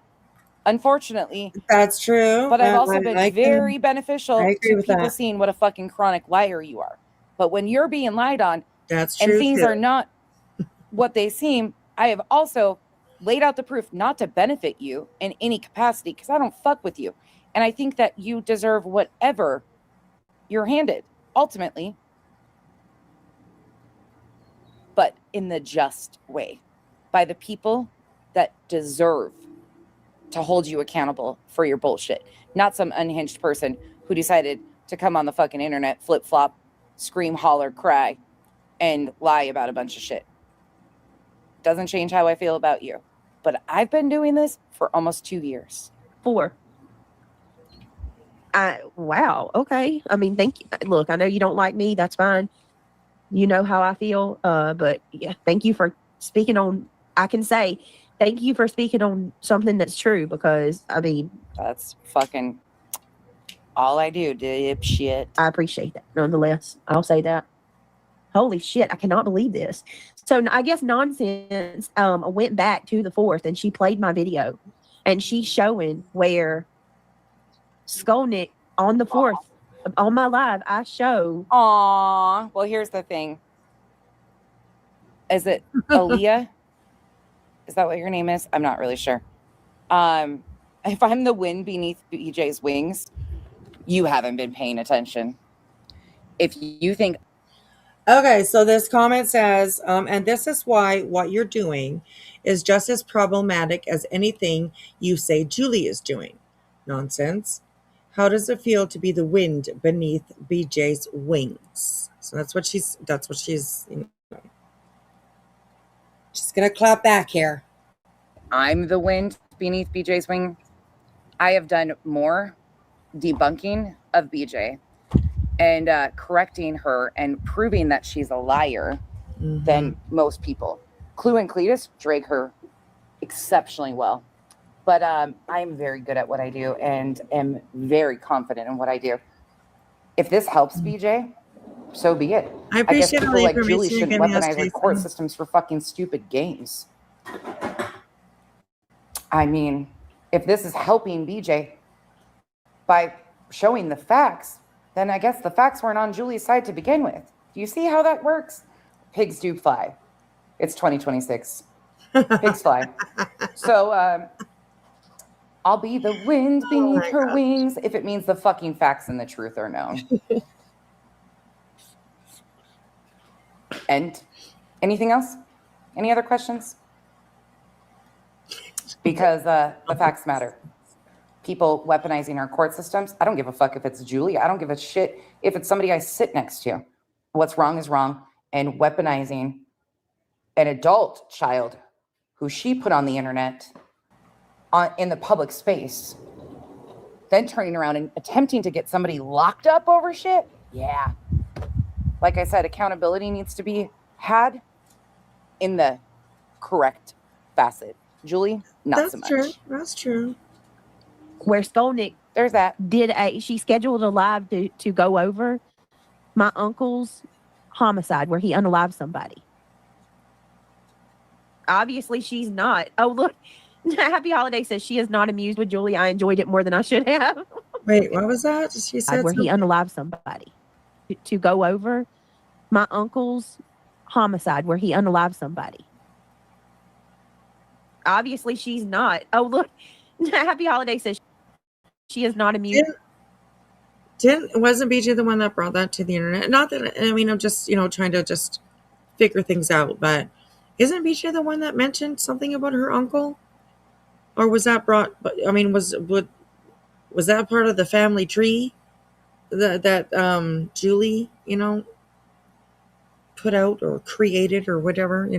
Unfortunately. That's true. But I've also been very beneficial to people that. seeing what a fucking chronic liar you are. But when you're being lied on, that's true, and things too. are not what they seem, I have also laid out the proof not to benefit you in any capacity because I don't fuck with you. And I think that you deserve whatever you're handed, ultimately. But in the just way, by the people that deserve to hold you accountable for your bullshit. Not some unhinged person who decided to come on the fucking internet, flip-flop, scream, holler, cry, and lie about a bunch of shit. Doesn't change how I feel about you. But I've been doing this for almost 2 years. 4. Wow. Okay. I mean, thank you. Look, I know you don't like me. That's fine. You know how I feel. But yeah, thank you for speaking on, I can say, thank you for speaking on something that's true because, I mean, that's fucking all I do, dipshit. I appreciate that. Nonetheless, I'll say that. Holy shit, I cannot believe this. So I guess Nonsense went back to the 4th and she played my video and she's showing where Skolnik on the 4th, on my live, I show. Aw. Well, here's the thing. Is it Aaliyah? Is that what your name is? I'm not really sure. If I'm the wind beneath BJ's wings, you haven't been paying attention. If you think... Okay, so this comment says, and this is why what you're doing is just as problematic as anything you say Julie is doing. Nonsense. How does it feel to be the wind beneath BJ's wings? So that's what she's, you know. She's going to clap back here. I'm the wind beneath BJ's wing. I have done more debunking of BJ and correcting her and proving that she's a liar than most people. Clue and Cletus drag her exceptionally well. But I'm very good at what I do and am very confident in what I do. If this helps BJ, so be it. I appreciate guess people like Julie shouldn't weaponize their court systems for fucking stupid games. I mean, if this is helping BJ by showing the facts, then I guess the facts weren't on Julie's side to begin with. Do you see how that works? Pigs do fly. It's 2026. Pigs fly. So I'll be the wind beneath her wings if it means the fucking facts and the truth are known. And anything else? Any other questions? Because the facts matter. People weaponizing our court systems. I don't give a fuck if it's Julie. I don't give a shit if it's somebody I sit next to. What's wrong is wrong. And weaponizing an adult child who she put on the internet in the public space, then turning around and attempting to get somebody locked up over shit. Yeah. Like I said, accountability needs to be had in the correct facet. Julie, not so much. That's true. That's true. Where Skolnik, there's that. She scheduled a live to go over my uncle's homicide where he unalived somebody. Obviously, she's not. Oh, look. Happy Holiday says she is not amused with Julie. I enjoyed it more than I should have. Wait, what was that? She said where he unalived somebody to go over my uncle's homicide where he unalived somebody. Obviously, she's not. Oh, look. Happy Holiday says she is not amused. Wasn't BJ the one that brought that to the internet? Not that, I mean, I'm just, trying to just figure things out, but isn't BJ the one that mentioned something about her uncle? Or was that brought, I mean, was that part of the family tree? that Julie, put out or created or whatever,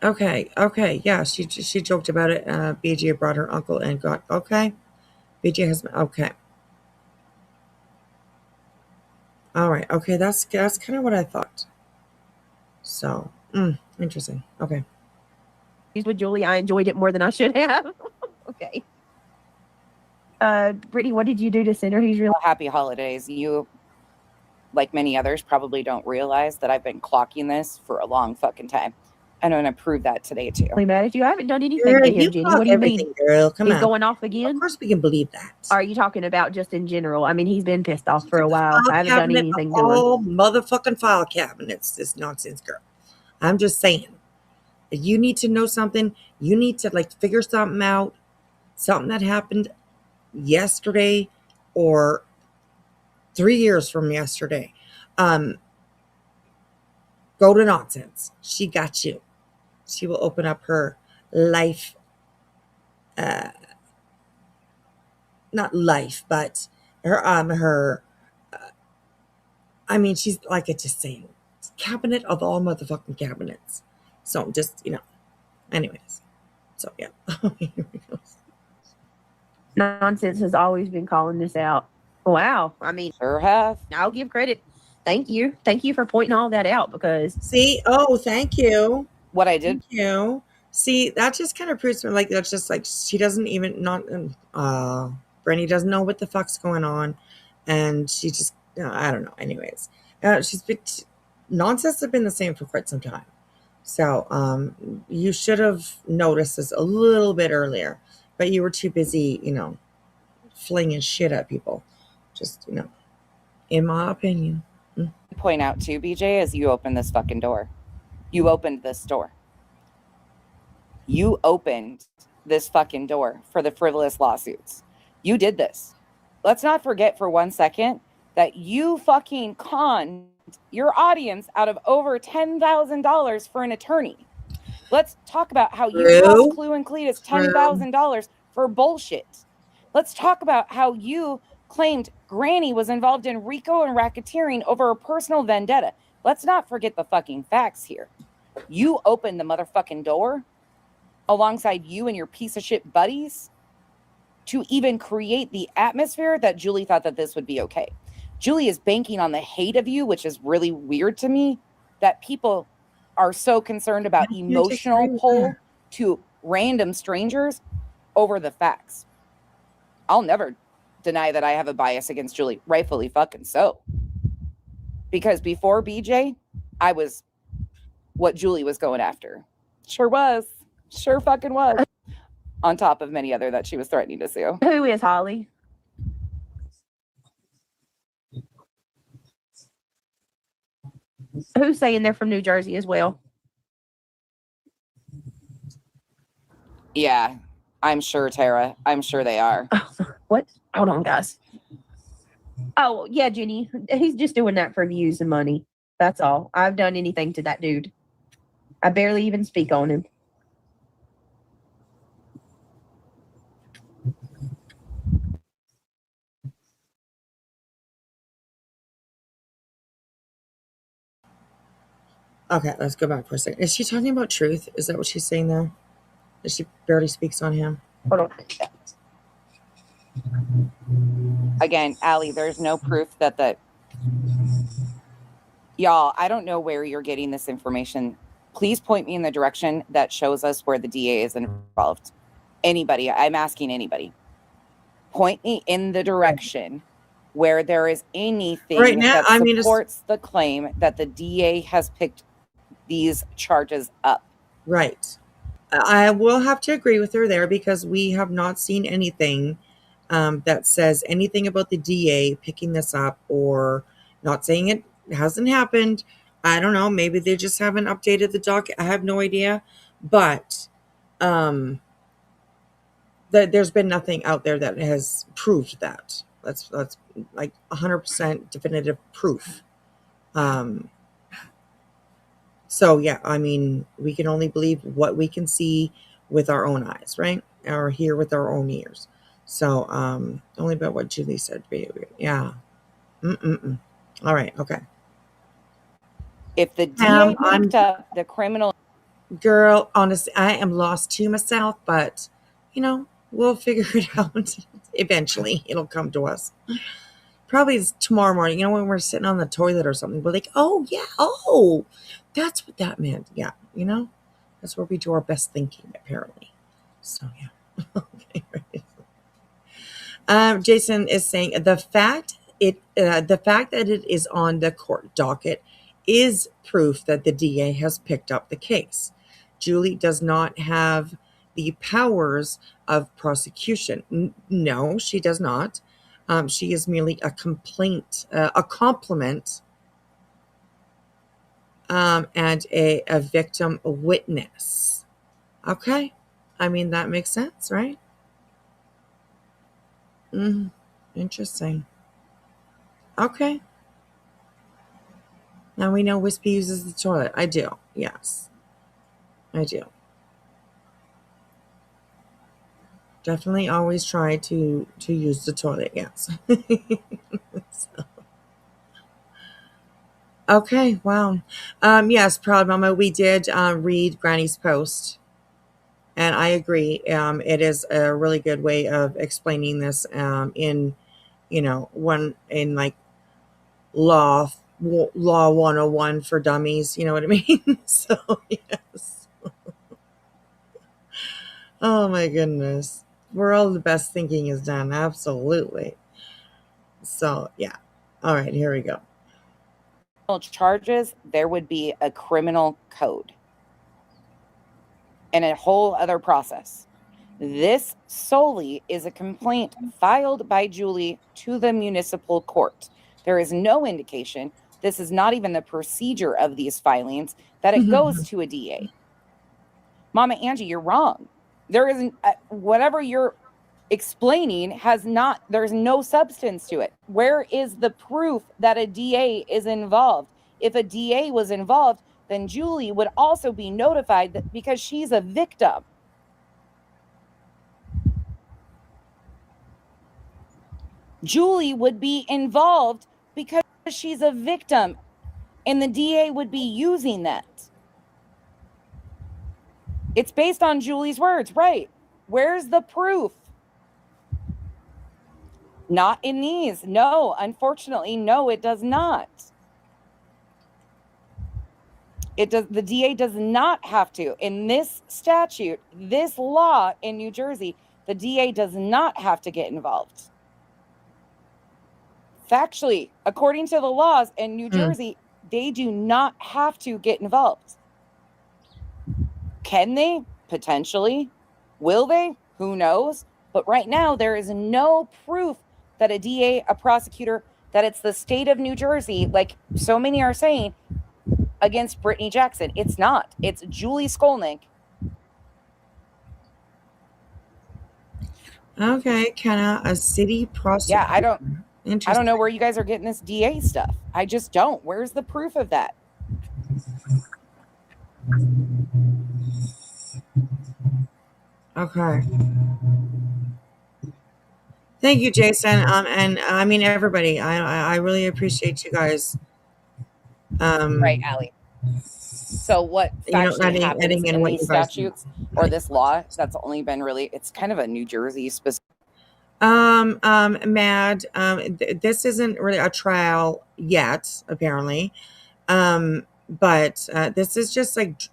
Okay, yeah, she joked about it. BJ brought her uncle and got okay. BJ has okay. All right, okay, that's kind of what I thought. So, interesting. Okay. With Julie, I enjoyed it more than I should have. Okay. Brittany, what did you do to send her? He's really Happy holidays. You, like many others, probably don't realize that I've been clocking this for a long fucking time. And I'm going to prove that today, too. mad at you. I haven't done anything Girl, to him, you Jenny. clock What do you everything, mean? girl. Come He's on. going off again? Of course we can believe that. Are you talking about just in general? I mean, he's been pissed off for a while. File I haven't done cabinet anything of to him. all motherfucking file cabinets. This nonsense, girl. I'm just saying. If you need to know something, you need to figure something out. Something that happened yesterday or 3 years from yesterday. Go to nonsense. She got you. She will open up her life, not life, but her I mean, she's like it's just saying cabinet of all motherfucking cabinets. So just, anyways. So yeah. Nonsense has always been calling this out. Wow. I mean, Sure have. I'll give credit. Thank you. Thank you for pointing all that out because See, thank you. What I did. Thank you. See, that just kind of proves that's just she doesn't even Brenny doesn't know what the fuck's going on, and she just I don't know. Anyways, she's been nonsense has been the same for quite some time. So you should have noticed this a little bit earlier, but you were too busy, flinging shit at people. Just in my opinion. Point out too, BJ, is you opened this fucking door. You opened this door. You opened this fucking door for the frivolous lawsuits. You did this. Let's not forget for 1 second that you fucking conned your audience out of over $10,000 for an attorney. Let's talk about how you cost Clue and Cletus $10,000 for bullshit. Let's talk about how you claimed Granny was involved in RICO and racketeering over a personal vendetta. Let's not forget the fucking facts here. You opened the motherfucking door alongside you and your piece of shit buddies to even create the atmosphere that Julie thought that this would be okay. Julie is banking on the hate of you, which is really weird to me, that people are so concerned about emotional pull to random strangers over the facts. I'll never deny that I have a bias against Julie, rightfully fucking so. Because before BJ, I was what Julie was going after. Sure was. Sure fucking was. On top of many other that she was threatening to sue. Who is Holly? Who's saying they're from New Jersey as well? Yeah, I'm sure, Tara. I'm sure they are. What? Hold on, guys. Oh, yeah, Jenny. He's just doing that for views and money. That's all. I've done anything to that dude. I barely even speak on him. Okay, let's go back for a second. Is she talking about truth? Is that what she's saying there? That she barely speaks on him? Hold on. Again, Allie, there's no proof that y'all, I don't know where you're getting this information. Please point me in the direction that shows us where the DA is involved. Anybody, I'm asking anybody. Point me in the direction where there is anything right now, that supports the claim that the DA has picked these charges up. Right. I will have to agree with her there because we have not seen anything that says anything about the DA picking this up or not saying it hasn't happened. I don't know. Maybe they just haven't updated the doc. I have no idea. But there's been nothing out there that has proved that. That's like 100% definitive proof. So yeah, I mean, we can only believe what we can see with our own eyes, right? or hear with our own ears. So only about what Julie said, baby. Yeah. All right. Okay. If the DA picked up the criminal, girl, honestly, I am lost to myself, but you know, we'll figure it out. Eventually, it'll come to us. Probably tomorrow morning, you know, when we're sitting on the toilet or something, we're like, oh yeah, oh, that's what that meant. Yeah, you know, that's where we do our best thinking, apparently. So yeah. Okay. Jason is saying the fact that it is on the court docket is proof that the DA has picked up the case. Julie does not have the powers of prosecution. No, she does not. She is merely a complaint, a compliment, and a victim witness. Okay, I mean that makes sense, right? Interesting. Okay. Now we know Wispy uses the toilet. I do. Yes. I do. Definitely always try to use the toilet. Yes. So. Okay. Wow. Yes, Proud Mama, we did read Granny's post. And I agree. It is a really good way of explaining this in, you know, like law 101 for dummies. You know what I mean? So, yes. Oh my goodness. Where all the best thinking is done. Absolutely. So, yeah. All right, here we go. Charges, there would be a criminal code and a whole other process. This solely is a complaint filed by Julie to the municipal court. There is no indication, this is not even the procedure of these filings, that it goes to a DA. Mama Angie, you're wrong. There isn't, whatever you're explaining there's no substance to it. Where is the proof that a DA is involved? If a DA was involved, then Julie would also be notified because she's a victim. Julie would be involved because she's a victim, and the DA would be using that. It's based on Julie's words, right? Where's the proof? Not in these. No, unfortunately, no, it does not. The DA does not have to. In this statute, this law in New Jersey, the DA does not have to get involved. Factually, according to the laws in New Jersey, they do not have to get involved. Can they? Potentially. Will they? Who knows? But right now, there is no proof that a DA, a prosecutor, that it's the state of New Jersey, like so many are saying, against Brittany Jackson. It's not. It's Julie Skolnik. Okay, Kenna, a city prosecutor. Yeah, I don't know where you guys are getting this DA stuff. I just don't. Where's the proof of that? Okay. Thank you, Jason. And I mean everybody. I really appreciate you guys. Right, Allie. So what factually happens in these statutes or this law that's only been really, it's kind of a New Jersey specific. Mad, this isn't really a trial yet, apparently. But this is just like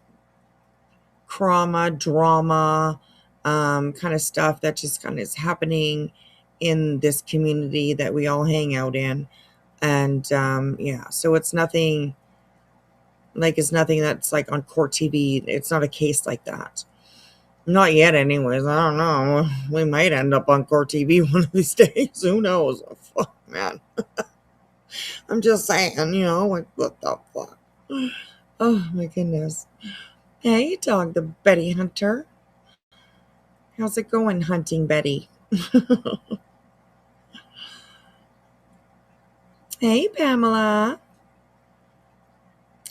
Crama, drama, kind of stuff that just kind of is happening in this community that we all hang out in. And yeah, so it's nothing that's like on court TV. It's not a case like that. Not yet, anyways. I don't know. We might end up on court TV one of these days. Who knows? Oh, fuck, man. I'm just saying, you know, like, what the fuck? Oh, my goodness. Hey, dog, the Betty Hunter. How's it going, hunting Betty? Hey, Pamela.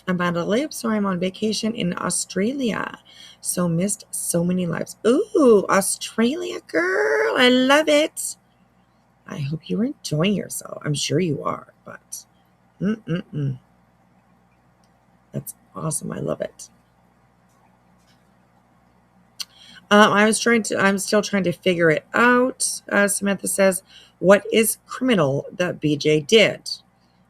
Amanda lives, so I'm on vacation in Australia. So missed so many lives. Ooh, Australia, girl. I love it. I hope you're enjoying yourself. I'm sure you are, but that's awesome. I love it. I'm still trying to figure it out. Samantha says, what is criminal that BJ did?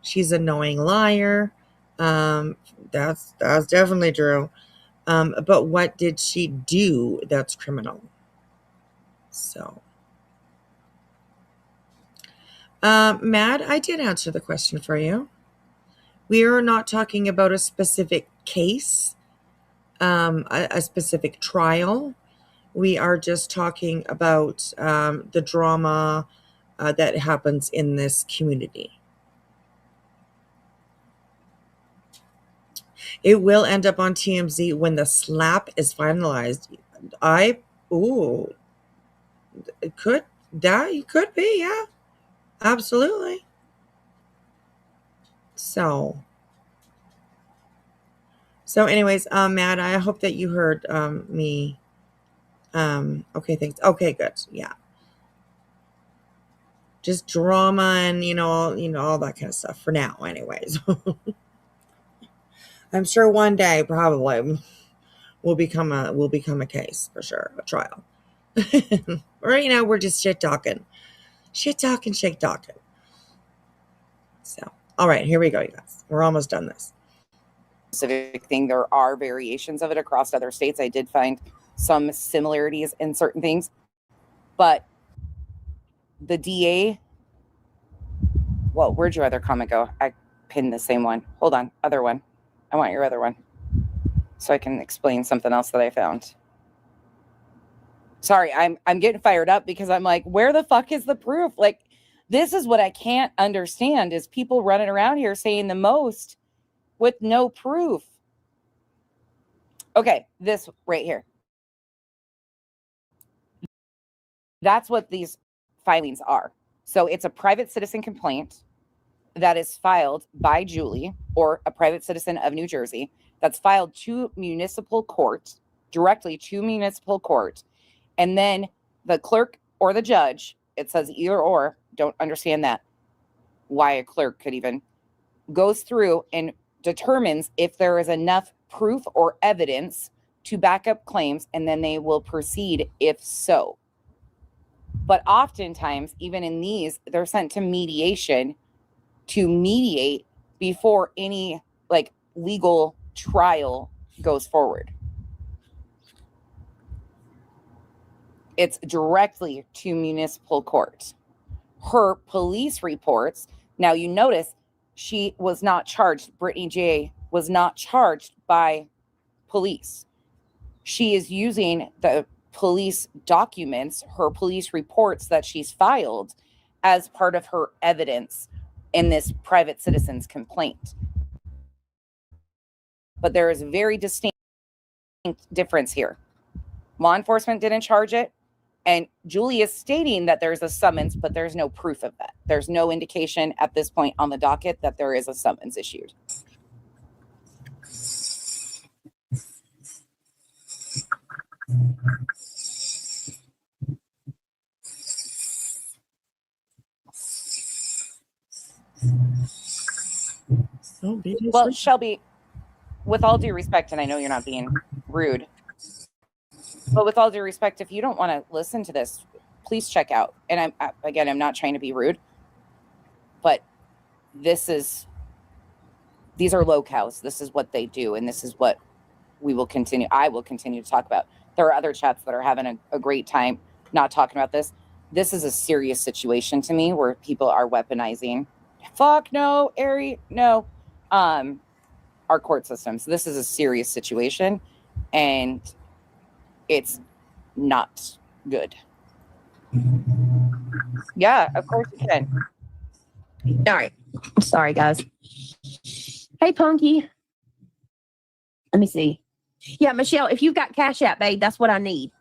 She's a knowing liar. That's definitely true. But what did she do that's criminal? So, Matt, I did answer the question for you. We are not talking about a specific case, a specific trial. We are just talking about the drama that happens in this community. It will end up on TMZ when the slap is finalized. It could be, yeah, absolutely. So anyways, Matt, I hope that you heard me. Okay, thanks. Okay, good. Yeah. Just drama and all that kind of stuff for now, anyways. I'm sure one day probably will become a case for sure, a trial. Right now we're just shit talking. Shit talking. So, all right, here we go, you guys. We're almost done this. Specific thing, there are variations of it across other states. I did find some similarities in certain things, but the DA, well, where'd your other comment go? I pinned the same one. Hold on, other one. I want your other one so I can explain something else that I found. Sorry, I'm getting fired up because I'm like, where the fuck is the proof? Like, this is what I can't understand is people running around here saying the most with no proof. Okay, this right here. That's what these filings are. So it's a private citizen complaint that is filed by Julie or a private citizen of New Jersey that's filed to municipal court, directly to municipal court. And then the clerk or the judge, it says either or, don't understand that, why a clerk could even, goes through and determines if there is enough proof or evidence to back up claims, and then they will proceed if so. But oftentimes, even in these, they're sent to mediation to mediate before any like legal trial goes forward. It's directly to municipal court. Her police reports, now you notice she was not charged, Brittany J was not charged by police. She is using the police documents, her police reports that she's filed as part of her evidence in this private citizen's complaint. But there is a very distinct difference here. Law enforcement didn't charge it, and Julie is stating that there's a summons, but there's no proof of that. There's no indication at this point on the docket that there is a summons issued. Well, Shelby, with all due respect, and I know you're not being rude, but with all due respect, if you don't want to listen to this, please check out. And I'm not trying to be rude, but these are locals. This is what they do, and this is what I will continue to talk about. There are other chats that are having a great time not talking about this. This is a serious situation to me where people are weaponizing. Fuck no, Ari, no. Our court systems. This is a serious situation, and it's not good. Yeah, of course you can. All right. I'm sorry, guys. Hey, Punky. Let me see. Yeah, Michelle, if you've got Cash App, babe, that's what I need.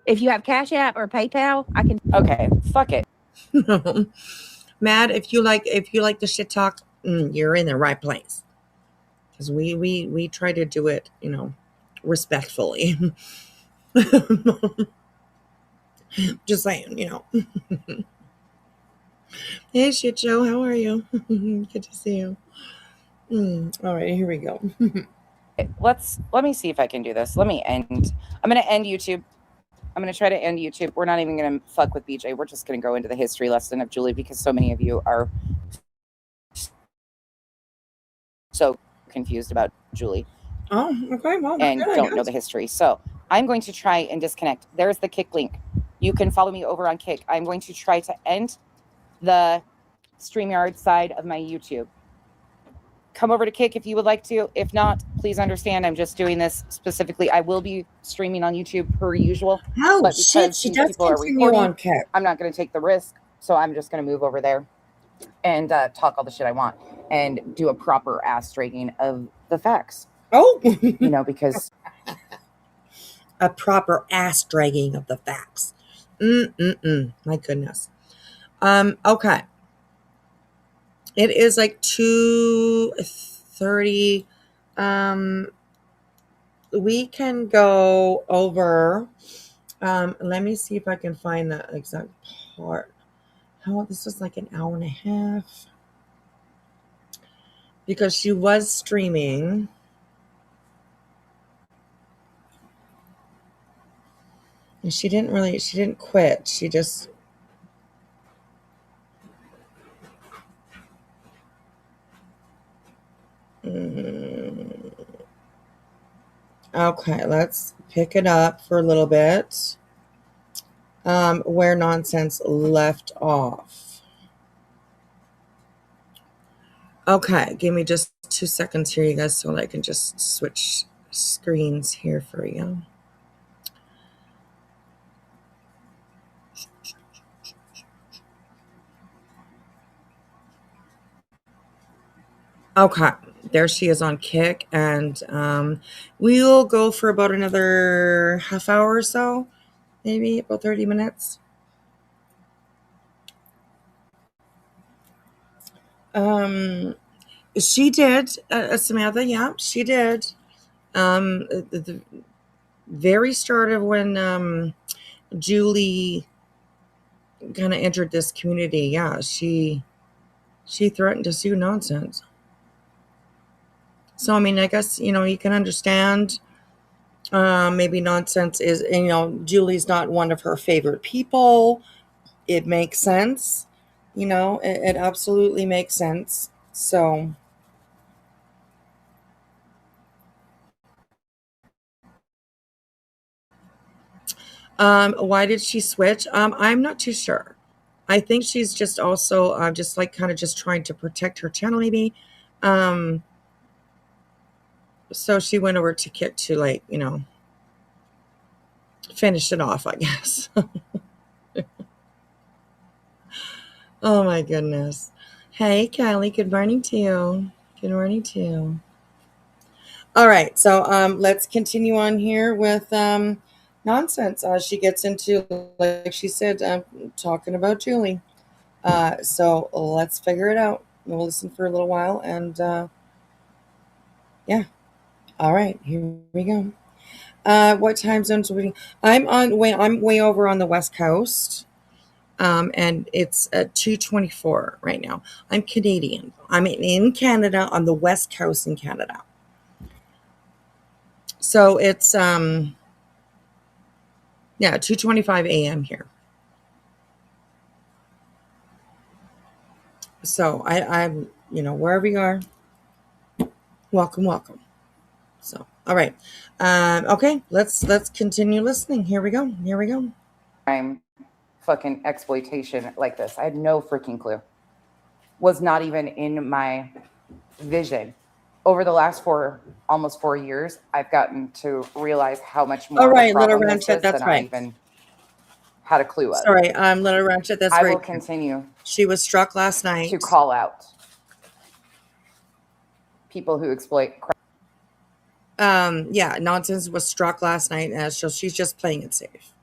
If you have Cash App or PayPal, I can. Okay, fuck it. Matt, if you like the shit talk, you're in the right place. because we try to do it, respectfully. Just saying, Hey, shit Joe, how are you? Good to see you. All right, here we go. Let me see if I can do this. I'm going to end YouTube. I'm going to try to end YouTube. We're not even going to fuck with BJ. We're just going to go into the history lesson of Julie because so many of you are so confused about Julie. Oh, okay. Well, and good, don't know the history. So I'm going to try and disconnect. There's the Kick link. You can follow me over on Kick. I'm going to try to end the StreamYard side of my YouTube. Come over to Kick if you would like to. If not, please understand I'm just doing this specifically. I will be streaming on YouTube per usual. Oh, but shit, she does continue on Kick. I'm not going to take the risk. So I'm just going to move over there and talk all the shit I want and do a proper ass dragging of the facts. Oh, because a proper ass dragging of the facts. My goodness. Okay. It is like 2:30. We can go over. Let me see if I can find the exact part. This was like an hour and a half. Because she was streaming. And she didn't quit. She just Okay, let's pick it up for a little bit. Where nonsense left off. Okay, give me just 2 seconds here, you guys, so I can just switch screens here for you. Okay, there she is on Kick, and we'll go for about another half hour or so, maybe about 30 minutes. She did, Samantha, yeah, she did. The very start of when Julie kind of entered this community, yeah, she threatened to sue nonsense. So, I mean, I guess, you can understand maybe nonsense is, Julie's not one of her favorite people. It makes sense. It absolutely makes sense. So, why did she switch? I'm not too sure. I think she's just also just like kind of just trying to protect her channel, maybe. So she went over to Kick to, like, finish it off, I guess. Oh my goodness. Hey, Kylie, good morning to you. Good morning to you. All right, so let's continue on here with nonsense. She gets into, like she said, talking about Julie. So let's figure it out. We'll listen for a little while, and yeah. All right, here we go. What time zones are we? I'm way over on the West Coast. And it's at 2:24 right now. I'm Canadian. I'm in Canada, on the West Coast in Canada. So it's 2:25 a.m. here. So I'm wherever you are, welcome. So all right, okay, let's continue listening. Here we go. I'm fucking exploitation like this. I had no freaking clue. Was not even in my vision. Over the last almost 4 years, I've gotten to realize how much more. All right, of a problem Little this is Ranchette, that's than right. I even had a clue of. Sorry, Little Ranchette, that's right. I will continue. She was struck last night to call out people who exploit. Nonsense was struck last night, so she's just playing it safe.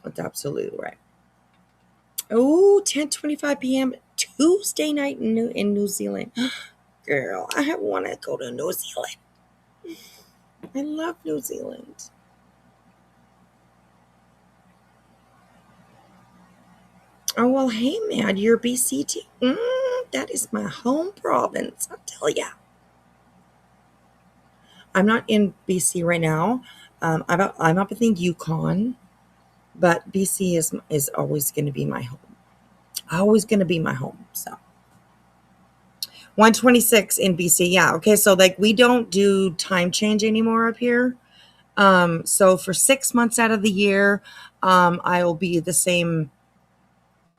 That's absolutely right. Oh, 10:25 p.m. Tuesday night in New Zealand. Girl, I want to go to New Zealand. I love New Zealand. Oh, well, hey, man, you're BC too. That is my home province, I'll tell ya. I'm not in BC right now. I'm up in the Yukon, but BC is always going to be my home. Always going to be my home. So 126 in BC. Yeah. Okay. So like we don't do time change anymore up here. So for 6 months out of the year, I will be the same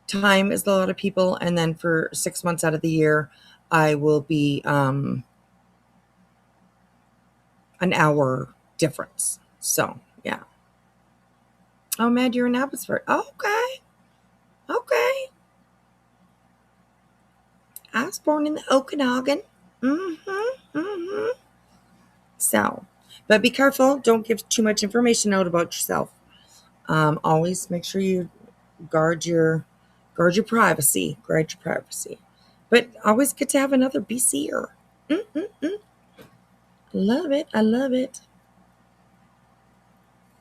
time as a lot of people, and then for 6 months out of the year, I will be an hour difference. So yeah. Oh, man, you're in Abbotsford. Oh, okay. Okay. I was born in the Okanagan. So, but be careful. Don't give too much information out about yourself. Always make sure you guard your privacy. Guard your privacy. But always good to have another BCer. Love it. I love it.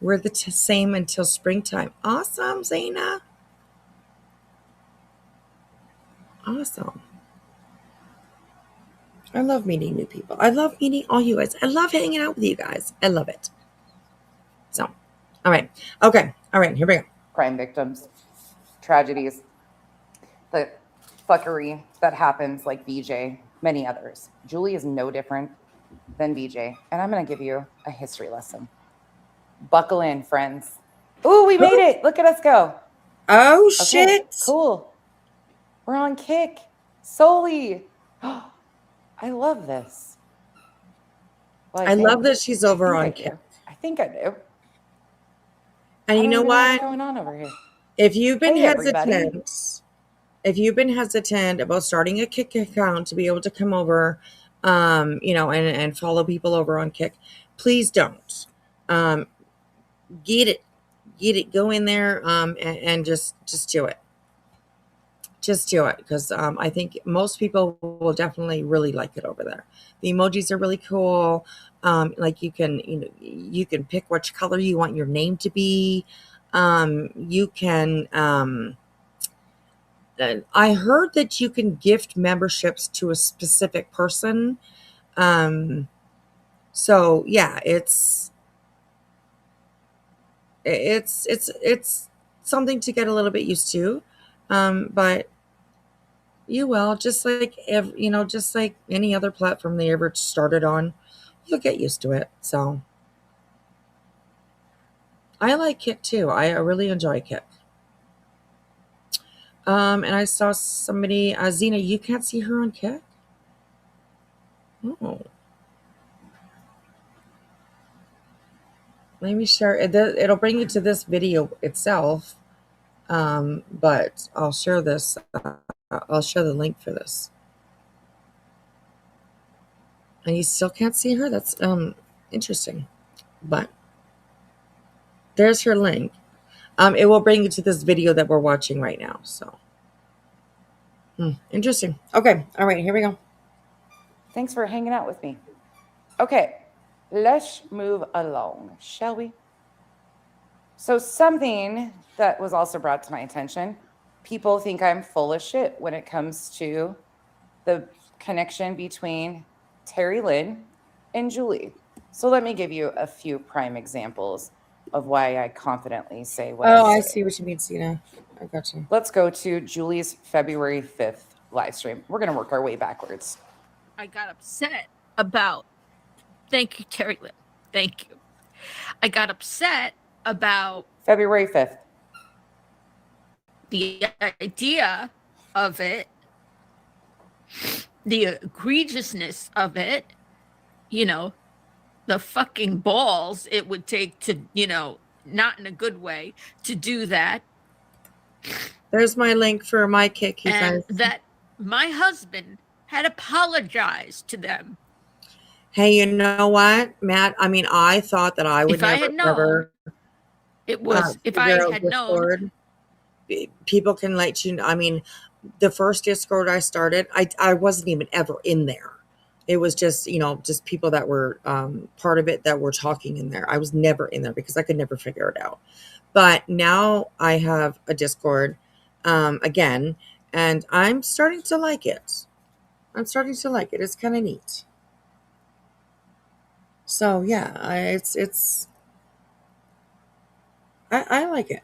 We're the same until springtime. Awesome, Zaina. Awesome. I love meeting new people. I love meeting all you guys. I love hanging out with you guys. I love it. So, all right. Okay. All right. Here we go. Crime victims, tragedies, the fuckery that happens like BJ, many others. Julie is no different than BJ. And I'm going to give you a history lesson. Buckle in, friends. Ooh, we made it. Look at us go. Oh, Okay, shit. cool. We're on Kick. Solely. I love this. Well, I love that she's over on Kick. I think I do. And you know What's what? going on over here? If you've been Hey, everybody. hesitant about starting a Kick account to be able to come over, and follow people over on Kick, please don't. Get it. Go in there, and just do it. Just do it, because I think most people will definitely really like it over there. The emojis are really cool. Like you can pick which color you want your name to be. You can. I heard that you can gift memberships to a specific person. So yeah, it's something to get a little bit used to. But you will, just like just like any other platform they ever started on, you'll get used to it. So I like Kick too. I really enjoy Kick. And I saw somebody, Zena, you can't see her on Kick? Oh. Let me share. It'll bring you to this video itself. But I'll share this. I'll share the link for this. And you still can't see her? That's interesting. But there's her link. It will bring you to this video that we're watching right now. So interesting. Okay. All right. Here we go. Thanks for hanging out with me. Okay. Let's move along, shall we? So something that was also brought to my attention, people think I'm full of shit when it comes to the connection between Terry Lynn and Julie. So let me give you a few prime examples of why I confidently say what I say. Oh, I see what you mean, Sina. I got you. Let's go to Julie's February 5th live stream. We're going to work our way backwards. I got upset about, thank you, Terry Lynn. Thank you. I got upset about February 5th. The idea of it, the egregiousness of it, the fucking balls it would take to, not in a good way, to do that. There's my link for my Kick, you and guys. That my husband had apologized to them. Hey, you know what, Matt? I mean, I thought that I would never. It was if I had known. People can let you know. I mean, the first Discord I started, I wasn't even ever in there. It was just, just people that were part of it that were talking in there. I was never in there because I could never figure it out. But now I have a Discord again, and I'm starting to like it. It's kind of neat. So yeah, I like it.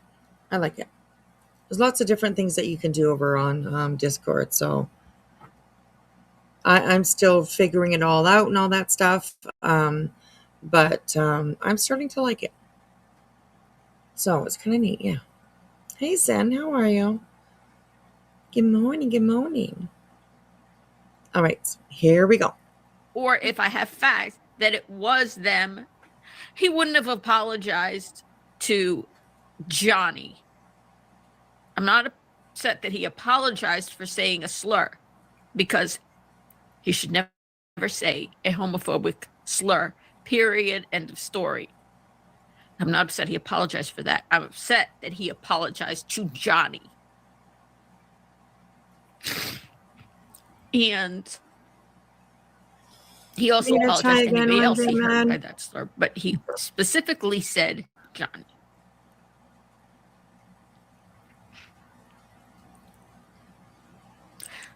I like it. There's lots of different things that you can do over on Discord. So I'm still figuring it all out and all that stuff. But I'm starting to like it. So it's kind of neat. Yeah. Hey, Zen, how are you? Good morning. Good morning. All right. Here we go. Or if I have facts that it was them, he wouldn't have apologized to Johnny. I'm not upset that he apologized for saying a slur, because he should never say a homophobic slur, period, end of story. I'm not upset he apologized for that. I'm upset that he apologized to Johnny. And he also apologized to anybody else he heard by that slur, but he specifically said Johnny.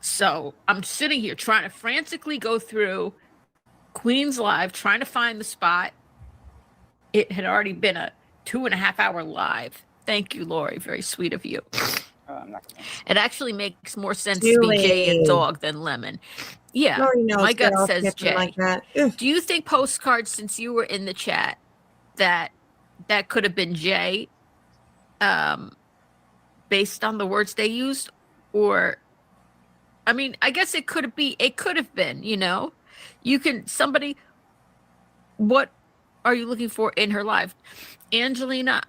So I'm sitting here trying to frantically go through Queen's Live, trying to find the spot. It had already been a 2.5-hour live. Thank you, Lori. Very sweet of you. I'm not gonna... It actually makes more sense to be Jay and Dog than Lemon. Yeah, my gut says Jay. Like that. Do you think Postcards, since you were in the chat, that could have been Jay, based on the words they used? Or, I mean, I guess it could have been, you can, somebody, what are you looking for in her life? Angelina,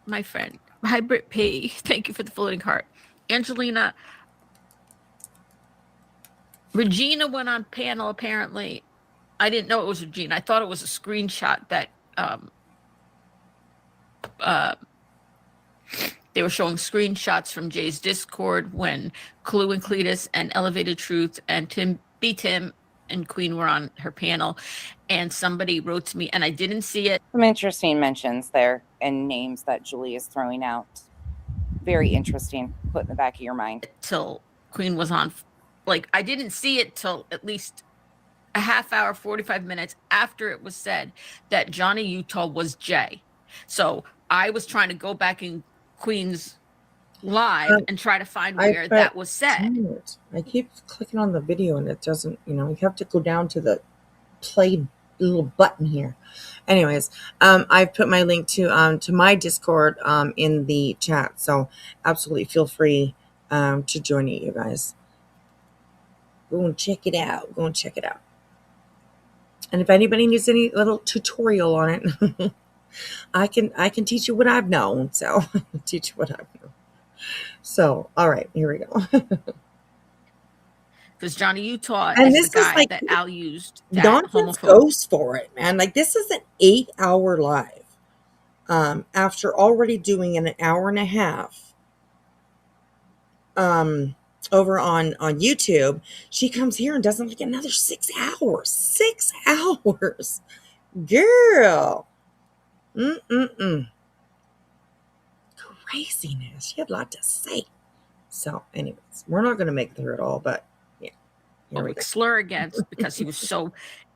my friend. Hi, Britt P. Thank you for the floating heart. Angelina, Regina went on panel, apparently. I didn't know it was Regina. I thought it was a screenshot that they were showing screenshots from Jay's Discord when Clue and Cletus and Elevated Truth and Tim and Queen were on her panel, and somebody wrote to me, and I didn't see it. Some interesting mentions there and names that Julie is throwing out. Very interesting. Put in the back of your mind. Till Queen was on, I didn't see it till at least a half hour, 45 minutes after it was said that Johnny Utah was Jay. So I was trying to go back in Queen's Live and try to find where that was said. I keep clicking on the video and it doesn't, you have to go down to the play little button here. Anyways, I've put my link to my Discord in the chat, so absolutely feel free to join it, you guys. Go and check it out. And if anybody needs any little tutorial on it, I can teach you what I've known. So teach you what I've known. So, all right, here we go. Because Johnny Utah is the guy that Al used. Nonsense goes for it, man. This is an 8-hour live. After already doing an hour and a half over on YouTube, she comes here and does another 6 hours. 6 hours. Girl. Craziness. She had a lot to say. So, anyways, we're not going to make it through it all, but yeah. Slur against, because he was so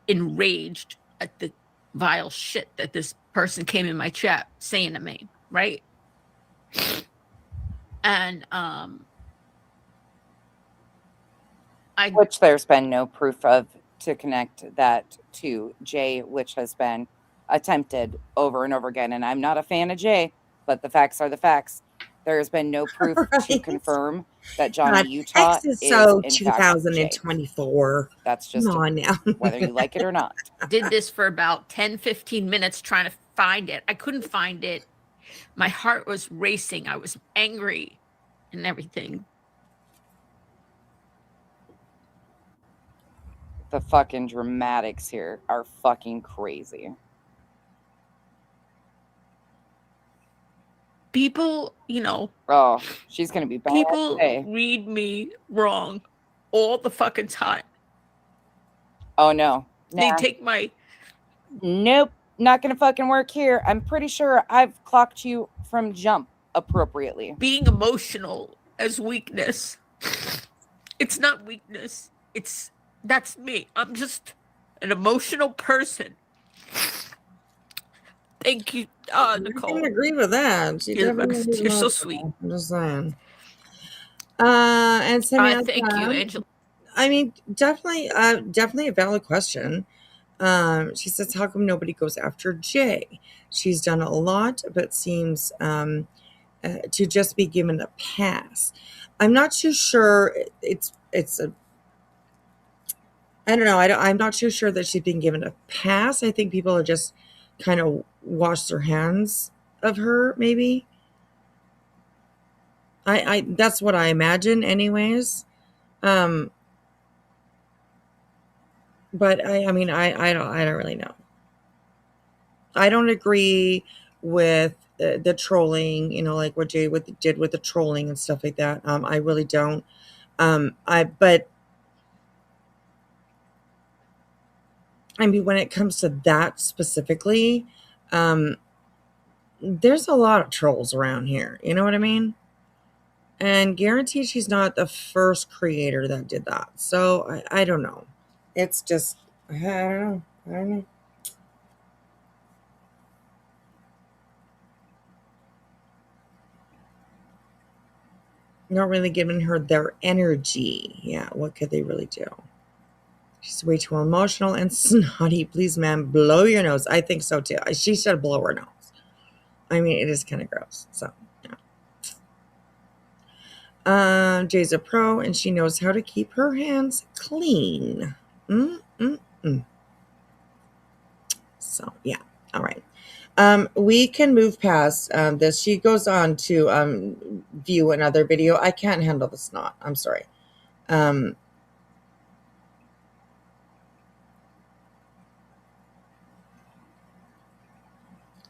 enraged at the vile shit that this person came in my chat saying to me, right? And which there's been no proof of to connect that to Jay, which has been attempted over and over again. And I'm not a fan of Jay, but the facts are the facts. There has been no proof to confirm that Johnny Utah is so in 2024. Fact That's just whether you like it or not. Did this for about 10-15 minutes trying to find it. I couldn't find it. My heart was racing. I was angry and everything. The fucking dramatics here are fucking crazy. People, oh, she's gonna be bad. People read me wrong all the fucking time. Oh no. They Nah. take my Nope. Not gonna fucking work here. I'm pretty sure I've clocked you from jump appropriately. being emotional as weakness. It's not weakness. That's me. I'm just an emotional person. Thank you, I Nicole. can agree with that. She You're, definitely is you're so emotional. sweet. I'm just saying. And Samantha, Thank you, Angela. I mean, definitely a valid question. She says, how come nobody goes after Jay? She's done a lot, but seems to just be given a pass. I'm not too sure. It's a. I don't know. I'm not too sure that she's been given a pass. I think people are just kind of washed their hands of her. Maybe. I that's what I imagine, anyways. But I mean, I don't really know. I don't agree with the trolling, like what Jay did with the trolling and stuff like that. I really don't. But I mean, when it comes to that specifically, there's a lot of trolls around here. You know what I mean? And guaranteed she's not the first creator that did that. So I don't know. It's just, I don't know. Not really giving her their energy. Yeah, what could they really do? She's way too emotional and snotty. Please, ma'am, blow your nose. I think so too. She should blow her nose. I mean, it is kind of gross. So, yeah. Jay's a pro and she knows how to keep her hands clean. So, yeah. All right. We can move past this. She goes on to view another video. I can't handle the snot. I'm sorry.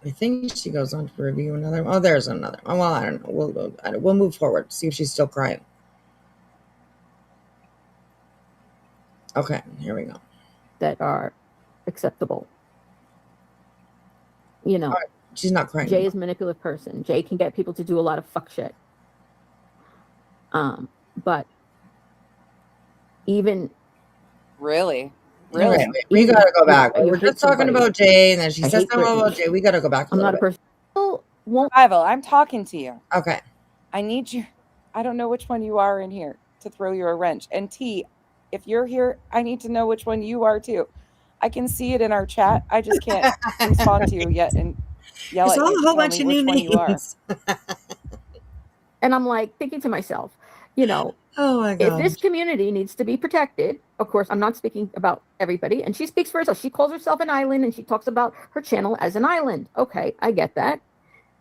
I think she goes on to review another. Oh, there's another. Oh, well, I don't know. We'll move forward. See if she's still crying. Okay, here we go. That are acceptable. You know, right, she's not crying. Jay is a manipulative person. Jay can get people to do a lot of fuck shit. But even really, okay, we gotta go back. We're just talking about Jay, and then she says something about Jay. We gotta go back. I'm not a person. Ivo, I'm talking to you. Okay. I need you. I don't know which one you are in here to throw you a wrench. And T, if you're here, I need to know which one you are too. I can see it in our chat. I just can't respond to you yet and yell at you to tell me which one you are. And I'm like thinking to myself, oh my God, if this community needs to be protected, of course, I'm not speaking about everybody. And she speaks for herself. She calls herself an island and she talks about her channel as an island. Okay, I get that.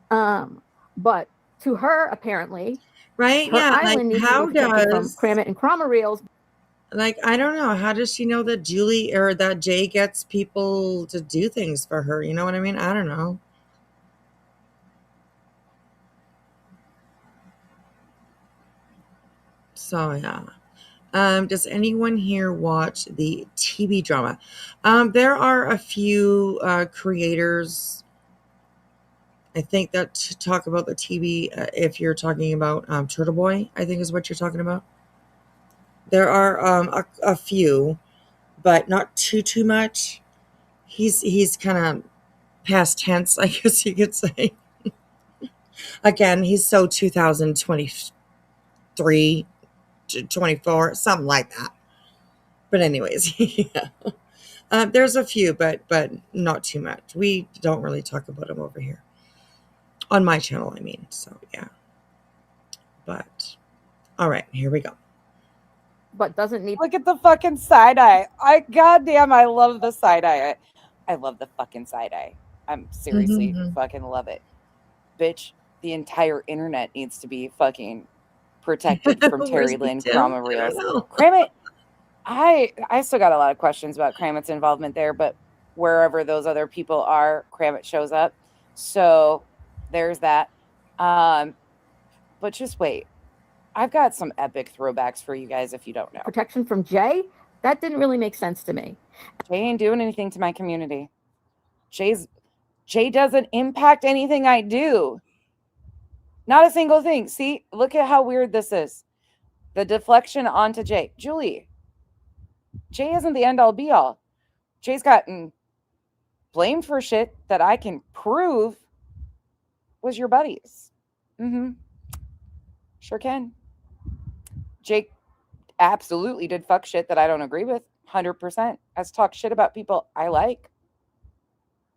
But to her, apparently, right? Her yeah. island Like, needs how to be protected does from Crama and Crama reels? Like, I don't know. How does she know that Julie or that Jay gets people to do things for her? You know what I mean? I don't know. So yeah. Does anyone here watch the TV drama? There are a few creators, I think, that talk about the TV. If you're talking about Turtle Boy, I think is what you're talking about. There are a few, but not too much. He's kind of past tense, I guess you could say. Again, he's so 2023 to 24, something like that. But anyways, yeah. There's a few, but not too much. We don't really talk about him over here on my channel. I mean, so yeah. But all right, here we go. But doesn't need. Look at the fucking side eye. Goddamn, I love the side eye. I love the fucking side eye. I'm seriously fucking love it. Bitch, the entire internet needs to be fucking protected from Terry Lynn Crama reels. Crama, I still got a lot of questions about Kramit's involvement there, but wherever those other people are, Kramit shows up. So there's that. But just wait. I've got some epic throwbacks for you guys if you don't know. Protection from Jay? That didn't really make sense to me. Jay ain't doing anything to my community. Jay doesn't impact anything I do. Not a single thing. See, look at how weird this is. The deflection onto Jay. Julie, Jay isn't the end all be all. Jay's gotten blamed for shit that I can prove was your buddies. Sure can. Jake absolutely did fuck shit that I don't agree with. 100%. Has talked shit about people I like.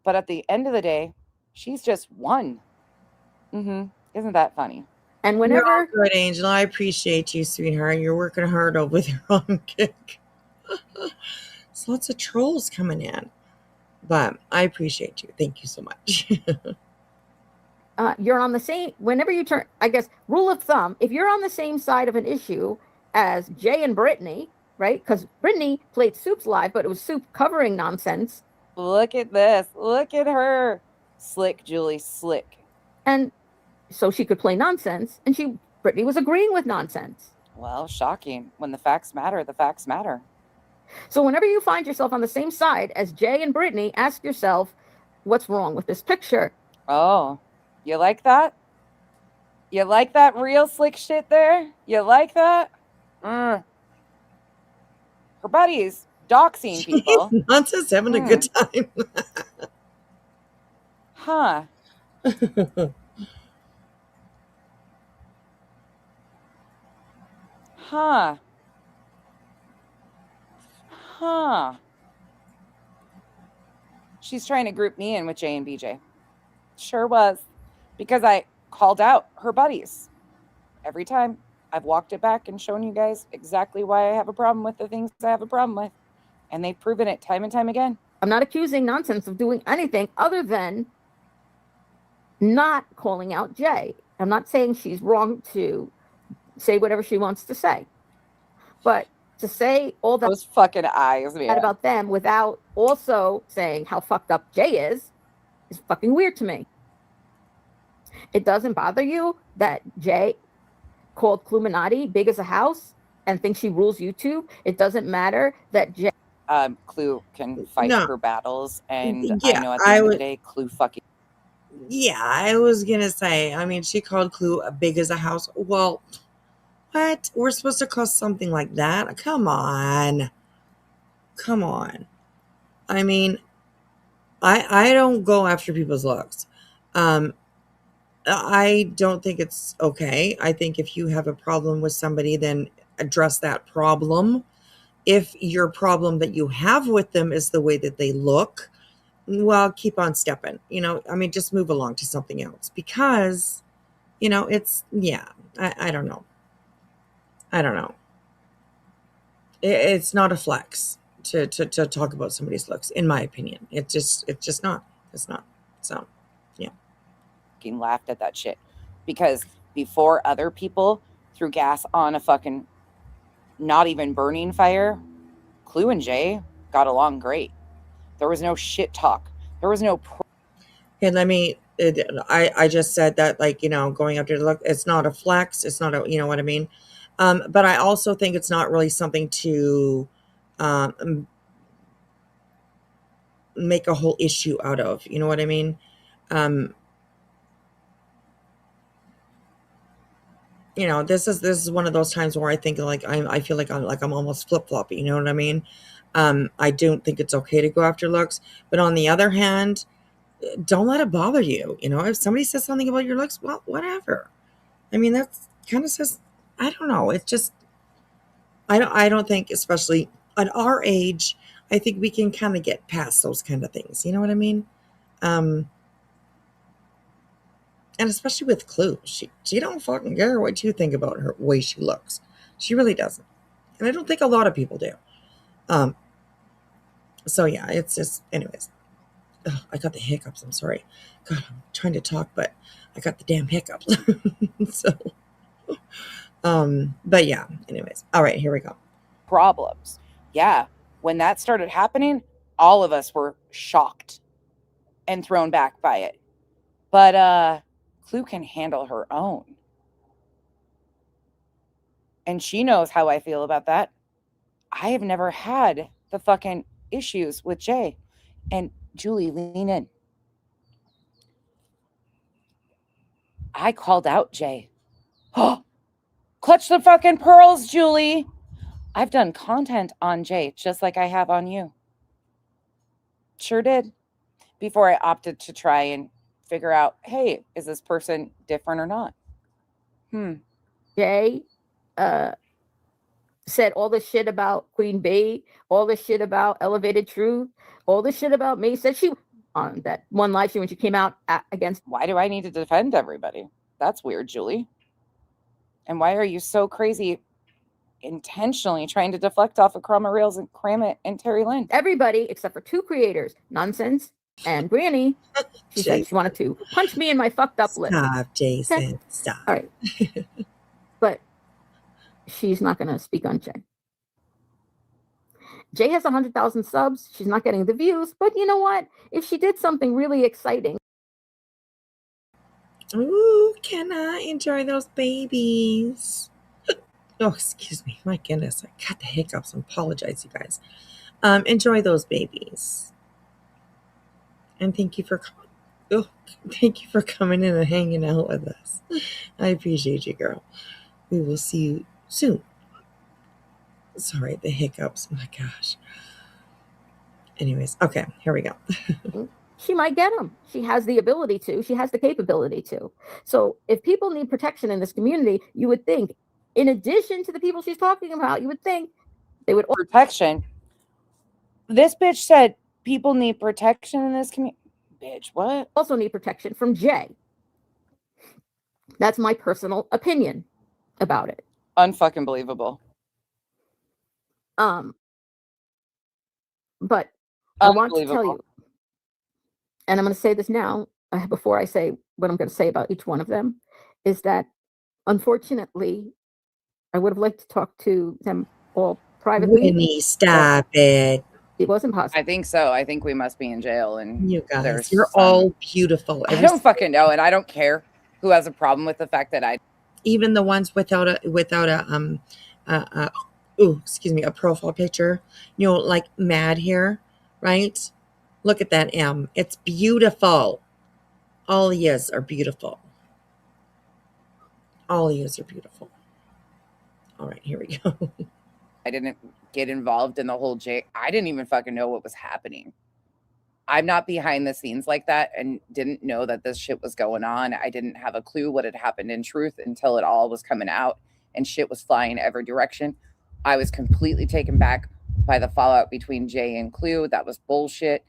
But at the end of the day, she's just one. Isn't that funny? And whenever You're all good, Angel, I appreciate you, sweetheart. You're working hard over there on kick. There's lots of trolls coming in, but I appreciate you. Thank you so much. you're on the same, whenever you turn, I guess, rule of thumb, if you're on the same side of an issue as Jay and Brittany, right? Because Brittany played Soup's live, but it was Soup covering nonsense. Look at this. Look at her. Slick, Julie, slick. And so she could play nonsense, and Brittany was agreeing with nonsense. Well, shocking. When the facts matter, the facts matter. So whenever you find yourself on the same side as Jay and Brittany, ask yourself, what's wrong with this picture? Oh, you like that? You like that real slick shit there? You like that? Her buddies doxing people. Nonsense, having a good time. Huh. Huh. Huh. She's trying to group me in with Jay and BJ. Sure was. Because I called out her buddies. Every time I've walked it back and shown you guys exactly why I have a problem with the things I have a problem with. And they've proven it time and time again. I'm not accusing nonsense of doing anything other than not calling out Jay. I'm not saying she's wrong to say whatever she wants to say. But to say all that those fucking eyes, man, about them without also saying how fucked up Jay is fucking weird to me. It doesn't bother you that Jay called Cluminati big as a house and thinks she rules YouTube? It doesn't matter that Jay... Clue can fight her battles, and Yeah, I know at the end of the day, Clue fucking... Yeah, I was gonna say, I mean, she called Clue big as a house. Well, what? We're supposed to call something like that? Come on. Come on. I mean, I don't go after people's looks. I don't think it's okay. I think if you have a problem with somebody, then address that problem. If your problem that you have with them is the way that they look, well, keep on stepping. You know, I mean, just move along to something else. Because, you know, it's, yeah, I don't know. I don't know. It's not a flex to talk about somebody's looks, in my opinion. It's just not. It's not. So, yeah. Laughed at that shit. Because before other people threw gas on a fucking not even burning fire, Clue and Jay got along great. There was no shit talk. There was no... Okay, let me... I just said that, like, you know, going after the look, it's not a flex. It's not a... You know what I mean? But I also think it's not really something to make a whole issue out of. You know what I mean? You know, this is one of those times where I think like I feel like I'm almost flip-floppy. You know what I mean? I don't think it's okay to go after looks, but on the other hand, don't let it bother you. You know, if somebody says something about your looks, well, whatever. I mean, that's kind of says, I don't know. It's just, I don't think, especially at our age, I think we can kind of get past those kind of things. You know what I mean? And especially with Clue, she don't fucking care what you think about her way she looks. She really doesn't. And I don't think a lot of people do. So yeah, it's just, anyways. Ugh, I got the hiccups. I'm sorry. God, I'm trying to talk, but I got the damn hiccups. So, but yeah, anyways. All right, here we go. Problems. Yeah. When that started happening, all of us were shocked and thrown back by it. But, Clue can handle her own. And she knows how I feel about that. I have never had the fucking issues with Jay. And Julie, lean in. I called out Jay. Oh, clutch the fucking pearls, Julie. I've done content on Jay just like I have on you. Sure did. Before I opted to try and figure out, hey, is this person different or not? Jay said all the shit about Queen Bee, all the shit about Elevated Truth, all the shit about me. Said she on that one live stream when she came out against. Why do I need to defend everybody? That's weird, Julie. And why are you so crazy intentionally trying to deflect off of Crama Rails and Crama and Terry Lynn? Everybody except for two creators, Nonsense and Granny. She said she wanted to punch me in my fucked up lip. Stop, Jason. Okay. Stop. All right. But she's not going to speak on Jay. Jay has 100,000 subs. She's not getting the views. But you know what? If she did something really exciting. Ooh, can I enjoy those babies? Oh, excuse me. My goodness. I got the hiccups. I apologize, you guys. Enjoy those babies. And thank you for coming in and hanging out with us. I appreciate you, girl. We will see you soon. Sorry, the hiccups. Oh my gosh. Anyways, okay, here we go. She might get them. She has the ability to. She has the capability to. So if people need protection in this community, you would think, in addition to the people she's talking about, you would think they would. Protection. This bitch said people need protection in this community. Bitch, what? Also need protection from Jay. That's my personal opinion about it. Unfucking believable. But I want to tell you, and I'm going to say this now, before I say what I'm going to say about each one of them, is that unfortunately, I would have liked to talk to them all privately. Winnie, stop it. It wasn't possible. I think so. I think we must be in jail. And you guys, you're all beautiful. I don't fucking know, and I don't care who has a problem with the fact that I. Even the ones without a a profile picture, you know, like Mad here, right? Look at that M. It's beautiful. All yous are beautiful. All yous are beautiful. All right, here we go. I didn't get involved in the whole I didn't even fucking know what was happening. I'm not behind the scenes like that and didn't know that this shit was going on. I didn't have a clue what had happened in truth until it all was coming out and shit was flying every direction. I was completely taken back by the fallout between Jay and Clue. That was bullshit.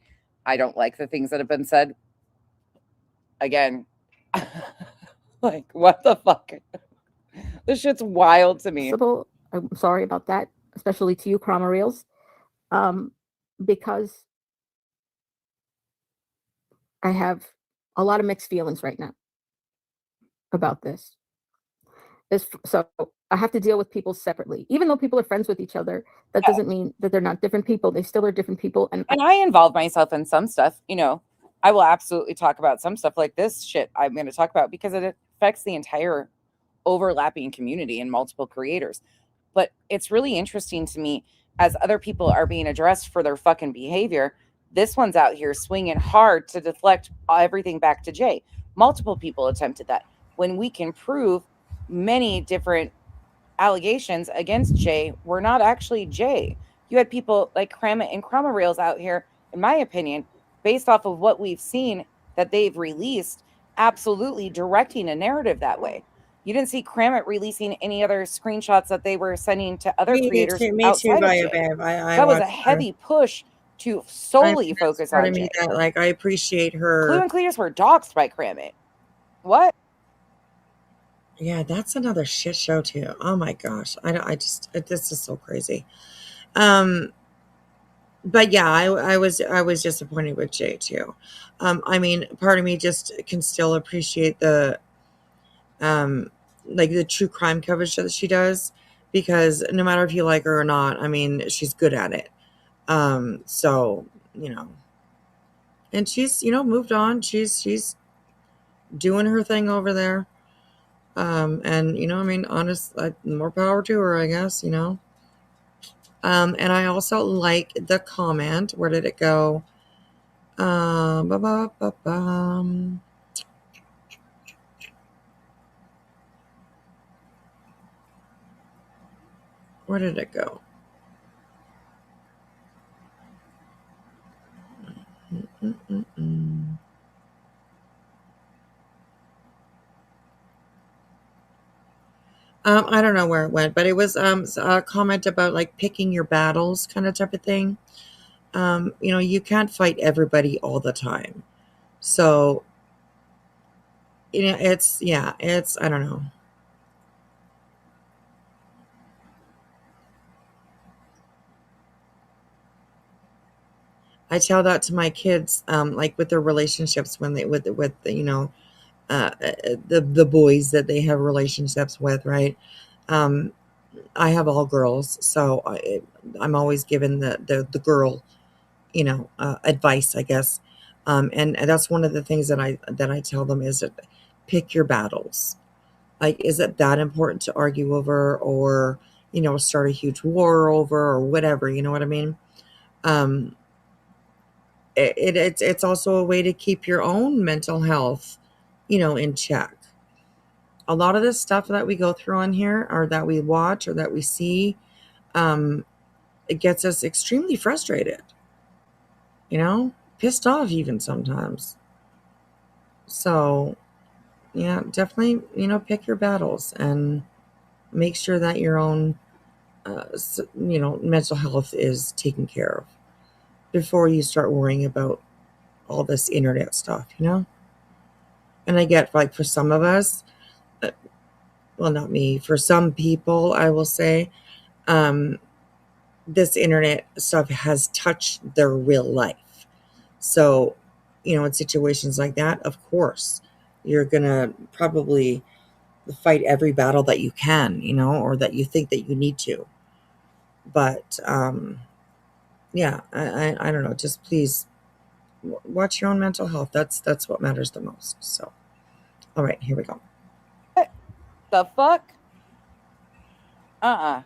I don't like the things that have been said. Again, like, what the fuck? This shit's wild to me. I'm sorry about that, especially to you, Crama Reels, because I have a lot of mixed feelings right now about this. So I have to deal with people separately. Even though people are friends with each other, that doesn't mean that they're not different people. They still are different people. And I involve myself in some stuff. You know, I will absolutely talk about some stuff like this shit I'm going to talk about because it affects the entire overlapping community and multiple creators. But it's really interesting to me as other people are being addressed for their fucking behavior. This one's out here swinging hard to deflect everything back to Jay. Multiple people attempted that. When we can prove many different allegations against Jay were not actually Jay. You had people like Crama and Crama Rails out here, in my opinion, based off of what we've seen that they've released, absolutely directing a narrative that way. You didn't see Crama releasing any other screenshots that they were sending to other creators outside of Jay. That was a heavy push to solely focus on Jay. Like, I appreciate her. Clue and Cletus were doxxed by Crama. What? Yeah, that's another shit show too. Oh my gosh. This is so crazy. But yeah, I was disappointed with Jay too. I mean, part of me just can still appreciate the like the true crime coverage that she does, because no matter if you like her or not, I mean, she's good at it. So, you know, and she's, you know, moved on. She's doing her thing over there. And, you know, I mean, honest, more power to her, I guess, you know. And I also like the comment. Where did it go? Where did it go? I don't know where it went, but it was a comment about like picking your battles kind of type of thing. You know, you can't fight everybody all the time. So, you know, it's, I don't know. I tell that to my kids, like with their relationships when they, with, you know, the boys that they have relationships with, right? I have all girls, so I'm always given the girl, you know, advice, I guess. And that's one of the things that I tell them is that pick your battles. Like, is it that important to argue over, or you know, start a huge war over, or whatever? You know what I mean? Um, it's also a way to keep your own mental health, you know, in check. A lot of this stuff that we go through on here, or that we watch, or that we see, it gets us extremely frustrated. You know, pissed off even sometimes. So, yeah, definitely, you know, pick your battles and make sure that your own, you know, mental health is taken care of before you start worrying about all this internet stuff, you know? And I get, like, for some of us, uh, well, not me, for some people, I will say, um, this internet stuff has touched their real life. So, you know, in situations like that, of course, you're going to probably fight every battle that you can, you know, or that you think that you need to. But, yeah, I don't know. Just please watch your own mental health. That's what matters the most. So, all right, here we go. The fuck?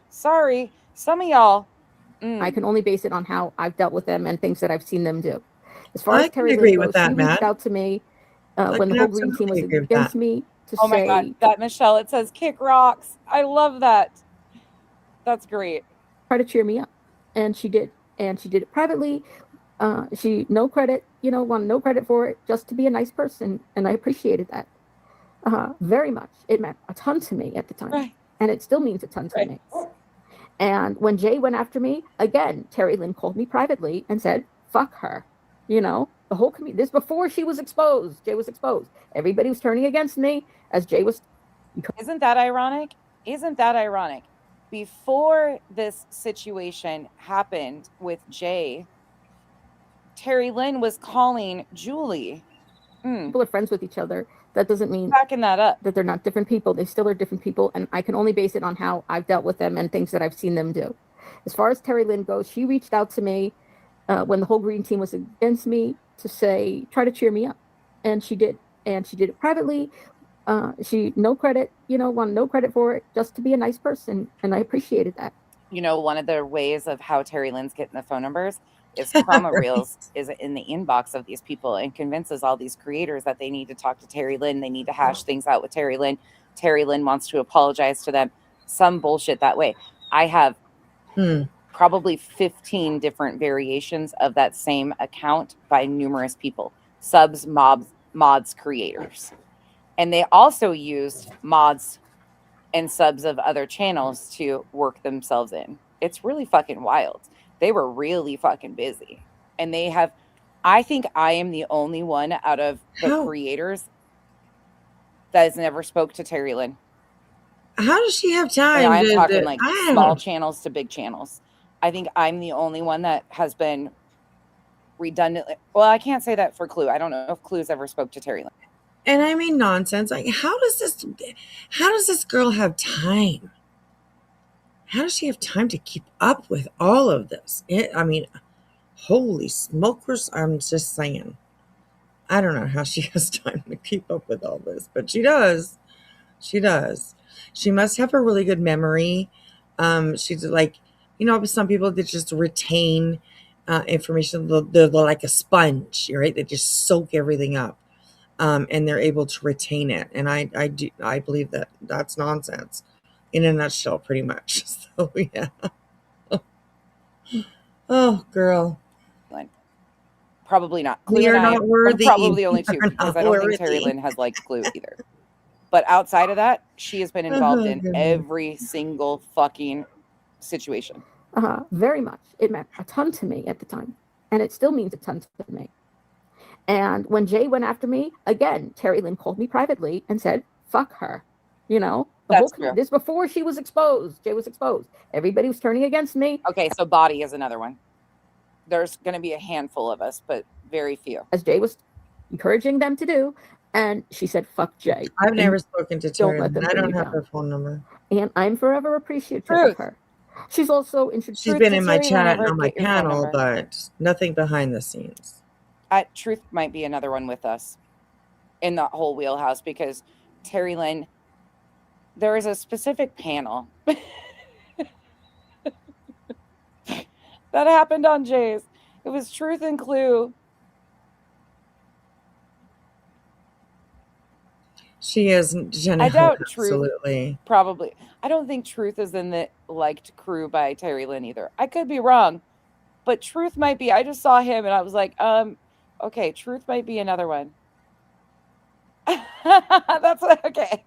Sorry. Some of y'all. I can only base it on how I've dealt with them and things that I've seen them do. As far I as can Terry agree Lynn with goes, she that, reached Matt. out to me I when the can whole green team was absolutely agree with against that. me to Oh my say, god, that Michelle, it says kick rocks. I love that. That's great. try to cheer me up. And she did. And she did it privately. She, no credit, you know, wanted no credit for it, just to be a nice person. And I appreciated that very much. It meant a ton to me at the time. Right. And it still means a ton to me. And when Jay went after me, again, Terry Lynn called me privately and said, fuck her. You know, the whole community, this before she was exposed. Jay was exposed. Everybody was turning against me as Jay was. Isn't that ironic? Isn't that ironic? Before this situation happened with Jay, Terry Lynn was calling Julie. People are friends with each other. That doesn't mean backing that up that they're not different people. They still are different people. And I can only base it on how I've dealt with them and things that I've seen them do. As far as Terry Lynn goes, she reached out to me when the whole green team was against me to say, try to cheer me up. And she did. And she did it privately. She, no credit, you know, wanted no credit for it, just to be a nice person. And I appreciated that. You know, one of the ways of how Terry Lynn's getting the phone numbers is Crama Reels is in the inbox of these people and convinces all these creators that they need to talk to Terry Lynn. They need to hash things out with Terry Lynn. Terry Lynn wants to apologize to them. Some bullshit that way. I have probably 15 different variations of that same account by numerous people, subs, mods, creators. And they also used mods and subs of other channels to work themselves in. It's really fucking wild. They were really fucking busy. And they have, I think I am the only one out of the creators that has never spoke to Terry Lynn. How does she have time? And I'm talking like small channels to big channels. I think I'm the only one that has been redundantly. Well, I can't say that for Clue. I don't know if Clue's ever spoke to Terry Lynn. And I mean nonsense. Like, how does this girl have time? How does she have time to keep up with all of this? I mean, holy smokers, I'm just saying. I don't know how she has time to keep up with all this, but she does. She does. She must have a really good memory. She's like, you know, some people that just retain information. They're like a sponge, right? They just soak everything up, and they're able to retain it. And I believe that that's nonsense, in a nutshell, pretty much. So yeah. Oh, girl. Probably not. We Clue are and I not are worthy. probably only We two, are because not I don't think Terry worthy. Lynn has liked Clue either. But outside of that, she has been involved Oh, in goodness. every single fucking situation. Very much. It meant a ton to me at the time, and it still means a ton to me. And when Jay went after me again, Terry Lynn called me privately and said, "Fuck her." You know, That's true. This before she was exposed. Jay was exposed. Everybody was turning against me. Okay, so Body is another one. There's going to be a handful of us, but very few. As Jay was encouraging them to do, and she said, "Fuck Jay." I've never spoken to Terry. Don't let them I bring don't you have down. her phone number. And I'm forever appreciative Truth. of her. She's also introduced. She's been in my chat and on my panel, but nothing behind the scenes. Truth might be another one with us in that whole wheelhouse, because Terry Lynn, there is a specific panel that happened on Jay's. It was Truth and Clue. She isn't. I doubt absolutely. Truth. Probably. I don't think Truth is in the liked crew by Terry Lynn either. I could be wrong, but Truth might be. I just saw him and I was like, okay, Truth might be another one. That's okay.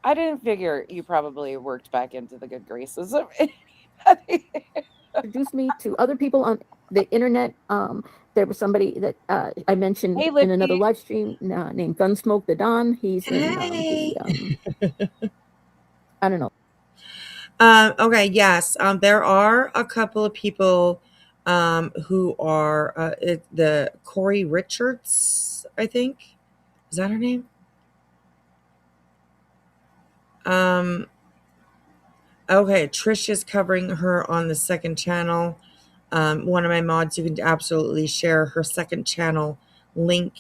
I didn't figure you probably worked back into the good graces of anybody. Introduced me to other people on the internet. There was somebody that I mentioned in another live stream named Gunsmoke the Don. He's in I don't know. Okay, yes. There are a couple of people who are the Corey Richards, I think. Is that her name? Okay, Trish is covering her on the second channel. One of my mods, you can absolutely share her second channel link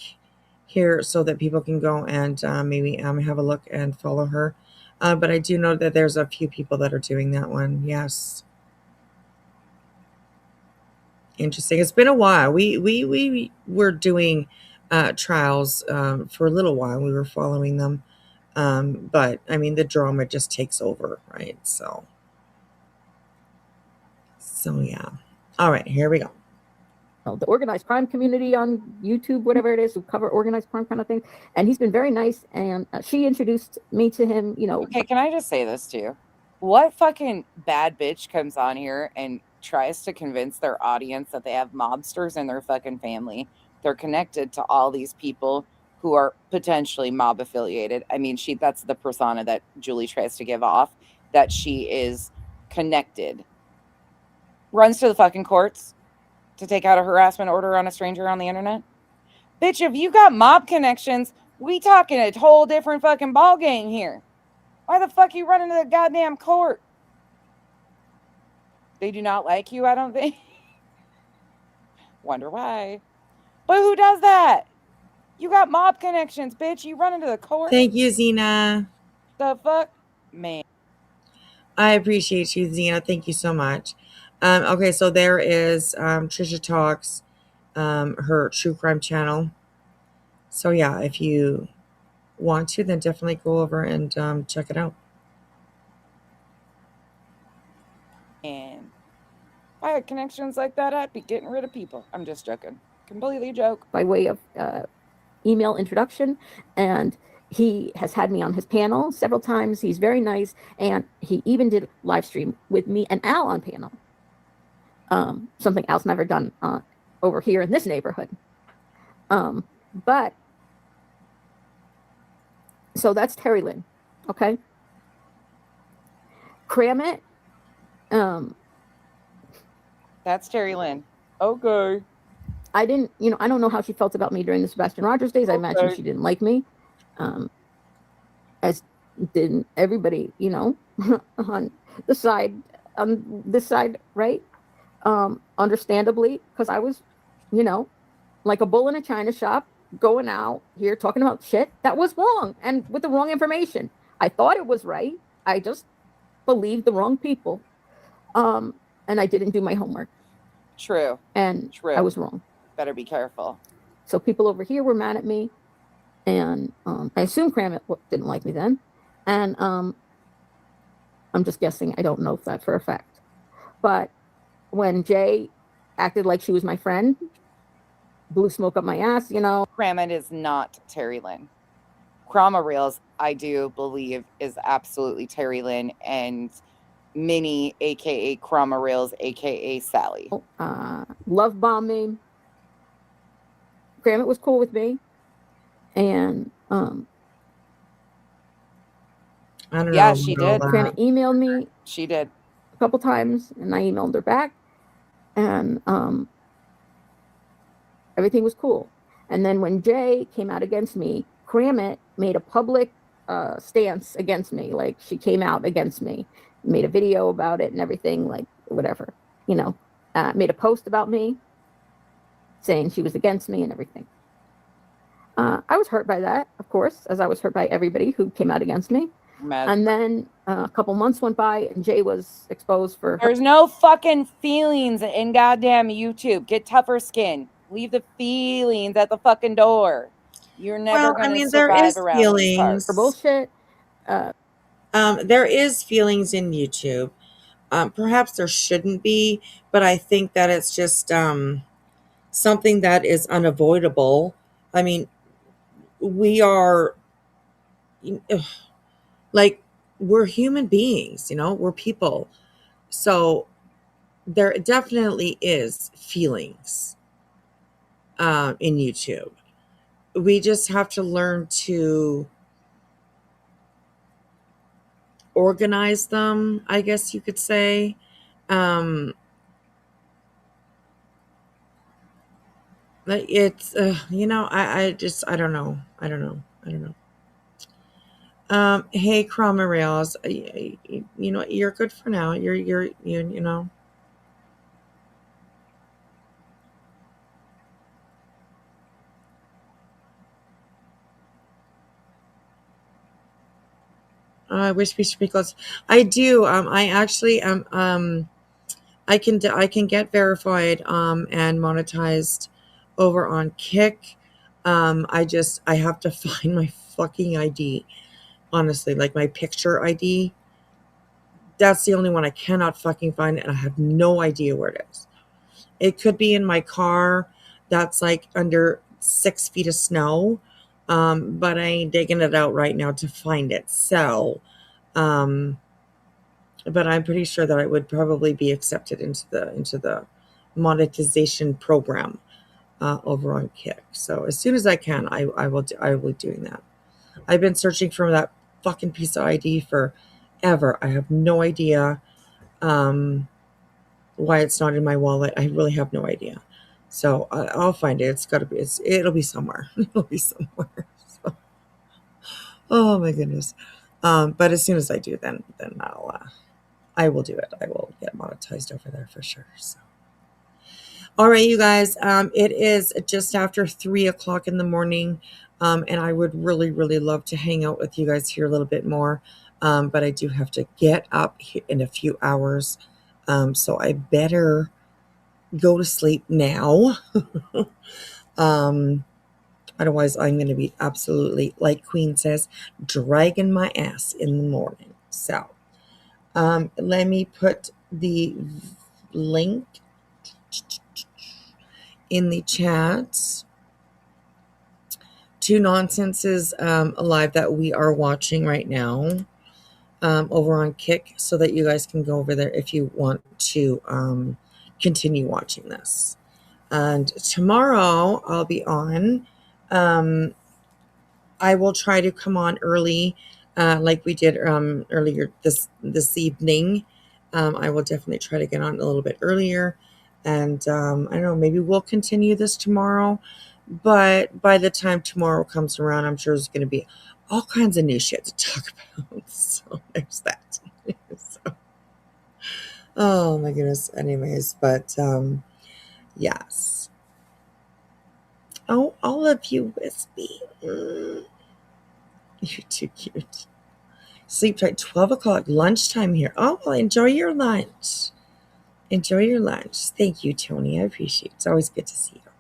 here so that people can go and maybe have a look and follow her. But I do know that there's a few people that are doing that one. Yes. Interesting. It's been a while. We were doing trials for a little while. We were following them. But I mean, the drama just takes over, right? So yeah. All right, here we go. The organized crime community on YouTube, whatever it is, who cover organized crime kind of thing. And he's been very nice. And she introduced me to him, you know. Okay, can I just say this to you? What fucking bad bitch comes on here and tries to convince their audience that they have mobsters in their fucking family? They're connected to all these people who are potentially mob affiliated. I mean, that's the persona that Julie tries to give off, that she is connected. Runs to the fucking courts to take out a harassment order on a stranger on the internet. Bitch, if you got mob connections, we talking a whole different fucking ball game here. Why the fuck you running to the goddamn court? They do not like you, I don't think. Wonder why. But who does that? You got mob connections, bitch. You run into the court. Thank you, Zena. The fuck? Man. I appreciate you, Zena. Thank you so much. Okay, so there is Trisha Talks, her true crime channel. So yeah, if you want to, then definitely go over and check it out. And if I had connections like that, I'd be getting rid of people. I'm just joking. Completely joke. By way of email introduction, and he has had me on his panel several times. He's very nice, and he even did live stream with me and Al on panel. Something Al's never done over here in this neighborhood. But so that's Terry Lynn, okay? Crama. That's Terry Lynn. Okay. I don't know how she felt about me during the Sebastian Rogers days. I imagine she didn't like me. As didn't everybody, on this side, right? Understandably, because I was, like a bull in a china shop, going out here talking about shit that was wrong and with the wrong information. I thought it was right. I just believed the wrong people. And I didn't do my homework. True. And True. I was wrong. Better be careful. So people over here were mad at me, and I assume Crama didn't like me then. And I'm just guessing. I don't know if that's for a fact. But when Jay acted like she was my friend, blew smoke up my ass, you know. Crama is not Terry Lynn. Crama Reels, I do believe, is absolutely Terry Lynn and Minnie, aka Crama Reels, aka Sally. Love bombed me. Crama was cool with me, and I don't yeah, know. she did. Crama emailed me. She did a couple times, and I emailed her back, and everything was cool. And then when Jay came out against me, Crama made a public stance against me. Like, she came out against me, made a video about it and everything, like, whatever, you know, made a post about me saying she was against me and everything. I was hurt by that, of course, as I was hurt by everybody who came out against me. And then a couple months went by and Jay was exposed for... There's no fucking feelings in goddamn YouTube. Get tougher skin. Leave the feelings at the fucking door. You're never going to survive around these parts. For bullshit. There is feelings in YouTube. Perhaps there shouldn't be, but I think that it's just something that is unavoidable. I mean, we are, like, we're human beings, you know, we're people. So there definitely is feelings in YouTube. We just have to learn to organize them, I guess you could say. It's you know, I don't know. Hey, Crama Rails, you know, you're good for now. You know. I wish we should be close. I do. I actually am. I can get verified and monetized over on Kick. I have to find my fucking ID. Honestly, like my picture ID. That's the only one I cannot fucking find, and I have no idea where it is. It could be in my car that's like under 6 feet of snow. But I ain't digging it out right now to find it. So, but I'm pretty sure that I would probably be accepted into the monetization program over on Kick. So as soon as I can, I will be doing that. I've been searching for that fucking piece of ID forever. I have no idea why it's not in my wallet. I really have no idea. So I'll find it. It's got to be. It'll be somewhere. It'll be somewhere. So, oh my goodness. But as soon as I do, then I will do it. I will get monetized over there for sure. So, all right, you guys. It is just after 3:00 in the morning, and I would really, really love to hang out with you guys here a little bit more. But I do have to get up in a few hours, so I better go to sleep now. Otherwise, I'm going to be absolutely, like Queen says, dragging my ass in the morning. So, let me put the link in the chat to Nonsense's live that we are watching right now over on Kick, so that you guys can go over there if you want to continue watching this. And tomorrow I'll be on. I will try to come on early, like we did earlier this evening. I will definitely try to get on a little bit earlier, and I don't know, maybe we'll continue this tomorrow. But by the time tomorrow comes around, I'm sure there's going to be all kinds of new shit to talk about. So there's that. So, oh my goodness. Anyways, but yes. Oh, all of you, Wispy. You're too cute. Sleep tight. 12:00 lunchtime here. Oh, well, enjoy your lunch. Enjoy your lunch. Thank you, Tony. I appreciate it. It's always good to see you.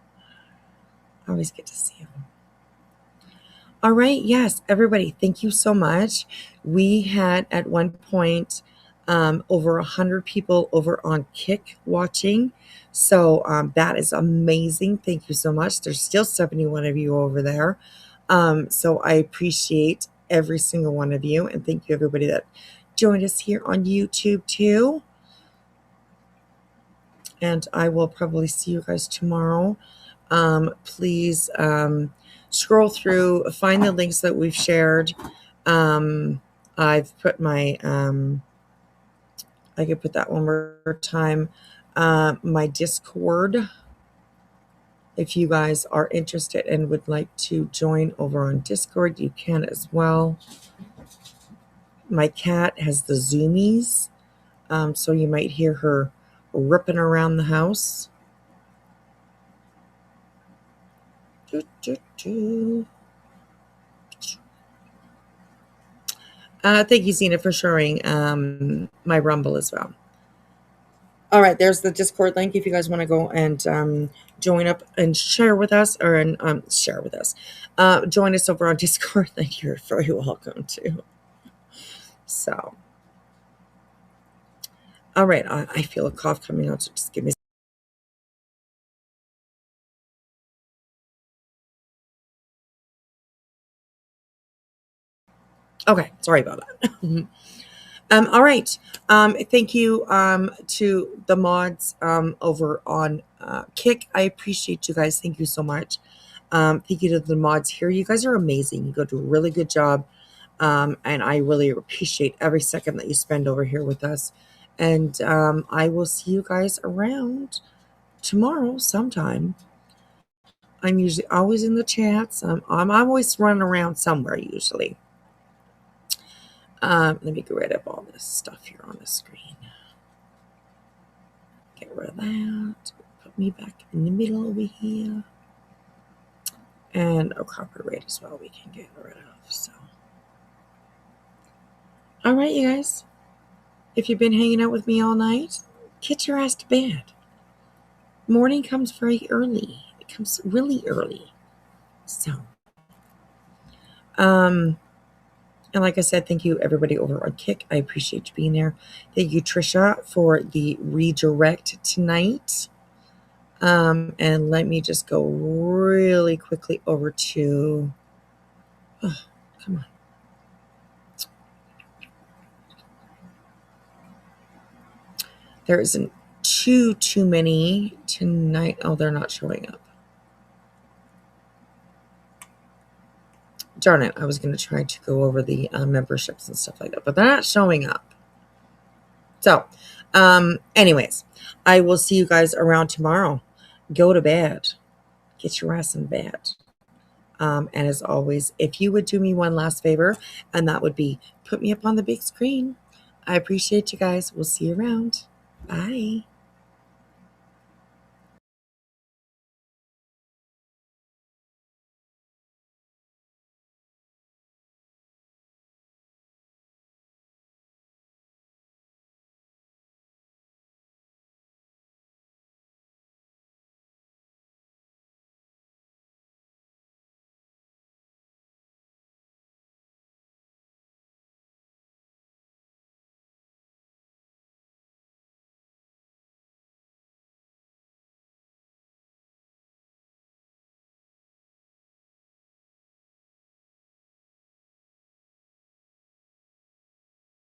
Always good to see you. All right. Yes, everybody, thank you so much. We had at one point over 100 people over on Kick watching. So that is amazing. Thank you so much. There's still 71 of you over there. So I appreciate every single one of you. And thank you, everybody that joined us here on YouTube too. And I will probably see you guys tomorrow. Please scroll through, find the links that we've shared. I've put my, I could put that one more time, my Discord. If you guys are interested and would like to join over on Discord, you can as well. My cat has the zoomies, so you might hear her ripping around the house. Thank you, Zena, for sharing my Rumble as well. All right, there's the Discord link if you guys want to go and join up and share with us, or share with us. Join us over on Discord. Thank you. You're very welcome to. So, all right, I feel a cough coming out, so just give me. Okay, sorry about that. All right. Thank you to the mods over on Kick. I appreciate you guys. Thank you so much. Thank you to the mods here. You guys are amazing. You go do a really good job. And I really appreciate every second that you spend over here with us. And I will see you guys around tomorrow sometime. I'm usually always in the chats. I'm always running around somewhere usually. Let me get rid of all this stuff here on the screen. Get rid of that. Put me back in the middle over here. And a copyright as well we can get rid of. So, all right, you guys. If you've been hanging out with me all night, get your ass to bed. Morning comes very early. It comes really early. So, and like I said, thank you everybody over on Kick. I appreciate you being there. Thank you, Trisha, for the redirect tonight. And let me just go really quickly over to, oh, come on. There isn't too many tonight. Oh, they're not showing up. Darn it, I was going to try to go over the memberships and stuff like that, but they're not showing up. So, anyways, I will see you guys around tomorrow. Go to bed. Get your ass in bed. And as always, if you would do me one last favor, and that would be put me up on the big screen. I appreciate you guys. We'll see you around. Bye.